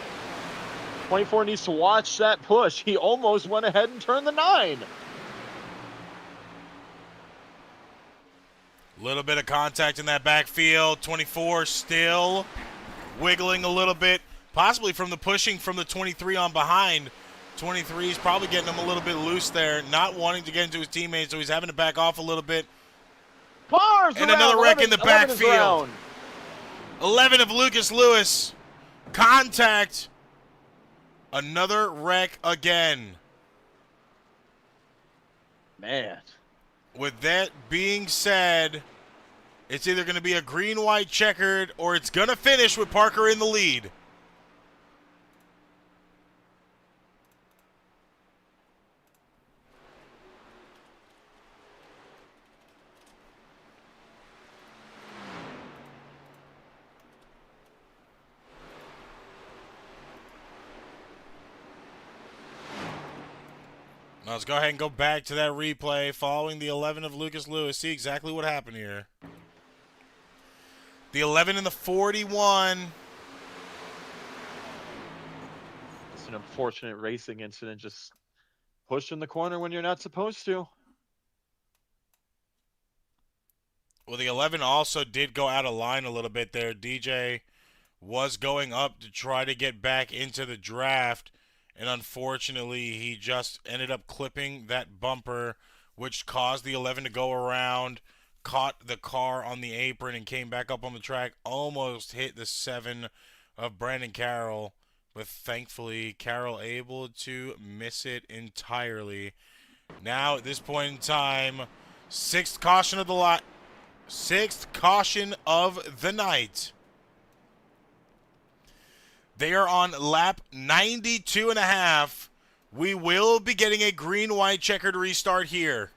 24 needs to watch that push. He almost went ahead and turned the 9. Little bit of contact in that backfield. 24 still wiggling a little bit, possibly from the pushing from the 23 on behind. 23 is probably getting him a little bit loose there, not wanting to get into his teammates, so he's having to back off a little bit. Cars and around. another wreck 11, in the backfield. 11 of Lucas Lewis. Contact. Another wreck again. Man. With that being said, it's either going to be a green-white checkered or it's going to finish with Parker in the lead. Now let's go ahead and go back to that replay following the 11 of Lucas Lewis. See exactly what happened here. The 11 and the 41. It's an unfortunate racing incident. Just push in the corner when you're not supposed to. Well, the 11 also did go out of line a little bit there. DJ was going up to try to get back into the draft. And unfortunately, he just ended up clipping that bumper, which caused the 11 to go around, caught the car on the apron, and came back up on the track. Almost hit the 7 of Brandon Carroll, but thankfully, Carroll able to miss it entirely. Now, at this point in time, 6th caution of the lot, 6th caution of the night. They are on lap 92.5. We will be getting a green-white checkered restart here.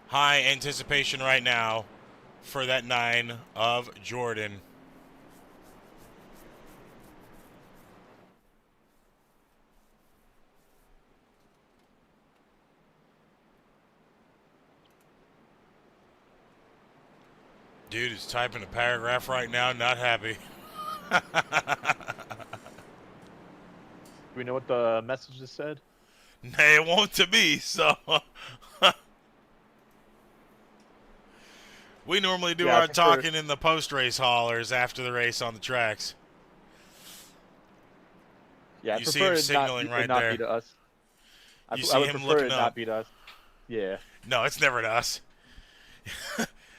High anticipation right now for that 9 of Jordan. Dude is typing a paragraph right now, not happy. Do we know what the message just said? Nay, it won't to me, so. We normally do our talking in the post-race haulers after the race on the tracks. Yeah, you see him signaling right there. Be to us. You see him looking up. Not be to us. Yeah. No, it's never to us.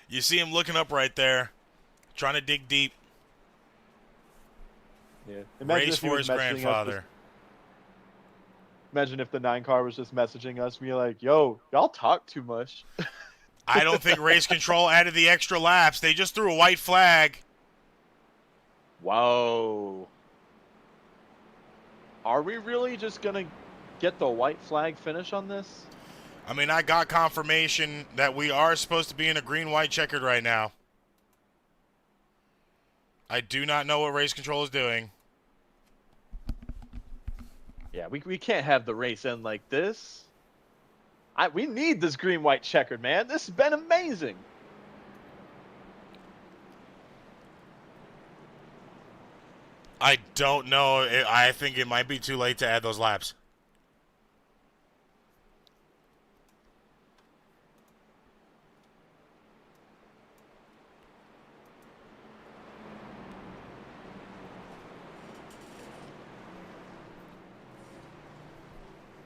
You see him looking up right there, trying to dig deep. Yeah. Race for his grandfather. Imagine if the 9 car was just messaging us, be like, yo, y'all talk too much. I don't think race control added the extra laps. They just threw a white flag. Whoa. Are we really just going to get the white flag finish on this? I mean, I got confirmation that we are supposed to be in a green-white checkered right now. I do not know what race control is doing. Yeah, we can't have the race end like this. We need this green-white checkered, man. This has been amazing. I don't know. I think it might be too late to add those laps.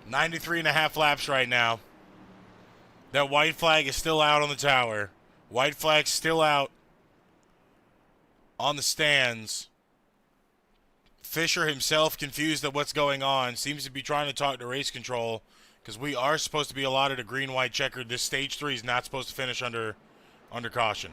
.93.5 laps right now. That white flag is still out on the tower. White flag still out on the stands. Fisher himself confused at what's going on. Seems to be trying to talk to race control because we are supposed to be allotted a green-white checker. This stage 3 is not supposed to finish under caution.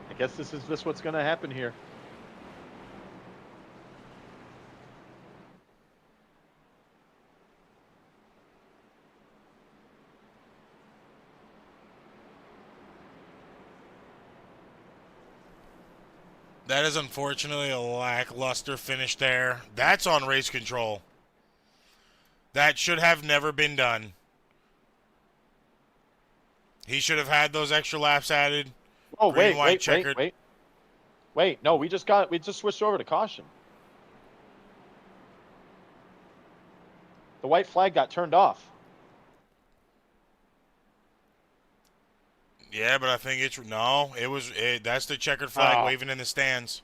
I guess this is just what's going to happen here. That is unfortunately a lackluster finish there. That's on race control. That should have never been done. He should have had those extra laps added. Oh, Green, white, checkered. Wait. No, we just switched over to caution. The white flag got turned off. Yeah, but I think that's the checkered flag waving in the stands.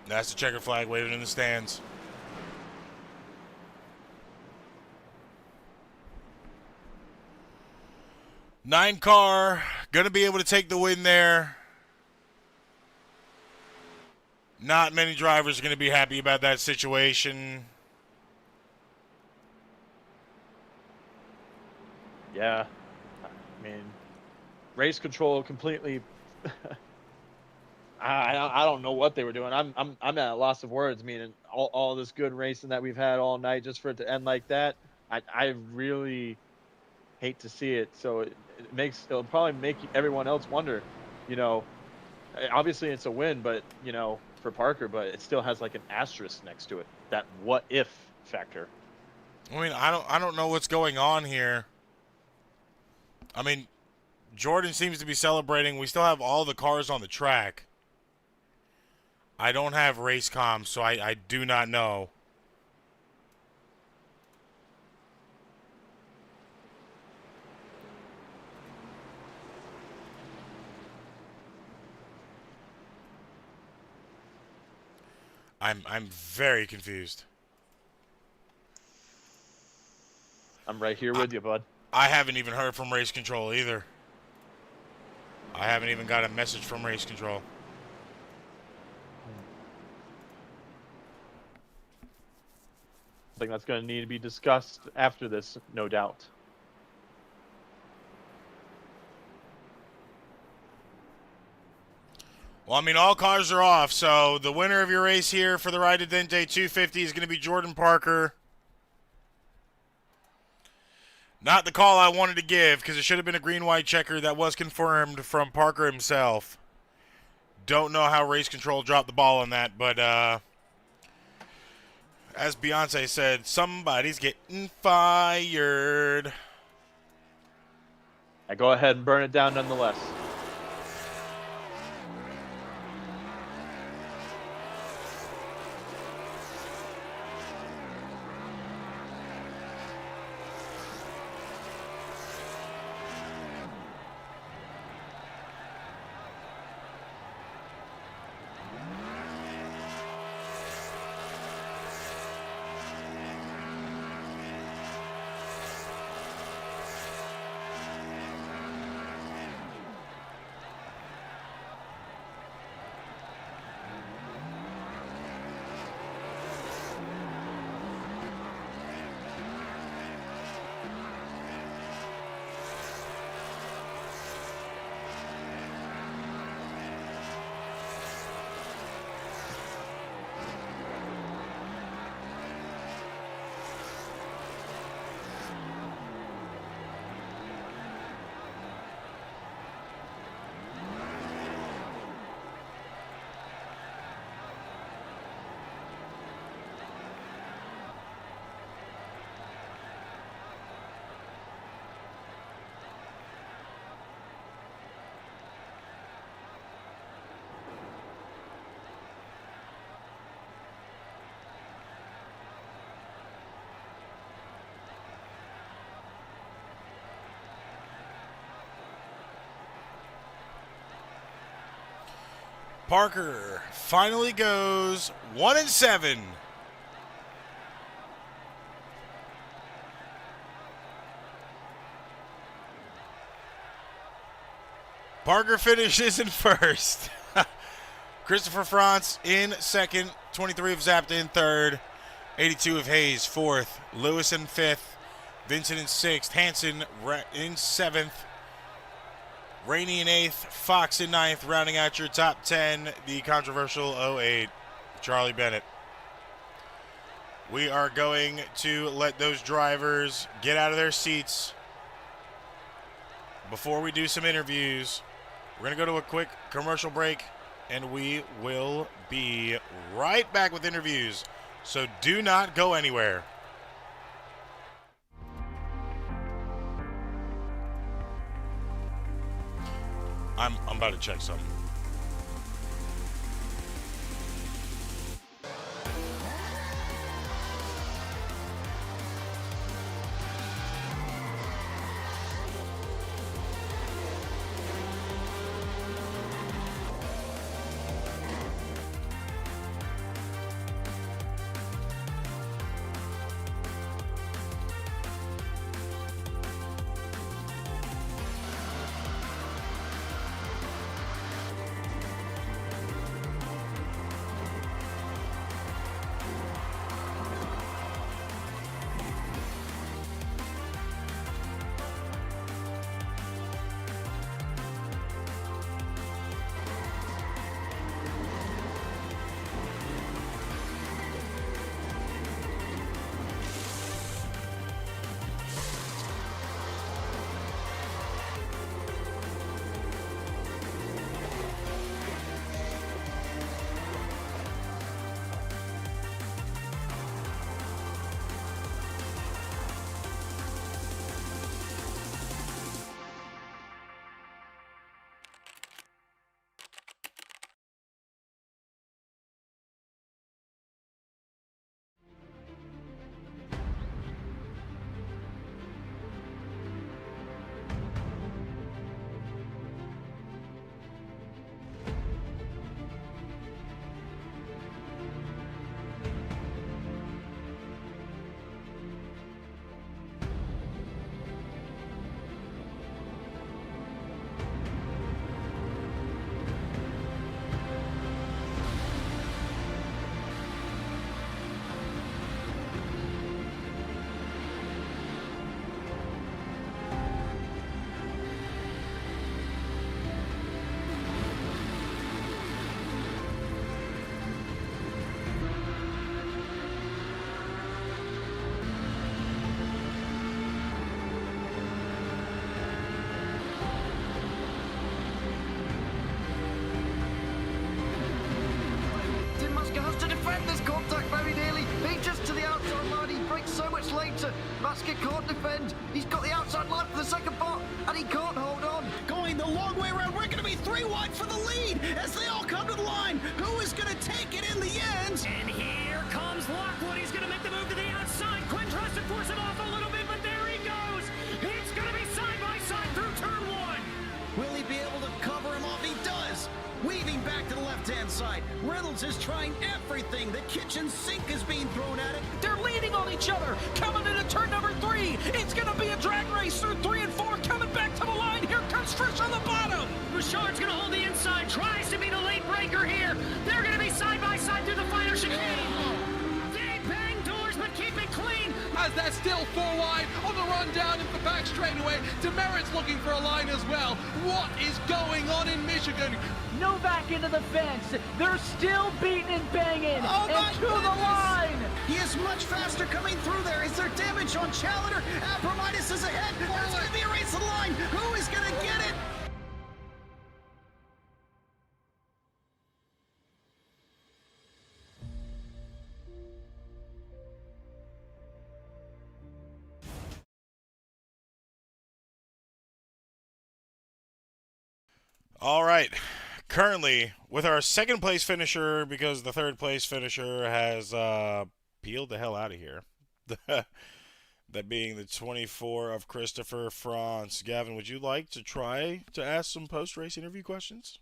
That's the checkered flag waving in the stands. Nine car, gonna be able to take the win there. Not many drivers are gonna be happy about that situation. Yeah, I mean, race control completely. I don't know what they were doing. I'm at a loss of words. Meaning all this good racing that we've had all night, just for it to end like that. I really hate to see it. So it'll probably make everyone else wonder. You know, obviously it's a win, but for Parker, but it still has like an asterisk next to it. That what if factor. I mean, I don't know what's going on here. I mean, Jordan seems to be celebrating. We still have all the cars on the track. I don't have race comms, so I do not know. I'm very confused. I'm right here with you, bud. I haven't even heard from race control either. I haven't even got a message from race control. I think that's going to need to be discussed after this, no doubt. Well, I mean, all cars are off, so the winner of your race here for the Ride to Dente 250 is going to be Jordan Parker. Not the call I wanted to give, because it should have been a green-white checker. That was confirmed from Parker himself. Don't know how race control dropped the ball on that, but as Beyonce said, somebody's getting fired. I go ahead and burn it down nonetheless. Parker finally goes 1-7. Parker finishes in first. Christopher Franz in second. 23 of Zapta in third. 82 of Hayes fourth. Lewis in fifth. Vincent in sixth. Hansen in seventh. Rainey in eighth. Fox in ninth. Rounding out your top 10, the controversial 08, Charlie Bennett. We are going to let those drivers get out of their seats before we do some interviews. We're going to go to a quick commercial break, and we will be right back with interviews. So do not go anywhere. I'm about to check something. Musker can't defend. He's got the outside line for the second part, and he can't hold on. Going the long way around. We're going to be 3 wide for the lead as they all come to the line. Who is going to take it in the end? And here comes Lockwood. He's going to make the move to the outside. Quinn tries to force it off a little bit, but there he goes. It's going to be side by side through turn 1. Will he be able to cover him off? He does. Weaving back to the left-hand side. Reynolds is trying everything. The kitchen sink is being thrown at it. They're leaning on each other. Coming into turn number 3. It's going to be a drag race through 3 and 4. Coming back to the line. Here comes Frisch on the bottom. Bouchard's going to hold the inside. Tries to be the late breaker here. They're going to be side by side through the final chicane. They bang doors, but keep it clean. As they're still 4 wide on the run down into the back straightaway. Demerit's looking for a line as well. What is going on in Michigan? Novak into the fence. They're still beating and banging. And to the line. He is much faster coming through there. Is there damage on Challenger? Abramitis is ahead. There's going to be a race to the line. Who is going to get it? All right. Currently, with our second place finisher, because the third place finisher has peeled the hell out of here. That being the 24 of Christopher Franz. Gavin, would you like to try to ask some post-race interview questions?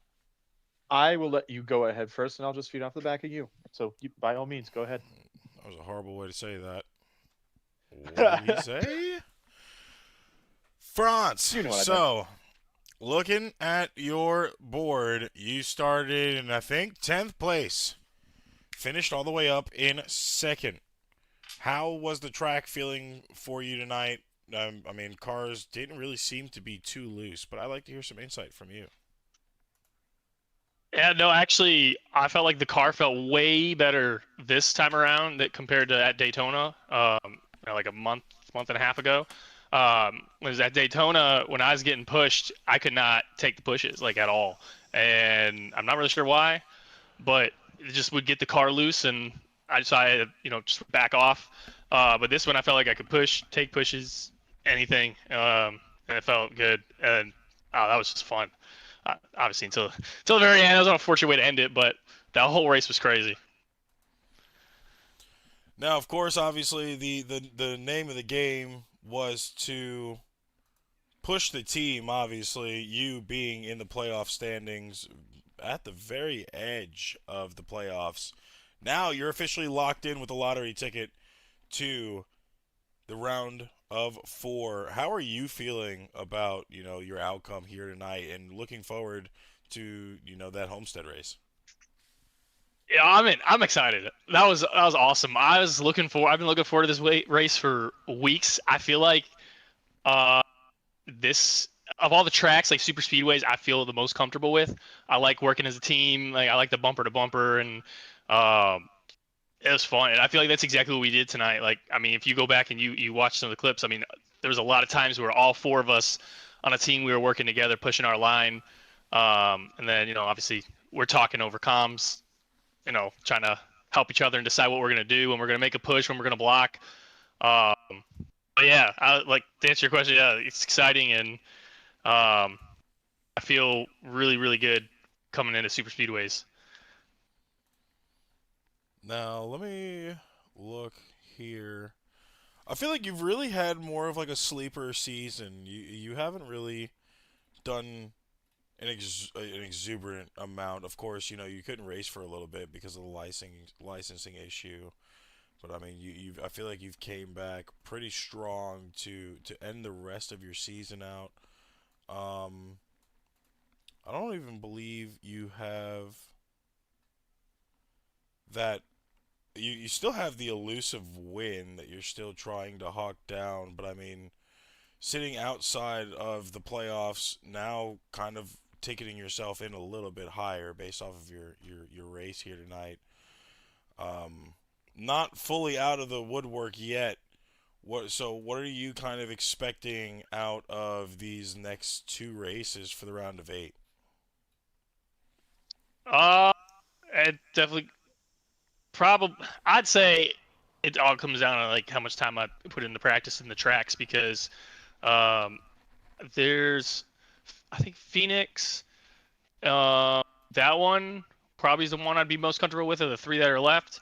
I will let you go ahead first, and I'll just feed off the back of you. So, by all means, go ahead. That was a horrible way to say that. What did he say? France. You know what I So, looking at your board, you started in, I think, 10th place. Finished all the way up in 2nd. How was the track feeling for you tonight? I mean, cars didn't really seem to be too loose, but I'd like to hear some insight from you. Yeah, no, actually, I felt like the car felt way better this time around that compared to at Daytona, like a month and a half ago. Was at Daytona when I was getting pushed, I could not take the pushes like at all, and I'm not really sure why, but it just would get the car loose, and I decided, just back off. But this one, I felt like I could take pushes, anything, and it felt good, and that was just fun. Obviously, until the very end, it was an unfortunate way to end it, but that whole race was crazy. Now, of course, obviously, the name of the game was to push the team, obviously, you being in the playoff standings at the very edge of the playoffs. Now you're officially locked in with a lottery ticket to the round of 4. How are you feeling about, your outcome here tonight and looking forward to, that Homestead race? Yeah, I'm excited. That was awesome. I've been looking forward to this race for weeks. I feel like this, of all the tracks, like super speedways, I feel the most comfortable with. I like working as a team. Like I like the bumper to bumper, and it was fun. And I feel like that's exactly what we did tonight. Like, I mean, if you go back and you watch some of the clips, I mean, there was a lot of times where all 4 of us on a team, we were working together, pushing our line. And then, obviously we're talking over comms, trying to help each other and decide what we're going to do, when we're going to make a push, when we're going to block. But yeah, to answer your question, yeah, it's exciting. And I feel really, really good coming into super speedways. Now, let me look here. I feel like you've really had more of like a sleeper season. You haven't really done an exuberant amount. Of course, you couldn't race for a little bit because of the licensing issue. But I mean, I feel like you've came back pretty strong to end the rest of your season out. I don't even believe you have that. You still have the elusive win that you're still trying to hawk down, but I mean, sitting outside of the playoffs now, kind of ticketing yourself in a little bit higher based off of your race here tonight. Not fully out of the woodwork yet. What are you kind of expecting out of these next 2 races for the round of 8? It definitely. I'd say it all comes down to like how much time I put into practice in the tracks, because there's, I think, Phoenix, that one probably is the one I'd be most comfortable with of the 3 that are left.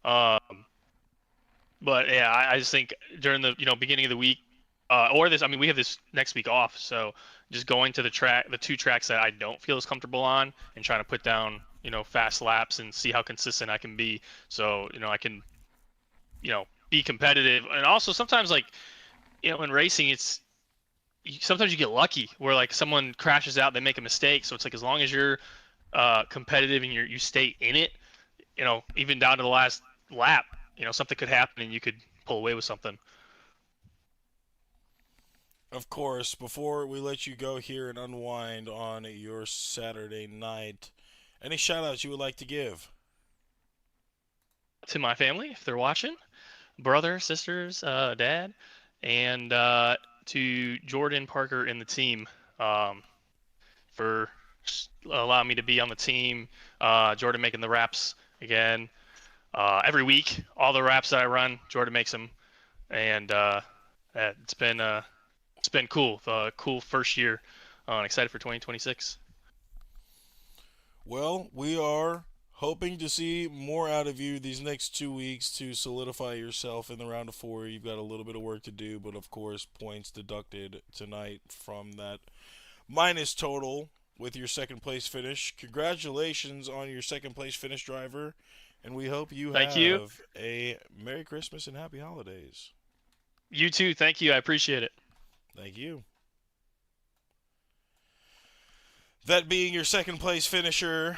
But yeah, I just think during the beginning of the week, we have this next week off, so just going to the 2 tracks that I don't feel as comfortable on, and trying to put down fast laps and see how consistent I can be, so I can be competitive. And also sometimes, like, in racing, sometimes you get lucky where like someone crashes out, they make a mistake, so it's like as long as you're competitive and you stay in it, even down to the last lap, something could happen and you could pull away with something. Of course, before we let you go here and unwind on your Saturday night, any shout-outs you would like to give? To my family, if they're watching, brother, sisters, dad, and to Jordan, Parker, and the team, for allowing me to be on the team. Jordan making the wraps again every week. All the wraps that I run, Jordan makes them, and it's been cool. Cool first year. Excited for 2026. Well, we are hoping to see more out of you these next 2 weeks to solidify yourself in the round of 4. You've got a little bit of work to do, but of course, points deducted tonight from that minus total with your second place finish. Congratulations on your second place finish, driver. And we hope you Thank have you. a Merry Christmas and Happy Holidays. You too. Thank you. I appreciate it. Thank you. That being your second place finisher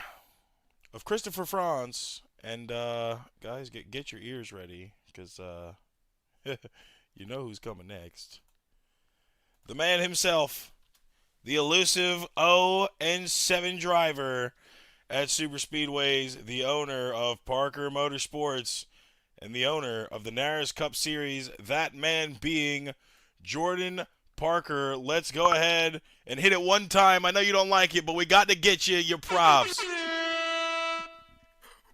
of Christopher France. And guys, get your ears ready, because you know who's coming next. The man himself, the elusive 0-7 driver at Super Speedways, the owner of Parker Motorsports, and the owner of the NARAS Cup Series, that man being Jordan Parker. Let's go ahead and hit it one time. I know you don't like it, but we got to get you your props.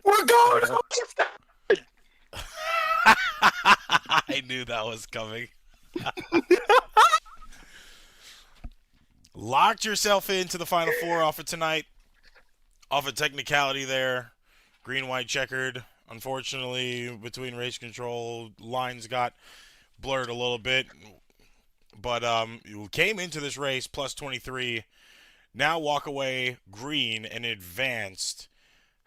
We're going. I knew that was coming. Locked yourself into the Final Four off of tonight. Off a technicality there. Green, white, checkered. Unfortunately, between race control, lines got blurred a little bit. But you came into this race plus 23. Now walk away green and advanced.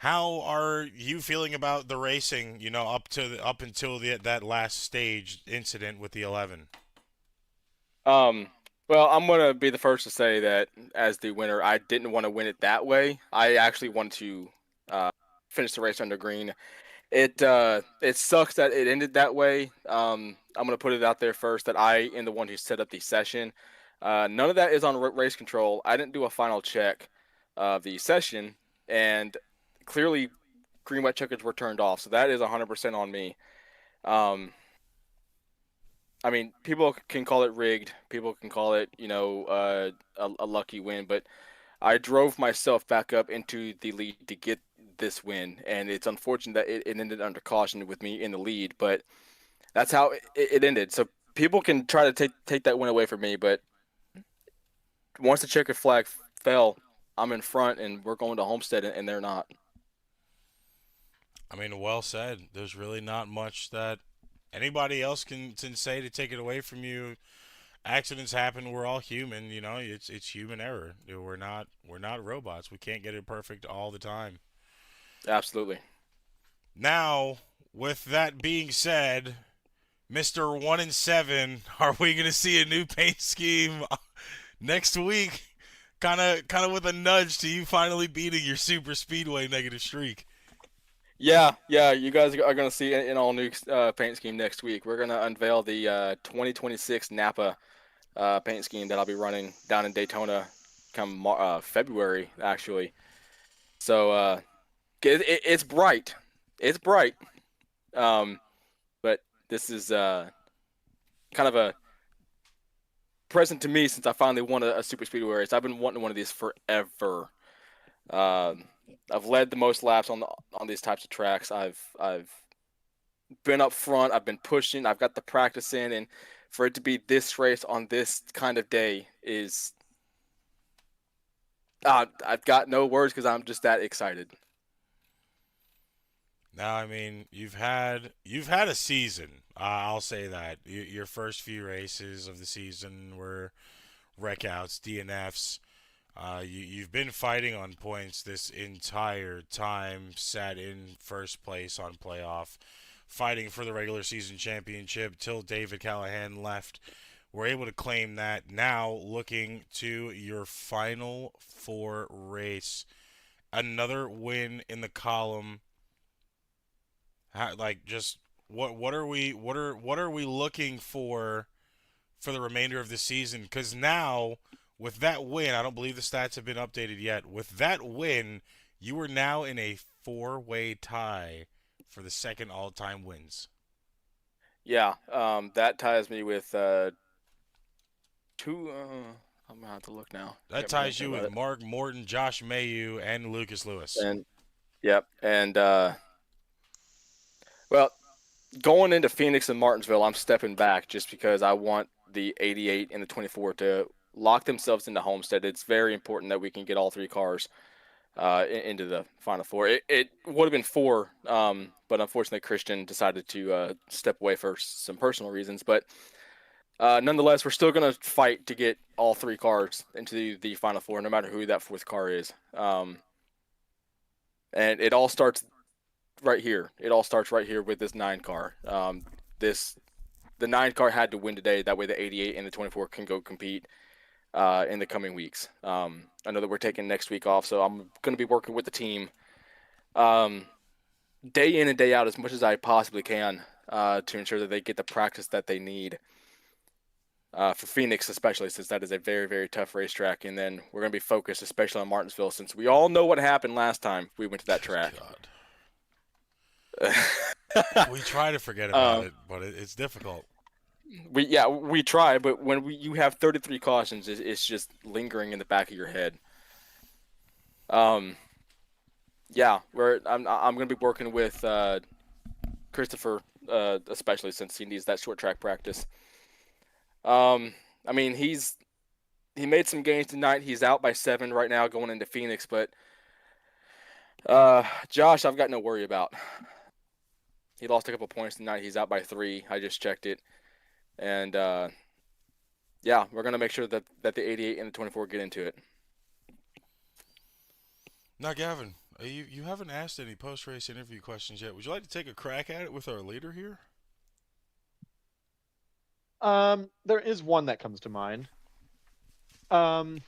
How are you feeling about the racing, up until that last stage incident with the 11? Well, I'm going to be the first to say that as the winner, I didn't want to win it that way. I actually wanted to finish the race under green. It sucks that it ended that way. I'm going to put it out there first that I am the one who set up the session. None of that is on race control. I didn't do a final check of the session, and clearly green, white, checkers were turned off. So that is 100% on me. I mean, people can call it rigged. People can call it, a lucky win. But I drove myself back up into the lead to get this win. And it's unfortunate that it ended under caution with me in the lead. But that's how it ended. So people can try to take that win away from me. But once the checkered flag fell, I'm in front, and we're going to Homestead, and they're not. I mean, well said. There's really not much that anybody else can say to take it away from you. Accidents happen. We're all human. It's human error. We're not robots. We can't get it perfect all the time. Absolutely. Now, with that being said, Mr. 1-7, are we going to see a new paint scheme next week? Kind of with a nudge to you finally beating your super speedway negative streak. Yeah, you guys are going to see an all-new paint scheme next week. We're going to unveil the 2026 Napa paint scheme that I'll be running down in Daytona come February, actually. So it's bright. It's bright. But this is kind of a present to me since I finally won a super speedway race. I've been wanting one of these forever. I've led the most laps on these types of tracks. I've been up front. I've been pushing. I've got the practice in, and for it to be this race on this kind of day is I've got no words because I'm just that excited. Now, I mean, you've had a season. I'll say that your first few races of the season were wreckouts, DNFs. You've been fighting on points this entire time, sat in first place on playoff, fighting for the regular season championship till David Callahan left. We're able to claim that. Now, looking to your Final Four race, another win in the column. What are we looking for the remainder of the season? Because now, with that win, I don't believe the stats have been updated yet. With that win, you are now in a 4-way tie for the second all-time wins. Yeah, that ties me with two. I'm gonna have to look now. That ties you with Mark Morton, Josh Mayu, and Lucas Lewis. And well, going into Phoenix and Martinsville, I'm stepping back just because I want the 88 and the 24 to lock themselves into Homestead. It's very important that we can get all three cars into the Final Four. It would have been 4, but unfortunately Christian decided to step away for some personal reasons. But Nonetheless, we're still going to fight to get all 3 cars into the Final Four, no matter who that 4th car is. And it all starts right here. It all starts right here with this 9 car. The 9 car had to win today. That way the 88 and the 24 can go compete in the coming weeks. I know that we're taking next week off, so I'm going to be working with the team day in and day out as much as I possibly can to ensure that they get the practice that they need. For Phoenix especially, since that is a very, very tough racetrack. And then we're going to be focused especially on Martinsville, since we all know what happened last time we went to that track. We try to forget about it, but it's difficult. We try, but when you have 33 cautions, it's just lingering in the back of your head. I'm going to be working with Christopher, especially since he needs that short track practice. I mean, he made some gains tonight. He's out by 7 right now going into Phoenix, but Josh, I've got no worry about. He lost a couple points tonight. He's out by 3. I just checked it. And we're going to make sure that the 88 and the 24 get into it. Now, Gavin, you haven't asked any post-race interview questions yet. Would you like to take a crack at it with our leader here? There is one that comes to mind. So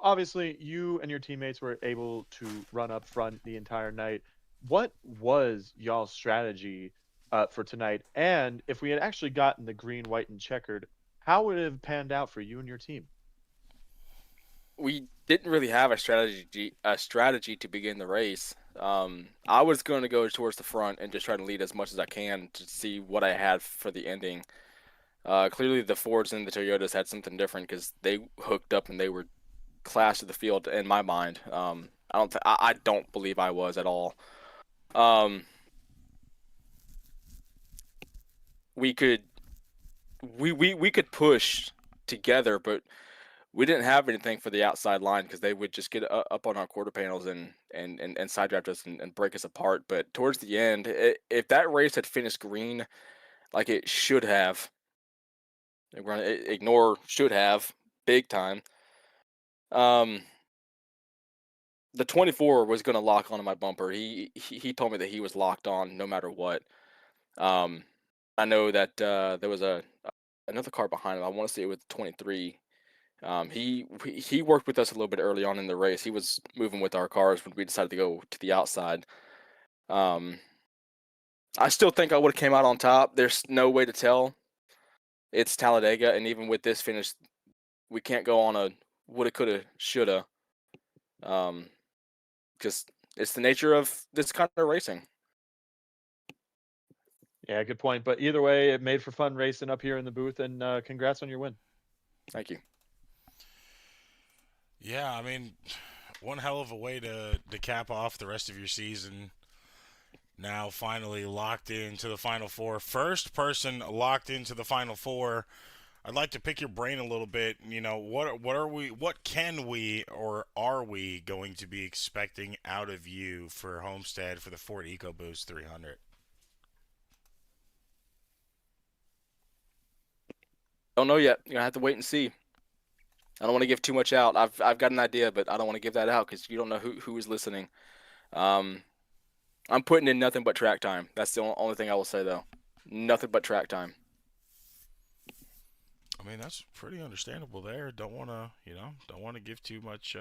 obviously you and your teammates were able to run up front the entire night. What was y'all's strategy for tonight? And if we had actually gotten the green, white, and checkered, how would it have panned out for you and your team? We didn't really have a strategy to begin the race. I was going to go towards the front and just try to lead as much as I can to see what I had for the ending. Clearly, the Fords and the Toyotas had something different because they hooked up and they were class of the field in my mind. I don't believe I was at all. We could push together, but we didn't have anything for the outside line because they would just get up on our quarter panels and side draft us and break us apart. But towards the end, if that race had finished green like it should have, we're going to ignore should have big time. The 24 was going to lock onto my bumper. He told me that he was locked on no matter what. I know that there was another car behind him. I want to say it was 23. He worked with us a little bit early on in the race. He was moving with our cars when we decided to go to the outside. I still think I would have came out on top. There's no way to tell. It's Talladega, and even with this finish, we can't go on a woulda, coulda, shoulda. Because it's the nature of this kind of racing. Yeah, good point. But either way, it made for fun racing up here in the booth, and congrats on your win. Thank you. Yeah, I mean, one hell of a way to cap off the rest of your season. Now finally locked into the Final Four. First person locked into the Final Four. I'd like to pick your brain a little bit. You know, what can we or are we going to be expecting out of you for Homestead for the Ford EcoBoost 300? Don't know yet. You're gonna have to wait and see. I don't want to give too much out. I've got an idea, but I don't want to give that out because you don't know who is listening. I'm putting in nothing but track time. That's the only thing I will say, though. Nothing but track time. I mean, that's pretty understandable there. Don't want to give too much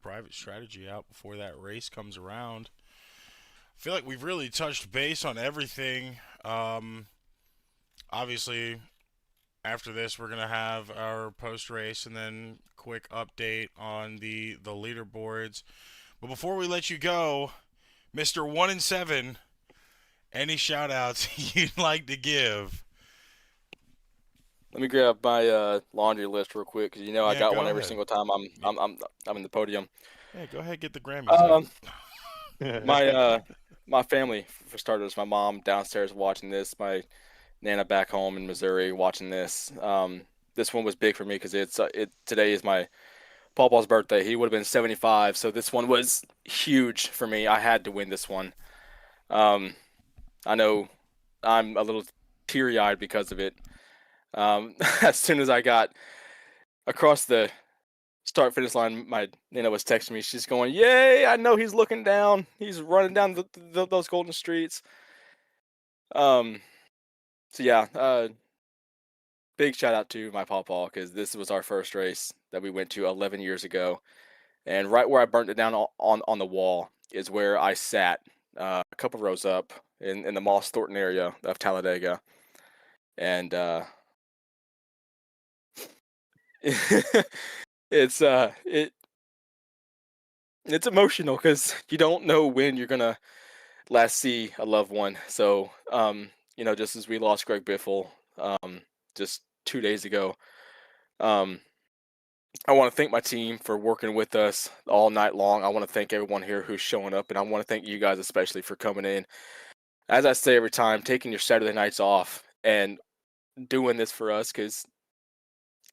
private strategy out before that race comes around. I feel like we've really touched base on everything. Obviously, after this, we're going to have our post-race and then quick update on the leaderboards. But before we let you go, Mr. 1-7, any shout-outs you'd like to give? Let me grab my laundry list real quick because I got one every ahead. single time I'm in the podium. Yeah, go ahead, get the Grammys. My family, for starters, my mom downstairs watching this, my Nana back home in Missouri watching this. This one was big for me because today is my Pawpaw's birthday. He would have been 75, so this one was huge for me. I had to win this one. I know I'm a little teary-eyed because of it. As soon as I got across the start finish line, my Nina was texting me. She's going, "Yay! I know he's looking down. He's running down those golden streets." Um, so yeah, big shout out to my pawpaw because this was our first race that we went to 11 years ago, and right where I burnt it down on the wall is where I sat a couple rows up in the Moss Thornton area of Talladega, and it's it's emotional because you don't know when you're gonna last see a loved one. So just as we lost Greg Biffle just 2 days ago, I want to thank my team for working with us all night long. I want to thank everyone here who's showing up, and I want to thank you guys especially for coming in. As I say every time, taking your Saturday nights off and doing this for us because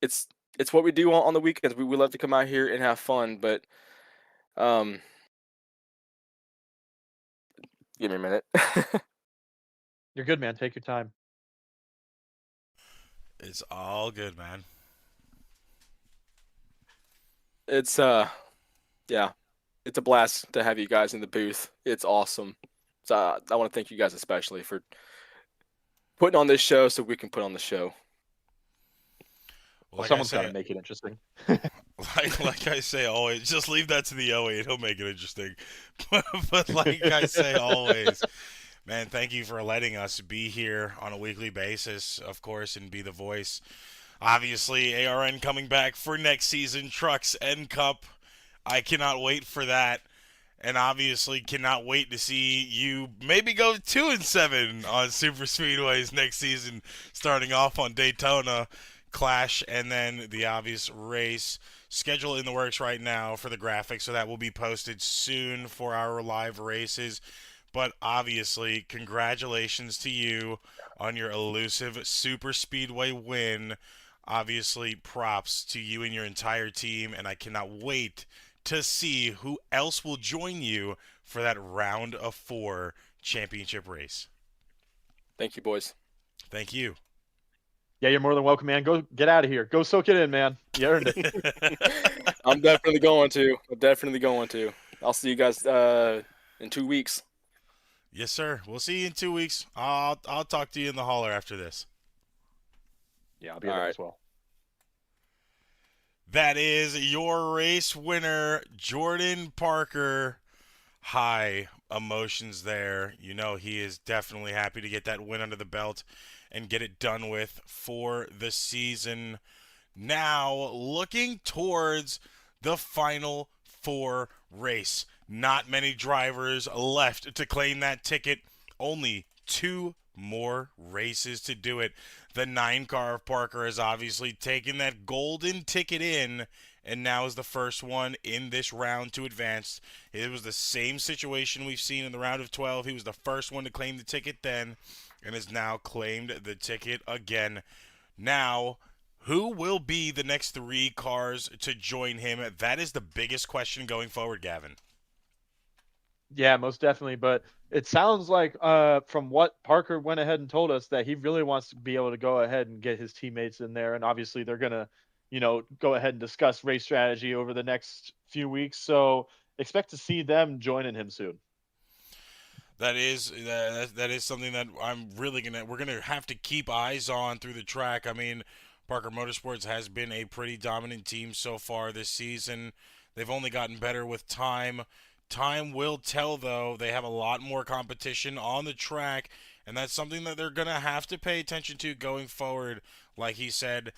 it's what we do on the weekends. We love to come out here and have fun, but give me a minute. You're good, man. Take your time. It's all good, man. It's yeah, it's a blast to have you guys in the booth. It's awesome. So I want to thank you guys especially for putting on this show so we can put on the show. Well, someone's got to make it interesting. like I say always, just leave that to the OE. He'll make it interesting. But like I say always, man, thank you for letting us be here on a weekly basis, of course, and be the voice. Obviously, ARN coming back for next season, Trucks and Cup. I cannot wait for that. And obviously cannot wait to see you maybe go 2-7 on super speedways next season, starting off on Daytona, Clash, and then the obvious race. Schedule in the works right now for the graphics, so that will be posted soon for our live races. But obviously, congratulations to you on your elusive super speedway win. Obviously, props to you and your entire team, and I cannot wait to see who else will join you for that round of 4 championship race. Thank you, boys. Thank you. Yeah, you're more than welcome, man. Go get out of here. Go soak it in, man. You earned it. I'm definitely going to. I'll see you guys in 2 weeks. Yes, sir. We'll see you in 2 weeks. I'll talk to you in the holler after this. Yeah, I'll be there as well. That is your race winner, Jordan Parker. High emotions there. You know he is definitely happy to get that win under the belt and get it done with for the season. Now, looking towards the Final 4 race. Not many drivers left to claim that ticket. Only 2 more races to do it. The 9 car of Parker has obviously taken that golden ticket in, and now is the first one in this round to advance. It was the same situation we've seen in the round of 12. He was the first one to claim the ticket then, and has now claimed the ticket again. Now, who will be the next 3 cars to join him? That is the biggest question going forward, Gavin. Yeah, most definitely. But it sounds like from what Parker went ahead and told us that he really wants to be able to go ahead and get his teammates in there. And obviously they're going to, go ahead and discuss race strategy over the next few weeks. So expect to see them joining him soon. That is something that we're gonna have to keep eyes on through the track. I mean, Parker Motorsports has been a pretty dominant team so far this season. They've only gotten better with time. Time will tell, though. They have a lot more competition on the track, and that's something that they're going to have to pay attention to going forward. Like he said,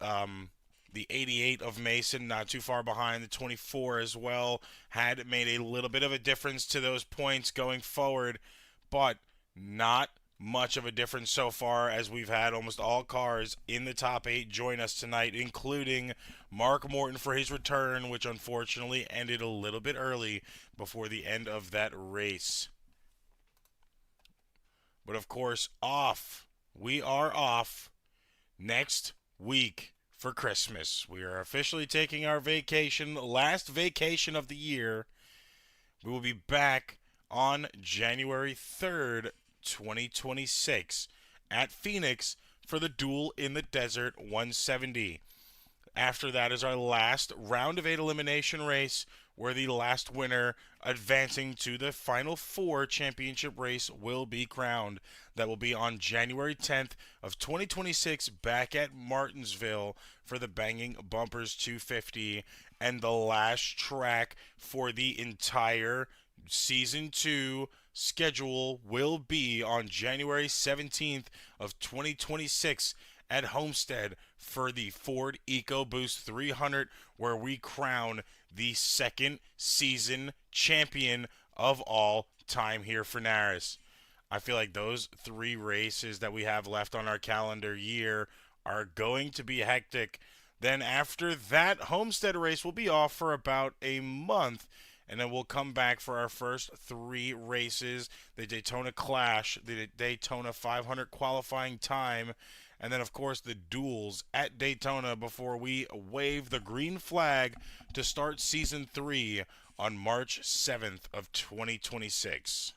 the 88 of Mason, not too far behind, the 24 as well, had made a little bit of a difference to those points going forward, but not much of a difference so far, as we've had almost all cars in the top 8 join us tonight, including Mark Morton for his return, which unfortunately ended a little bit early before the end of that race. But of course, we are off next week for Christmas. We are officially taking our vacation, last vacation of the year. We will be back on January 3rd, 2026 at Phoenix for the Duel in the Desert 170. After that is our last round of 8 elimination race, where the last winner advancing to the Final Four championship race will be crowned. That will be on January 10th of 2026 back at Martinsville for the Banging Bumpers 250. And the last track for the entire Season 2 schedule will be on January 17th of 2026 at Homestead for the Ford EcoBoost 300, where we crown the second season champion of all time here for NARAS. I feel like those 3 races that we have left on our calendar year are going to be hectic. Then after that, Homestead race will be off for about a month, and then we'll come back for our first 3 races: the Daytona Clash, the Daytona 500 qualifying time, and then, of course, the duels at Daytona before we wave the green flag to start Season 3 on March 7th of 2026.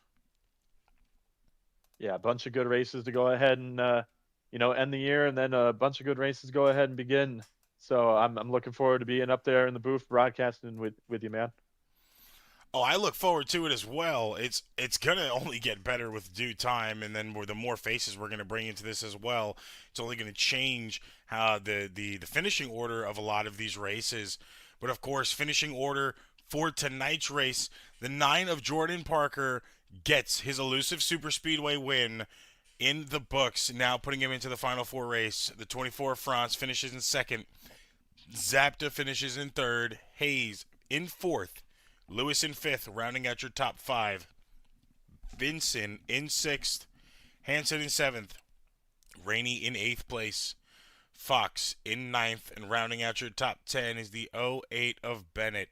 Yeah, a bunch of good races to go ahead and, end the year, and then a bunch of good races go ahead and begin. So I'm looking forward to being up there in the booth broadcasting with you, man. Oh, I look forward to it as well. It's going to only get better with due time, and then the more faces we're going to bring into this as well, it's only going to change how the finishing order of a lot of these races. But, of course, finishing order for tonight's race, the 9 of Jordan Parker gets his elusive superspeedway win in the books, now putting him into the Final Four race. The 24 France finishes in second. Zapta finishes in third. Hayes in fourth. Lewis in fifth, rounding out your top 5. Vinson in sixth. Hansen in seventh. Rainey in 8th place. Fox in 9th, and rounding out your top 10 is the 08 of Bennett.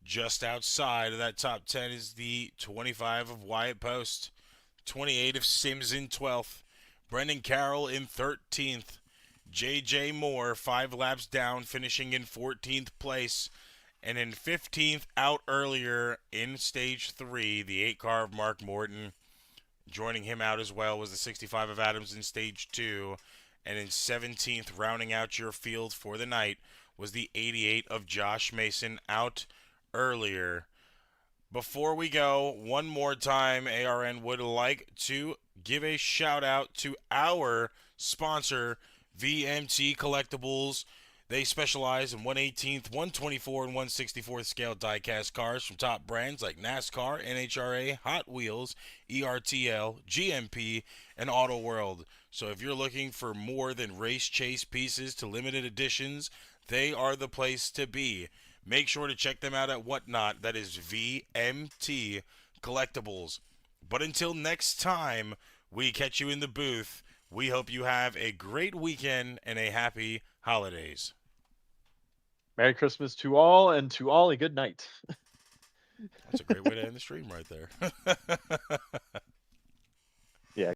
Just outside of that top 10 is the 25 of Wyatt Post. 28 of Sims in 12th. Brendan Carroll in 13th. J.J. Moore, 5 laps down, finishing in 14th place. And in 15th, out earlier in Stage 3, the 8 car of Mark Morton. Joining him out as well was the 65 of Adams in Stage 2. And in 17th, rounding out your field for the night, was the 88 of Josh Mason, out earlier. Before we go, one more time, ARN would like to give a shout out to our sponsor, VMT Collectibles. They specialize in 1/18th, 1/24, and 1/64 scale diecast cars from top brands like NASCAR, NHRA, Hot Wheels, ERTL, GMP, and Auto World. So if you're looking for more than race chase pieces to limited editions, they are the place to be. Make sure to check them out at Whatnot. That is VMT Collectibles. But until next time we catch you in the booth, we hope you have a great weekend and a happy holidays. Merry Christmas to all, and to all a good night. That's a great way to end the stream right there.